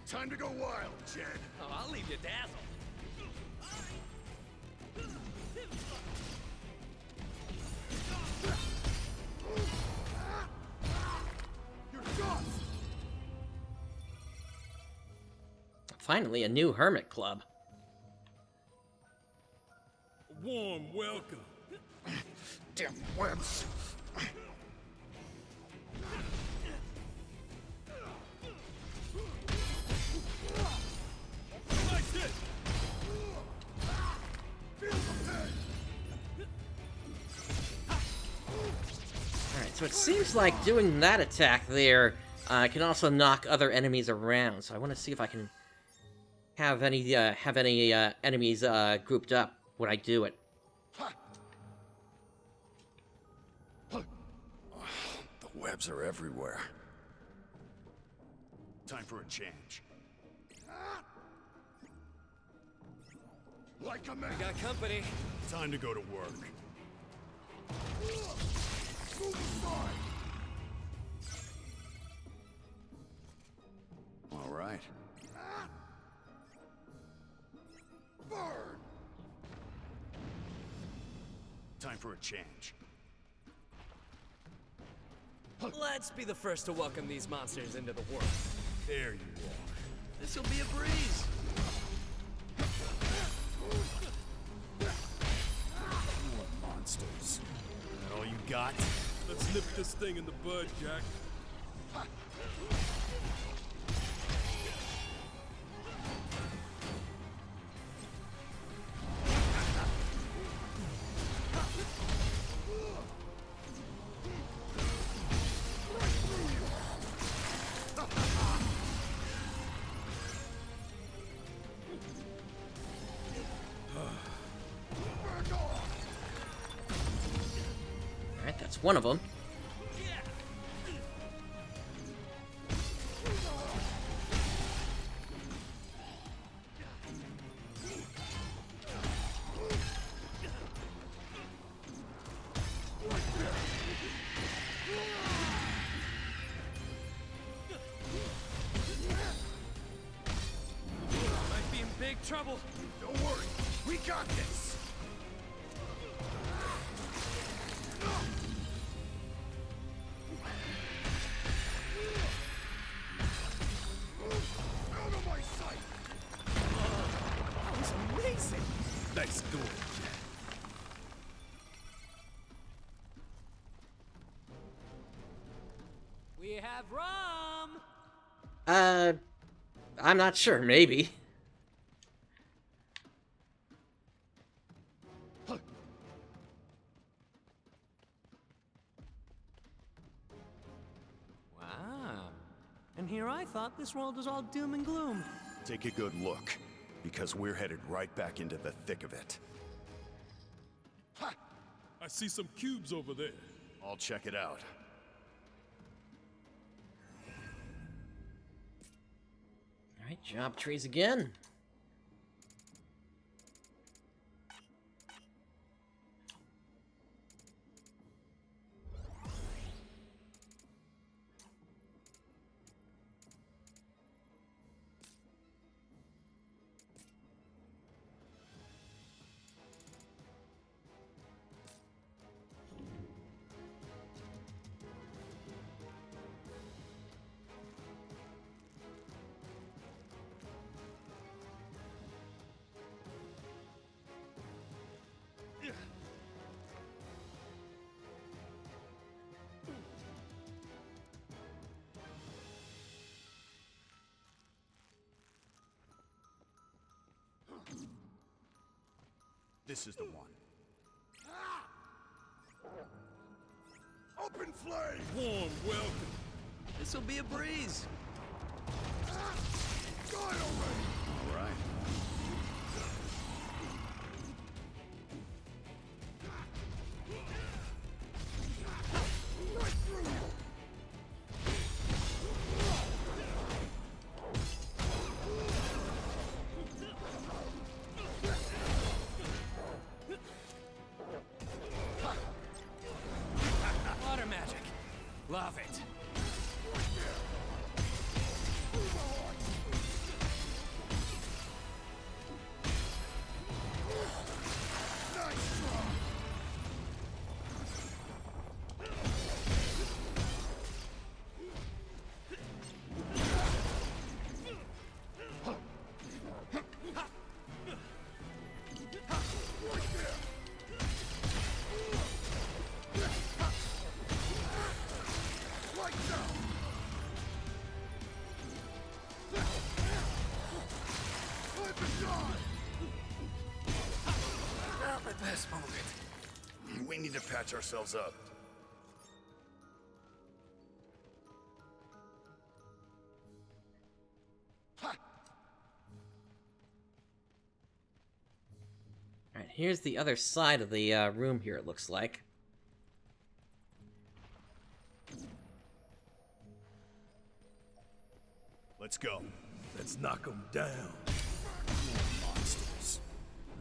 Time to go wild, Jed. Oh, I'll leave you dazzled. You're dust! Finally, a new hermit club. A warm welcome. Damn webs! Alright, so it seems like doing that attack there can also knock other enemies around. So I want to see if I can have any enemies grouped up when I do it. The webs are everywhere. Time for a change. Like a man! We got company. Time to go to work. Move aside! All right. Burn! Time for a change. Let's be the first to welcome these monsters into the world. There you are. This'll be a breeze. More monsters. That all you got? Let's nip this thing in the bud, Jack. Alright, that's one of them. Might be in big trouble. Don't worry, we got this! Out of my sight! That was amazing. Nice going, We have rum. I'm not sure, maybe. Wow. And here I thought this world was all doom and gloom. Take a good look, because we're headed right back into the thick of it. I see some cubes over there. I'll check it out. Alright, job trees again. This is the one. Open flame! Warm welcome. This'll be a breeze. Die already! All right. Let's move it. We need to patch ourselves up. Alright, here's the other side of the room here, it looks like. Let's go. Let's knock them down. More monsters.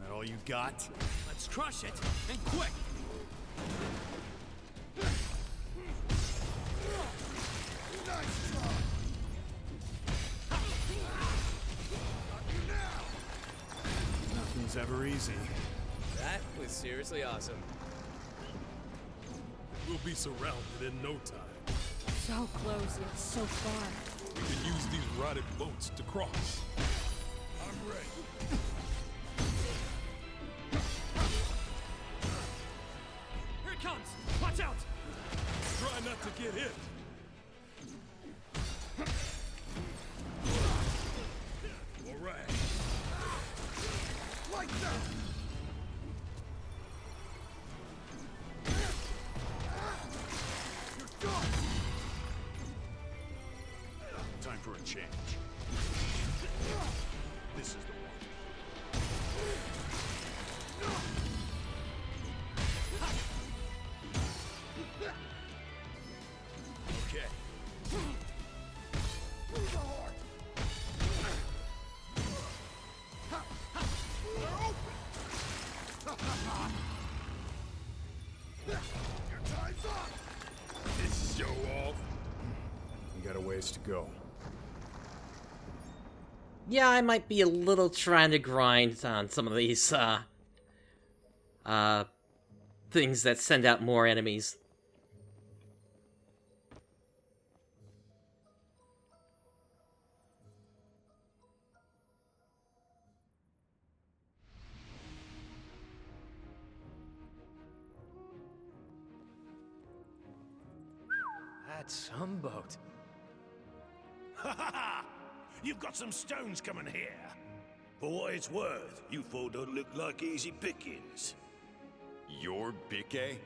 That all you got? Let's crush it, and quick! Nothing's ever easy. That was seriously awesome. We'll be surrounded in no time. So close, yet so far. We can use these rotted boats to cross. I'm ready. Here it comes! Watch out! Try not to get hit. All right. Lights out! You're done! Time for a change. This is the one. Okay. Move the heart! They're open! Your time's up! This show off. We got a ways to go. Yeah, I might be a little trying to grind on some of these, things that send out more enemies. That's some boat. Ha ha ha! You've got some stones coming here. For what it's worth, you four don't look like easy pickings. Your Bikke?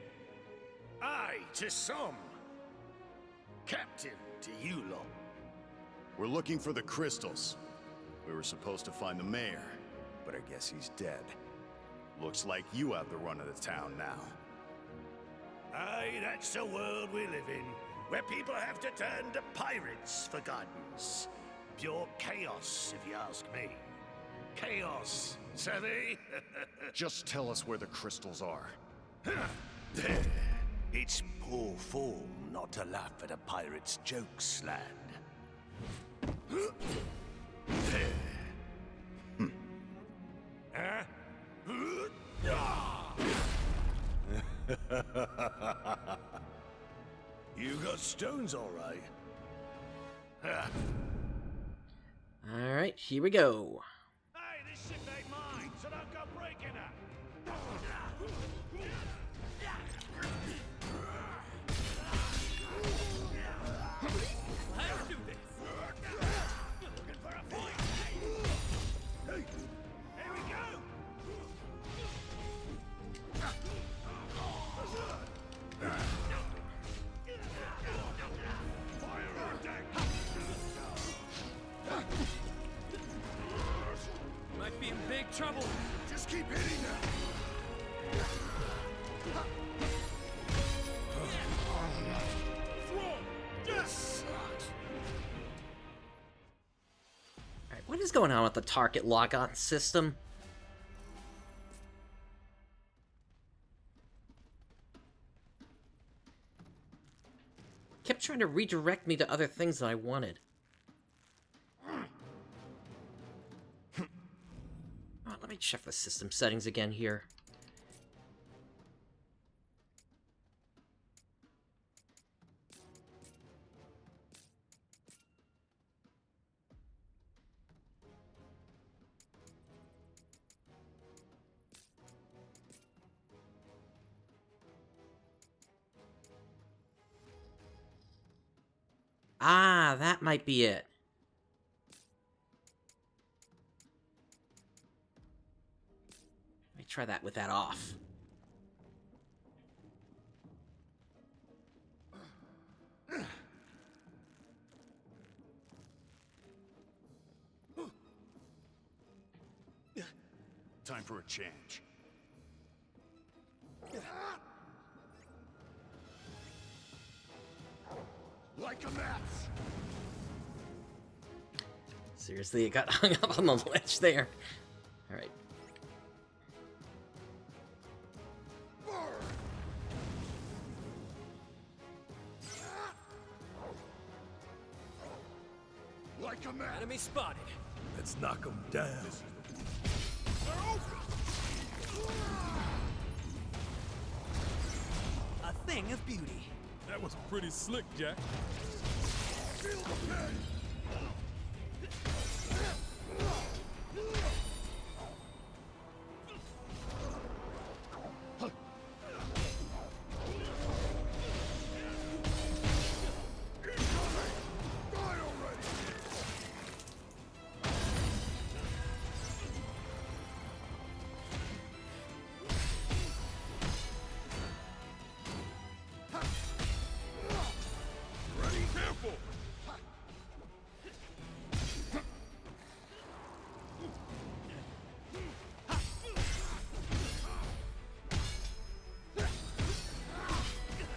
Aye, to some. Captain to you lot. We're looking for the crystals. We were supposed to find the mayor, but I guess he's dead. Looks like you have the run of the town now. Aye, that's the world we live in, where people have to turn to pirates for guidance. Pure chaos, if you ask me. Chaos, savvy? Just tell us where the crystals are. It's poor form not to laugh at a pirate's jokes, lad. You got stones, all right. Alright, here we go. Hey, this ship ain't mine, so don't go breaking her. Let's do this! Looking for a fight? Hey, here we go. Fire on deck. Might be in big trouble. Just keep hitting them! Yes. Alright, what is going on with the target lock-on system? Kept trying to redirect me to other things that I wanted. Oh, let me check the system settings again here. Ah, that might be it. Let me try that with that off. Time for a change. Like a match! Seriously, it got hung up on the ledge there. Alright. Like a match! Enemy spotted. Let's knock him down. A thing of beauty. That was pretty slick, Jack. Feel the pain!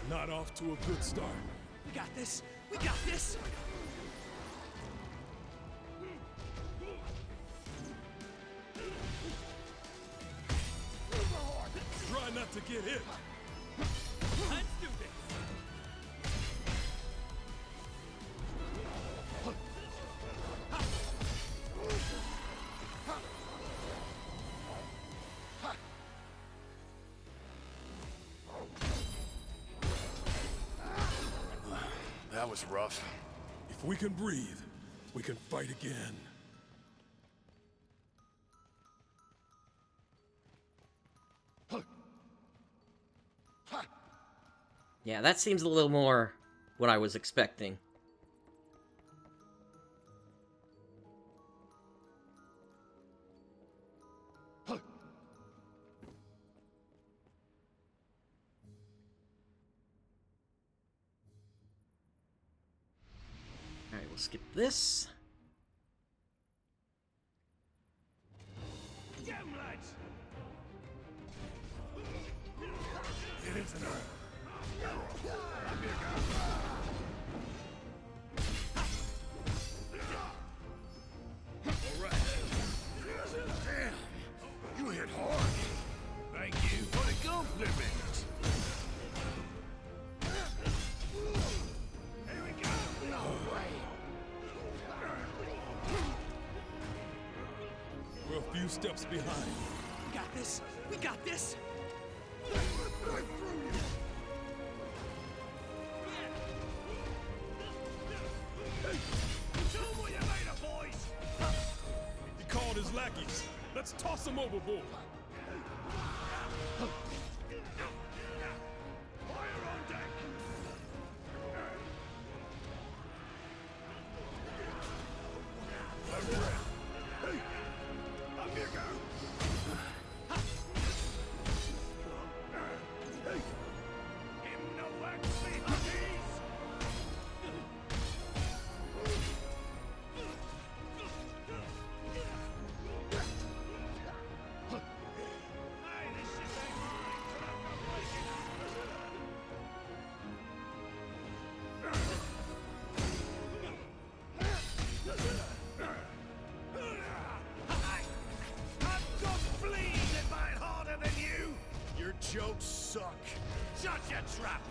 Not off to a good start. We got this. We got this. Try not to get hit. Let's do this. That was rough. If we can breathe, we can fight again. Yeah, that seems a little more what I was expecting. Alright, we'll skip this. Damn lads! It isn't her. Alright. Damn! You hit hard. Thank you for the compliment. Here we go! No way! We're a few steps behind. We got this. We got this. Show 'em what you're made of, boys! He called his lackeys. Let's toss him overboard. Fire on deck! Hey! Up you go! Hey! Give 'em no work, see huggies! Hey, this shit ain't mine, so don't go breaking I've got fleas that bite harder than you! Your jokes suck. Shut your trap!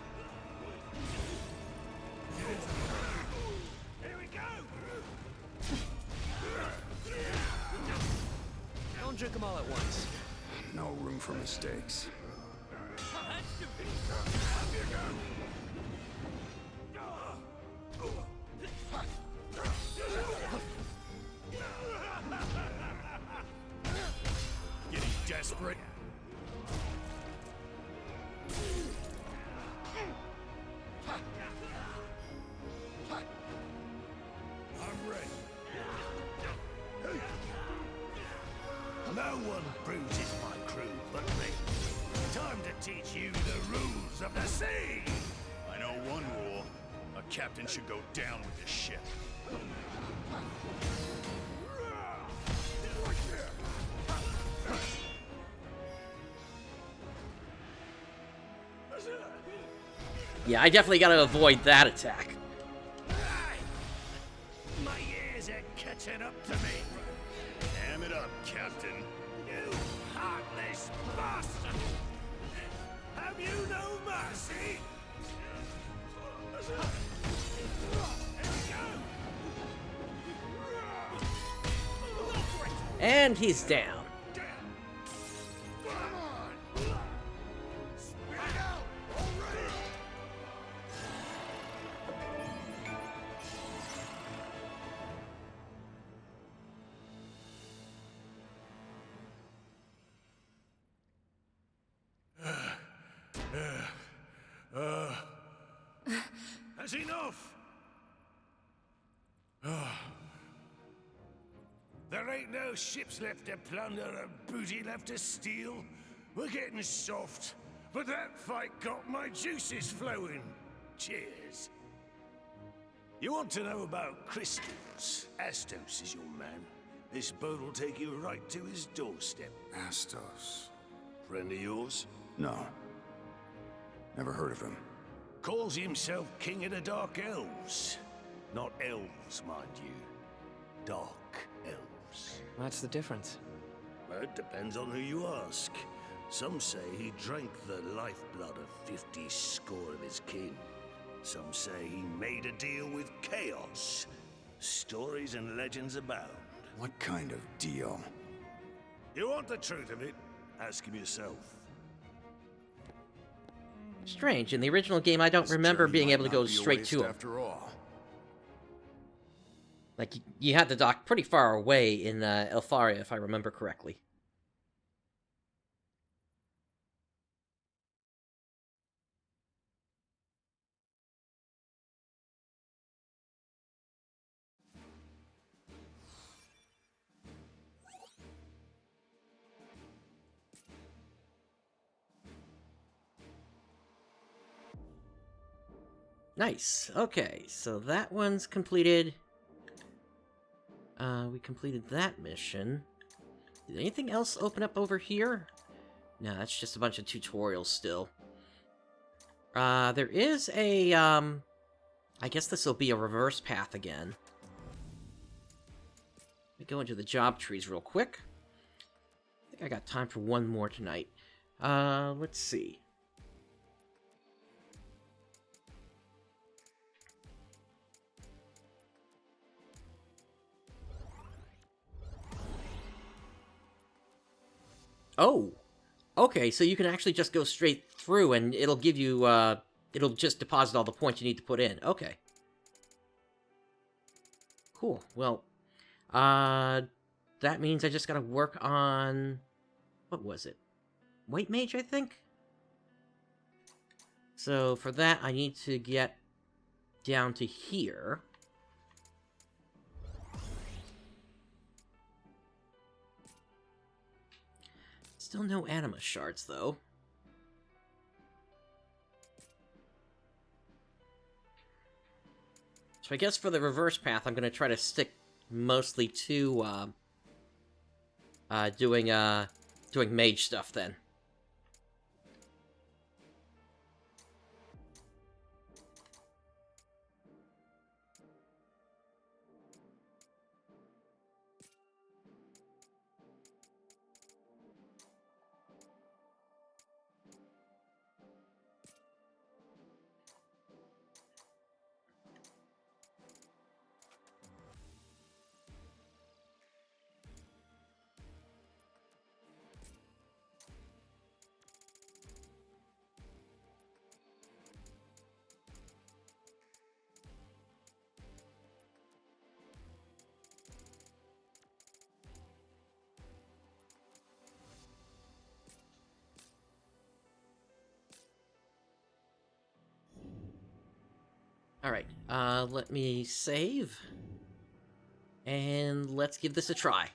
Here we go! Don't drink them all at once. No room for mistakes. Let's do this. Up you go! Getting desperate. I'm ready. No one bruises my crew but me. Time to teach you the rules of the sea! I know one rule. A captain should go down with this ship. Yeah, I definitely gotta avoid that attack. My ears are catching up to me. Damn it up, Captain. You heartless bastard! Have you no mercy? And he's down. That's enough! There ain't no ships left to plunder or booty left to steal. We're getting soft, but that fight got my juices flowing. Cheers. You want to know about crystals? Astos is your man. This boat will take you right to his doorstep. Astos. Friend of yours? No. Never heard of him. Calls himself King of the Dark Elves. Not elves, mind you. Dark elves. What's the difference? Well, it depends on who you ask. Some say he drank the lifeblood of 50 score of his kin. Some say he made a deal with chaos. Stories and legends abound. What kind of deal? You want the truth of it? Ask him yourself. Strange, in the original game I don't remember being able to go straight to him. After all. Like, you had to dock pretty far away in Elfaria, if I remember correctly. Nice. Okay, so that one's completed. We completed that mission. Did anything else open up over here? No, that's just a bunch of tutorials still. There is a, I guess this will be a reverse path again. Let me go into the job trees real quick. I think I got time for one more tonight. Let's see. Oh, okay, so you can actually just go straight through and it'll give you, it'll just deposit all the points you need to put in. Okay. Cool, well, that means I just gotta work on, what was it? White Mage, I think? So for that, I need to get down to here. Still no anima shards, though. So I guess for the reverse path, I'm going to try to stick mostly to doing mage stuff then. Alright, let me save. And let's give this a try.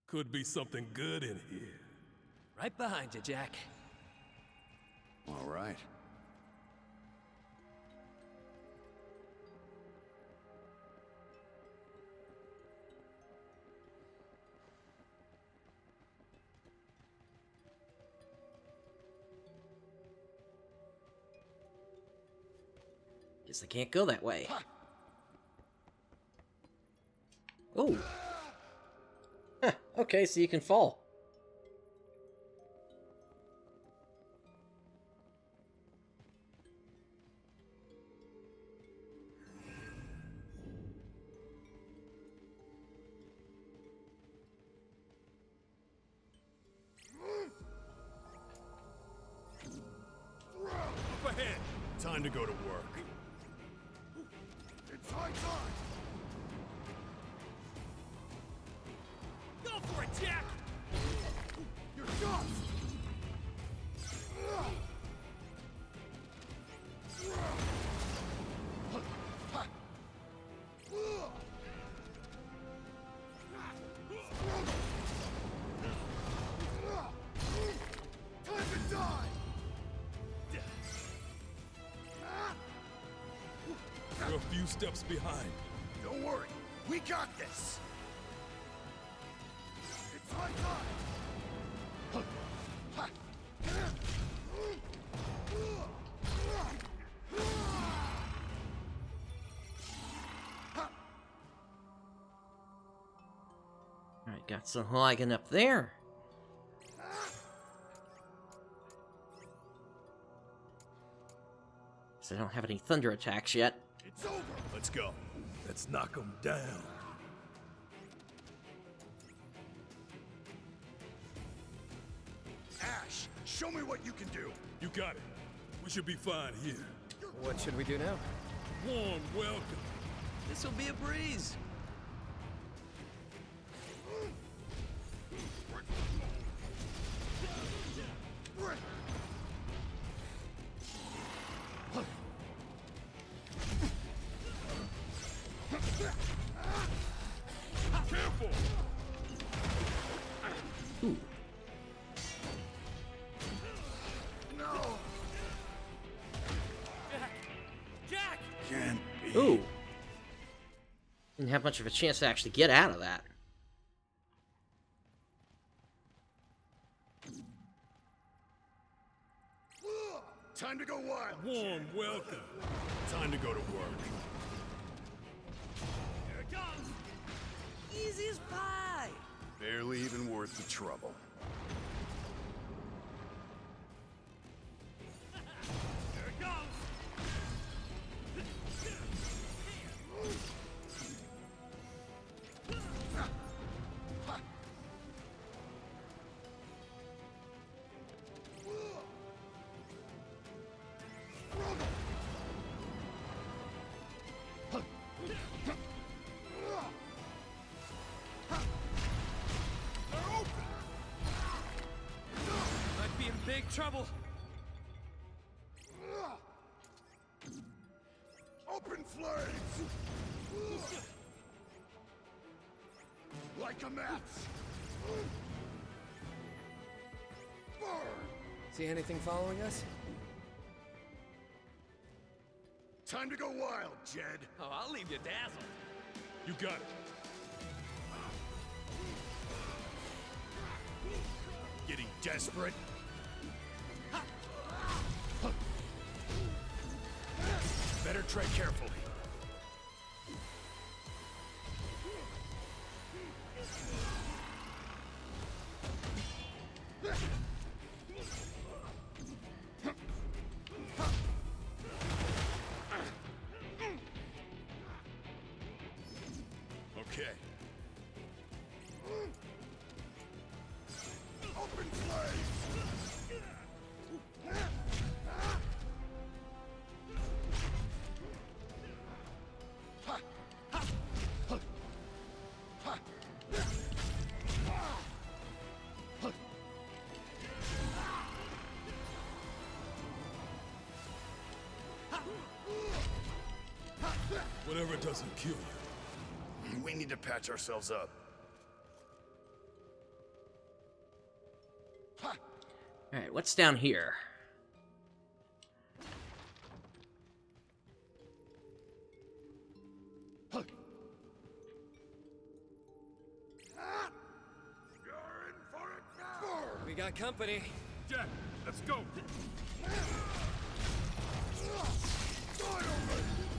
Could be something good in here. Right behind you, Jack. All right. Guess I can't go that way. Oh. Huh, okay, so you can fall. Up ahead! Time to go to work. It's high time! Go for it, Jack! You're dust! Time to die! You're a few steps behind. Don't worry, we got this! It's high time! Alright, got some hogging up there. So I don't have any thunder attacks yet. It's over! Let's go. Let's knock them down. Ash, show me what you can do! You got it. We should be fine here. What should we do now? Warm welcome. This'll be a breeze. Careful! Ooh. No! Jack! Can't be. Ooh. Didn't have much of a chance to actually get out of that. Time to go wild! Warm welcome. Time to go to work. Here it comes! Easy as pie! Barely even worth the trouble. Here it comes! Might be in big trouble. Open flames! Like a match! Burn! See anything following us? Time to go wild, Jed! Oh, I'll leave you dazzled. You got it. Getting desperate? Better tread carefully. Okay. Open flames! Whatever doesn't kill you. We need to patch ourselves up. Alright, what's down here? You're in for it now! We got company. Jack, let's go. Die already!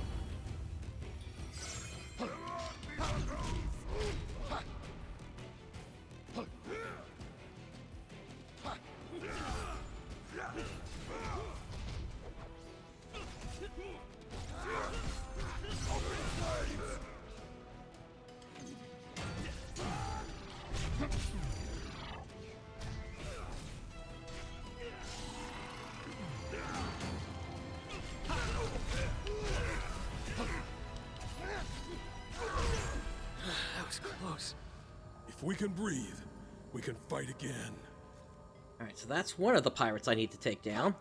That was close. If we can breathe, we can fight again. Alright, so that's one of the pirates I need to take down.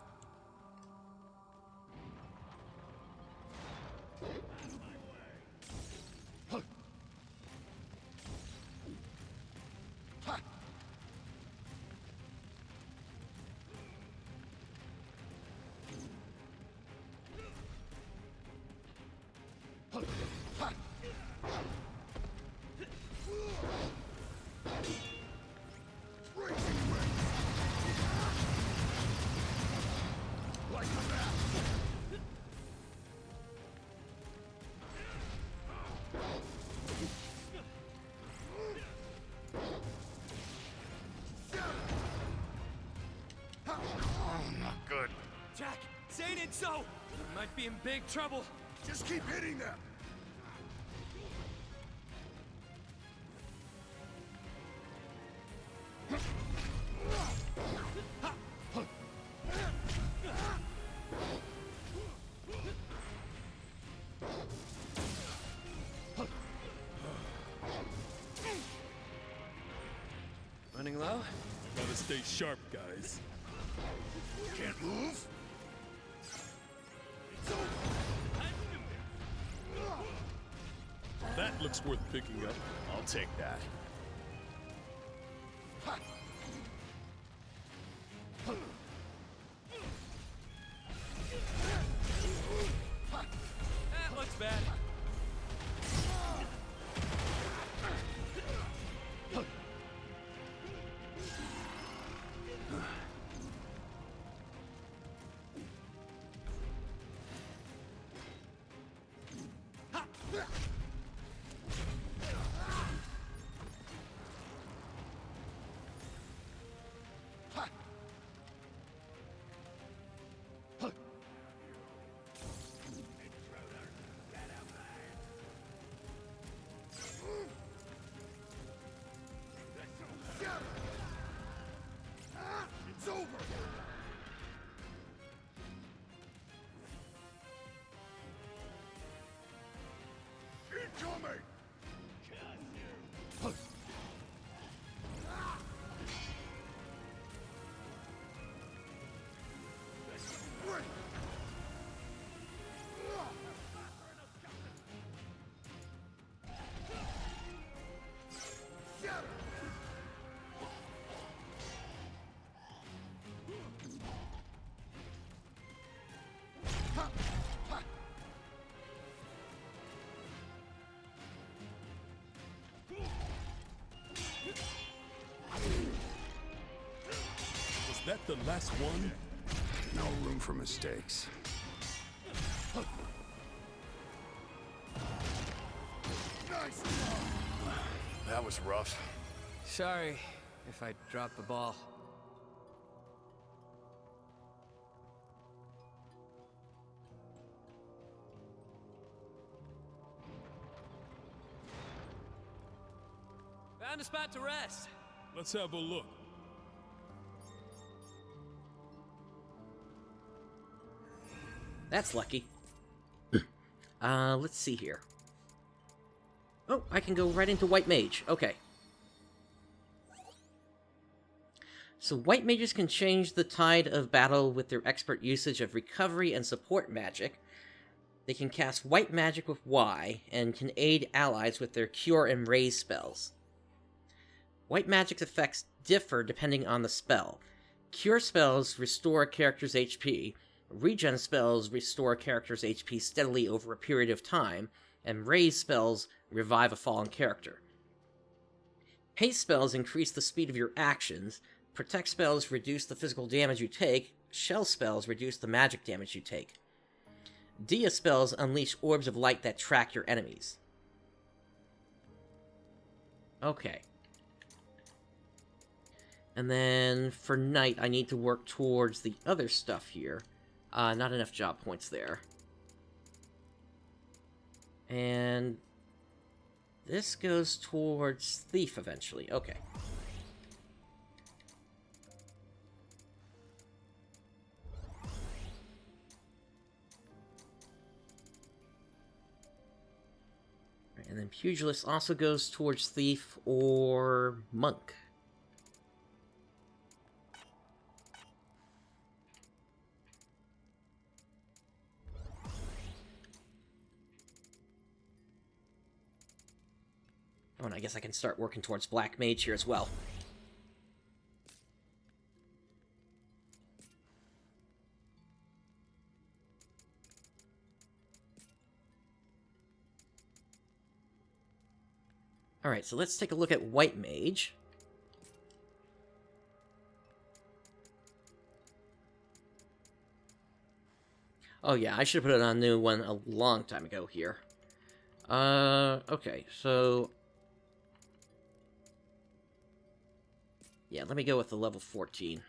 Jack, say it ain't so! We might be in big trouble. Just keep hitting them! Running low? Gotta stay sharp, guys. Can't move? That looks worth picking up. I'll take that. That looks bad. It's over! Incoming! Was that the last one? No room for mistakes. Nice! That was rough. Sorry if I dropped the ball. Found a spot to rest. Let's have a look. That's lucky. Let's see here. Oh, I can go right into White Mage. Okay. So White Mages can change the tide of battle with their expert usage of recovery and support magic. They can cast White Magic with Y, and can aid allies with their Cure and Raise spells. White Magic's effects differ depending on the spell. Cure spells restore a character's HP, Regen spells restore a character's HP steadily over a period of time, and Raise spells revive a fallen character. Haste spells increase the speed of your actions, Protect spells reduce the physical damage you take, Shell spells reduce the magic damage you take. Dia spells unleash orbs of light that track your enemies. Okay. And then for night, I need to work towards the other stuff here. Not enough job points there. And this goes towards thief eventually. Okay. And then Pugilist also goes towards Thief or Monk. Oh, and I guess I can start working towards Black Mage here as well. Alright, so let's take a look at White Mage. Oh yeah, I should have put it on a new one a long time ago here. Okay, so... yeah, let me go with the level 14.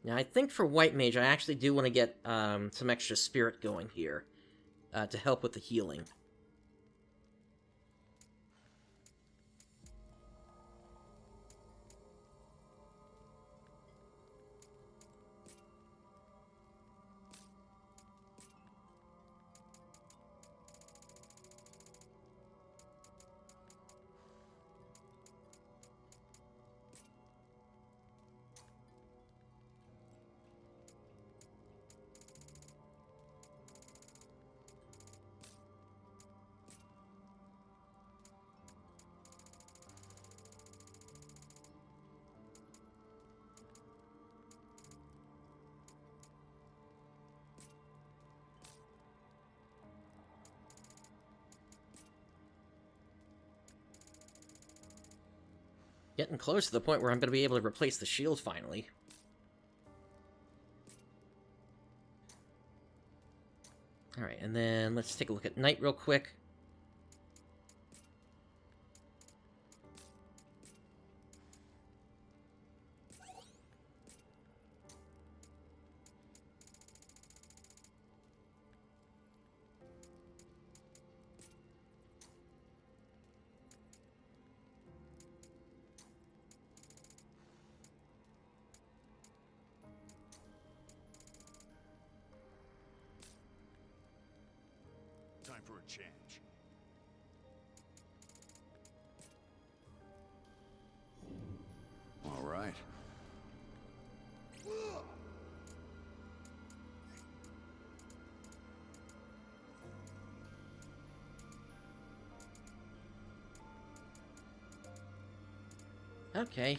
Now, I think for White Mage, I actually do want to get some extra spirit going here to help with the healing. Getting close to the point where I'm going to be able to replace the shield finally. Alright, and then let's take a look at Knight real quick. Time for a change. All right. Okay.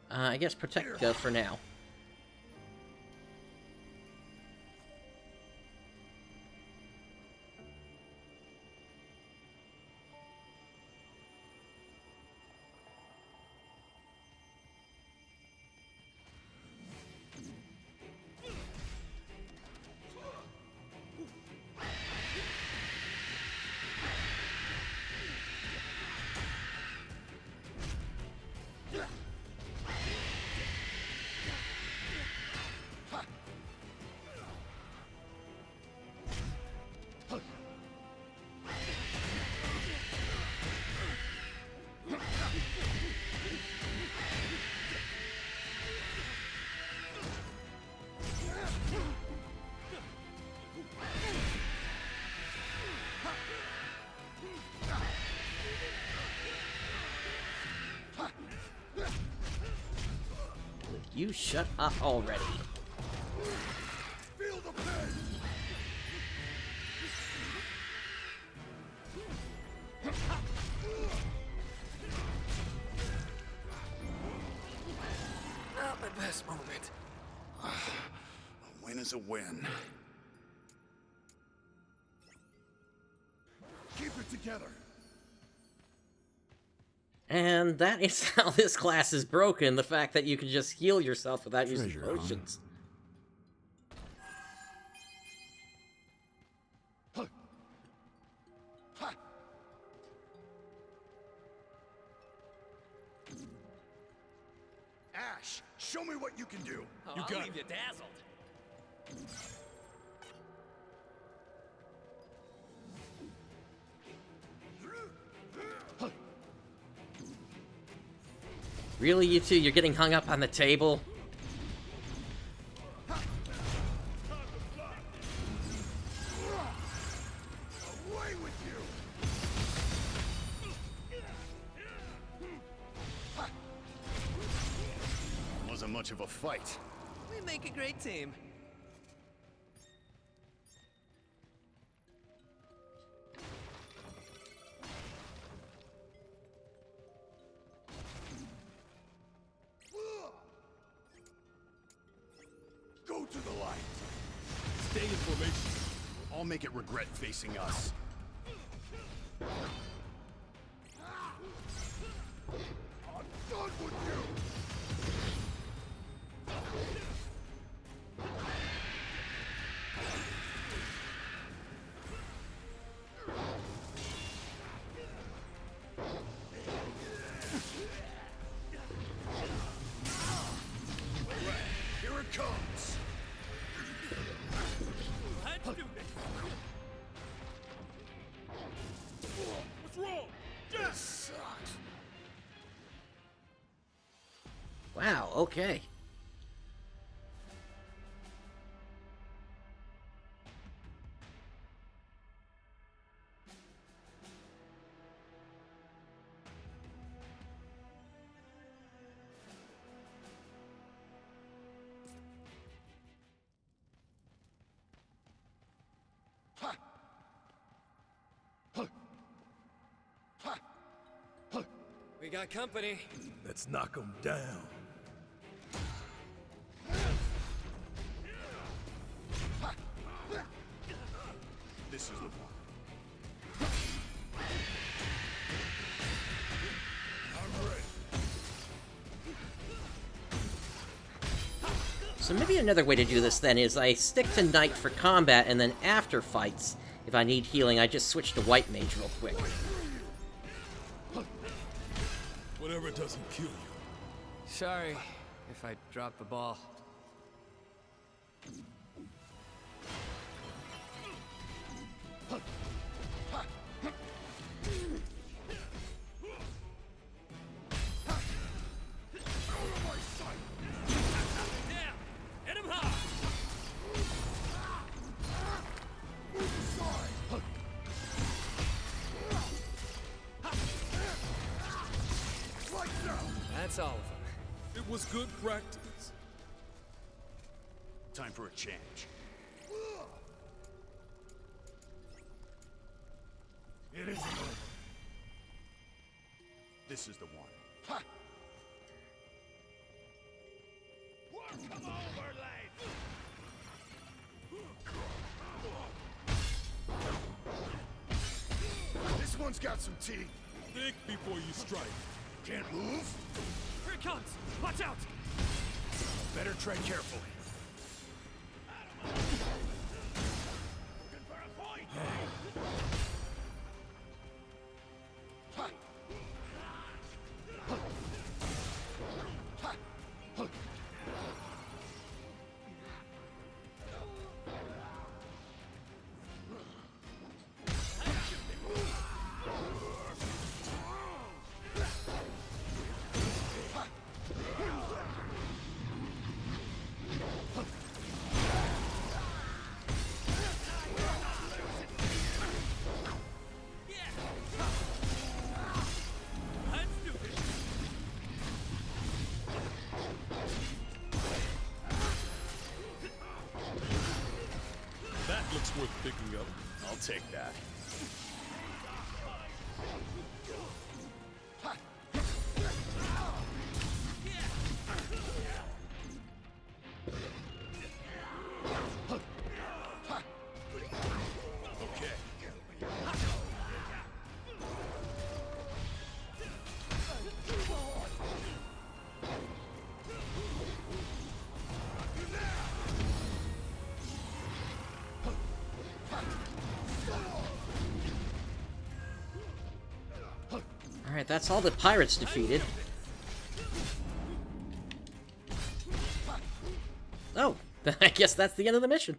I guess Protect go for now. You shut up already. Feel the pain. Not my best moment. A win is a win. Keep it together. And that is how this class is broken, the fact that you can just heal yourself without using potions. trash. Show me what you can do. Oh, You I'll got leave it. you dazzled. Really, you two? You're getting hung up on the table? Away with you! Wasn't much of a fight. We make a great team. Go to the light. Stay in formation. I'll make it regret facing us. I'm done with you! Here it comes! Let's do this. What's wrong? This sucks. Wow, okay. We got company. Let's knock him down. This is the one. I'm ready. So maybe another way to do this then is I stick to Knight for combat, and then after fights, if I need healing, I just switch to White Mage real quick. Whatever doesn't kill you. Sorry if I dropped the ball. Down! Hit him hard! That's all of them. It was good practice. Time for a change. It isn't over. This is the one. Come over, lad. This one's got some teeth. Think before you strike. Can't move? Here it comes! Watch out! Better tread carefully. Looking for a fight. That looks worth picking up. I'll take that. Alright, that's all the pirates defeated. Oh, I guess that's the end of the mission.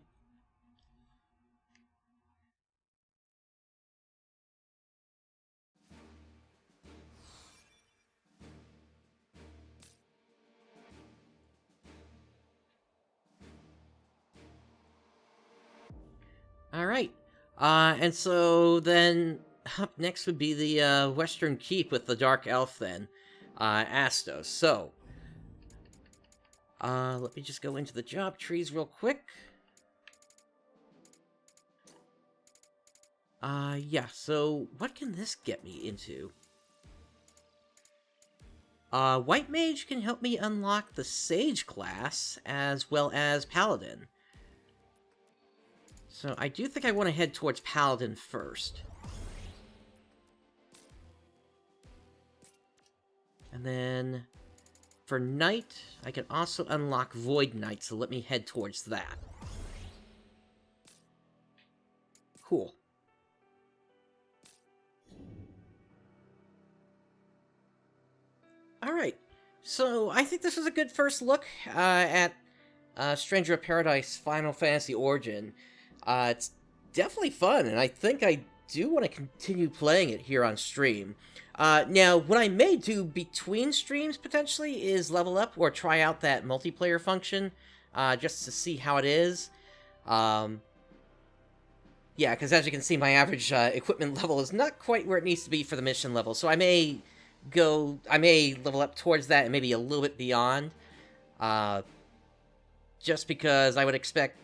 Alright. And so then up next would be the Western Keep with the Dark Elf then. Astos. So, let me just go into the job trees real quick. Yeah, so what can this get me into? White Mage can help me unlock the Sage class, as well as Paladin. So I do think I want to head towards Paladin first. And then for Knight, I can also unlock Void Knight, so let me head towards that. Cool. Alright, so I think this was a good first look at Stranger of Paradise Final Fantasy Origin. It's definitely fun, and I think I do want to continue playing it here on stream. Now, what I may do between streams, potentially, is level up or try out that multiplayer function, just to see how it is. Yeah, because as you can see, my average equipment level is not quite where it needs to be for the mission level, so I may level up towards that and maybe a little bit beyond. Just because I would expect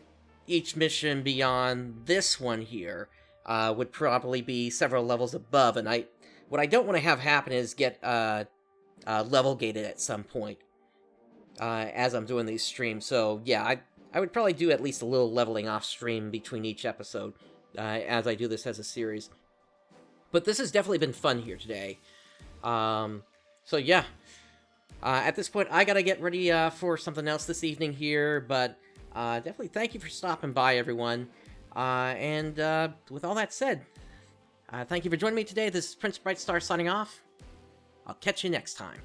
each mission beyond this one here would probably be several levels above, and what I don't want to have happen is get level gated at some point as I'm doing these streams. So yeah, I would probably do at least a little leveling off stream between each episode as I do this as a series. But this has definitely been fun here today. So yeah, at this point I gotta get ready for something else this evening here, but definitely thank you for stopping by, everyone. And with all that said, thank you for joining me today. This is PrinceBrightstar signing off. I'll catch you next time.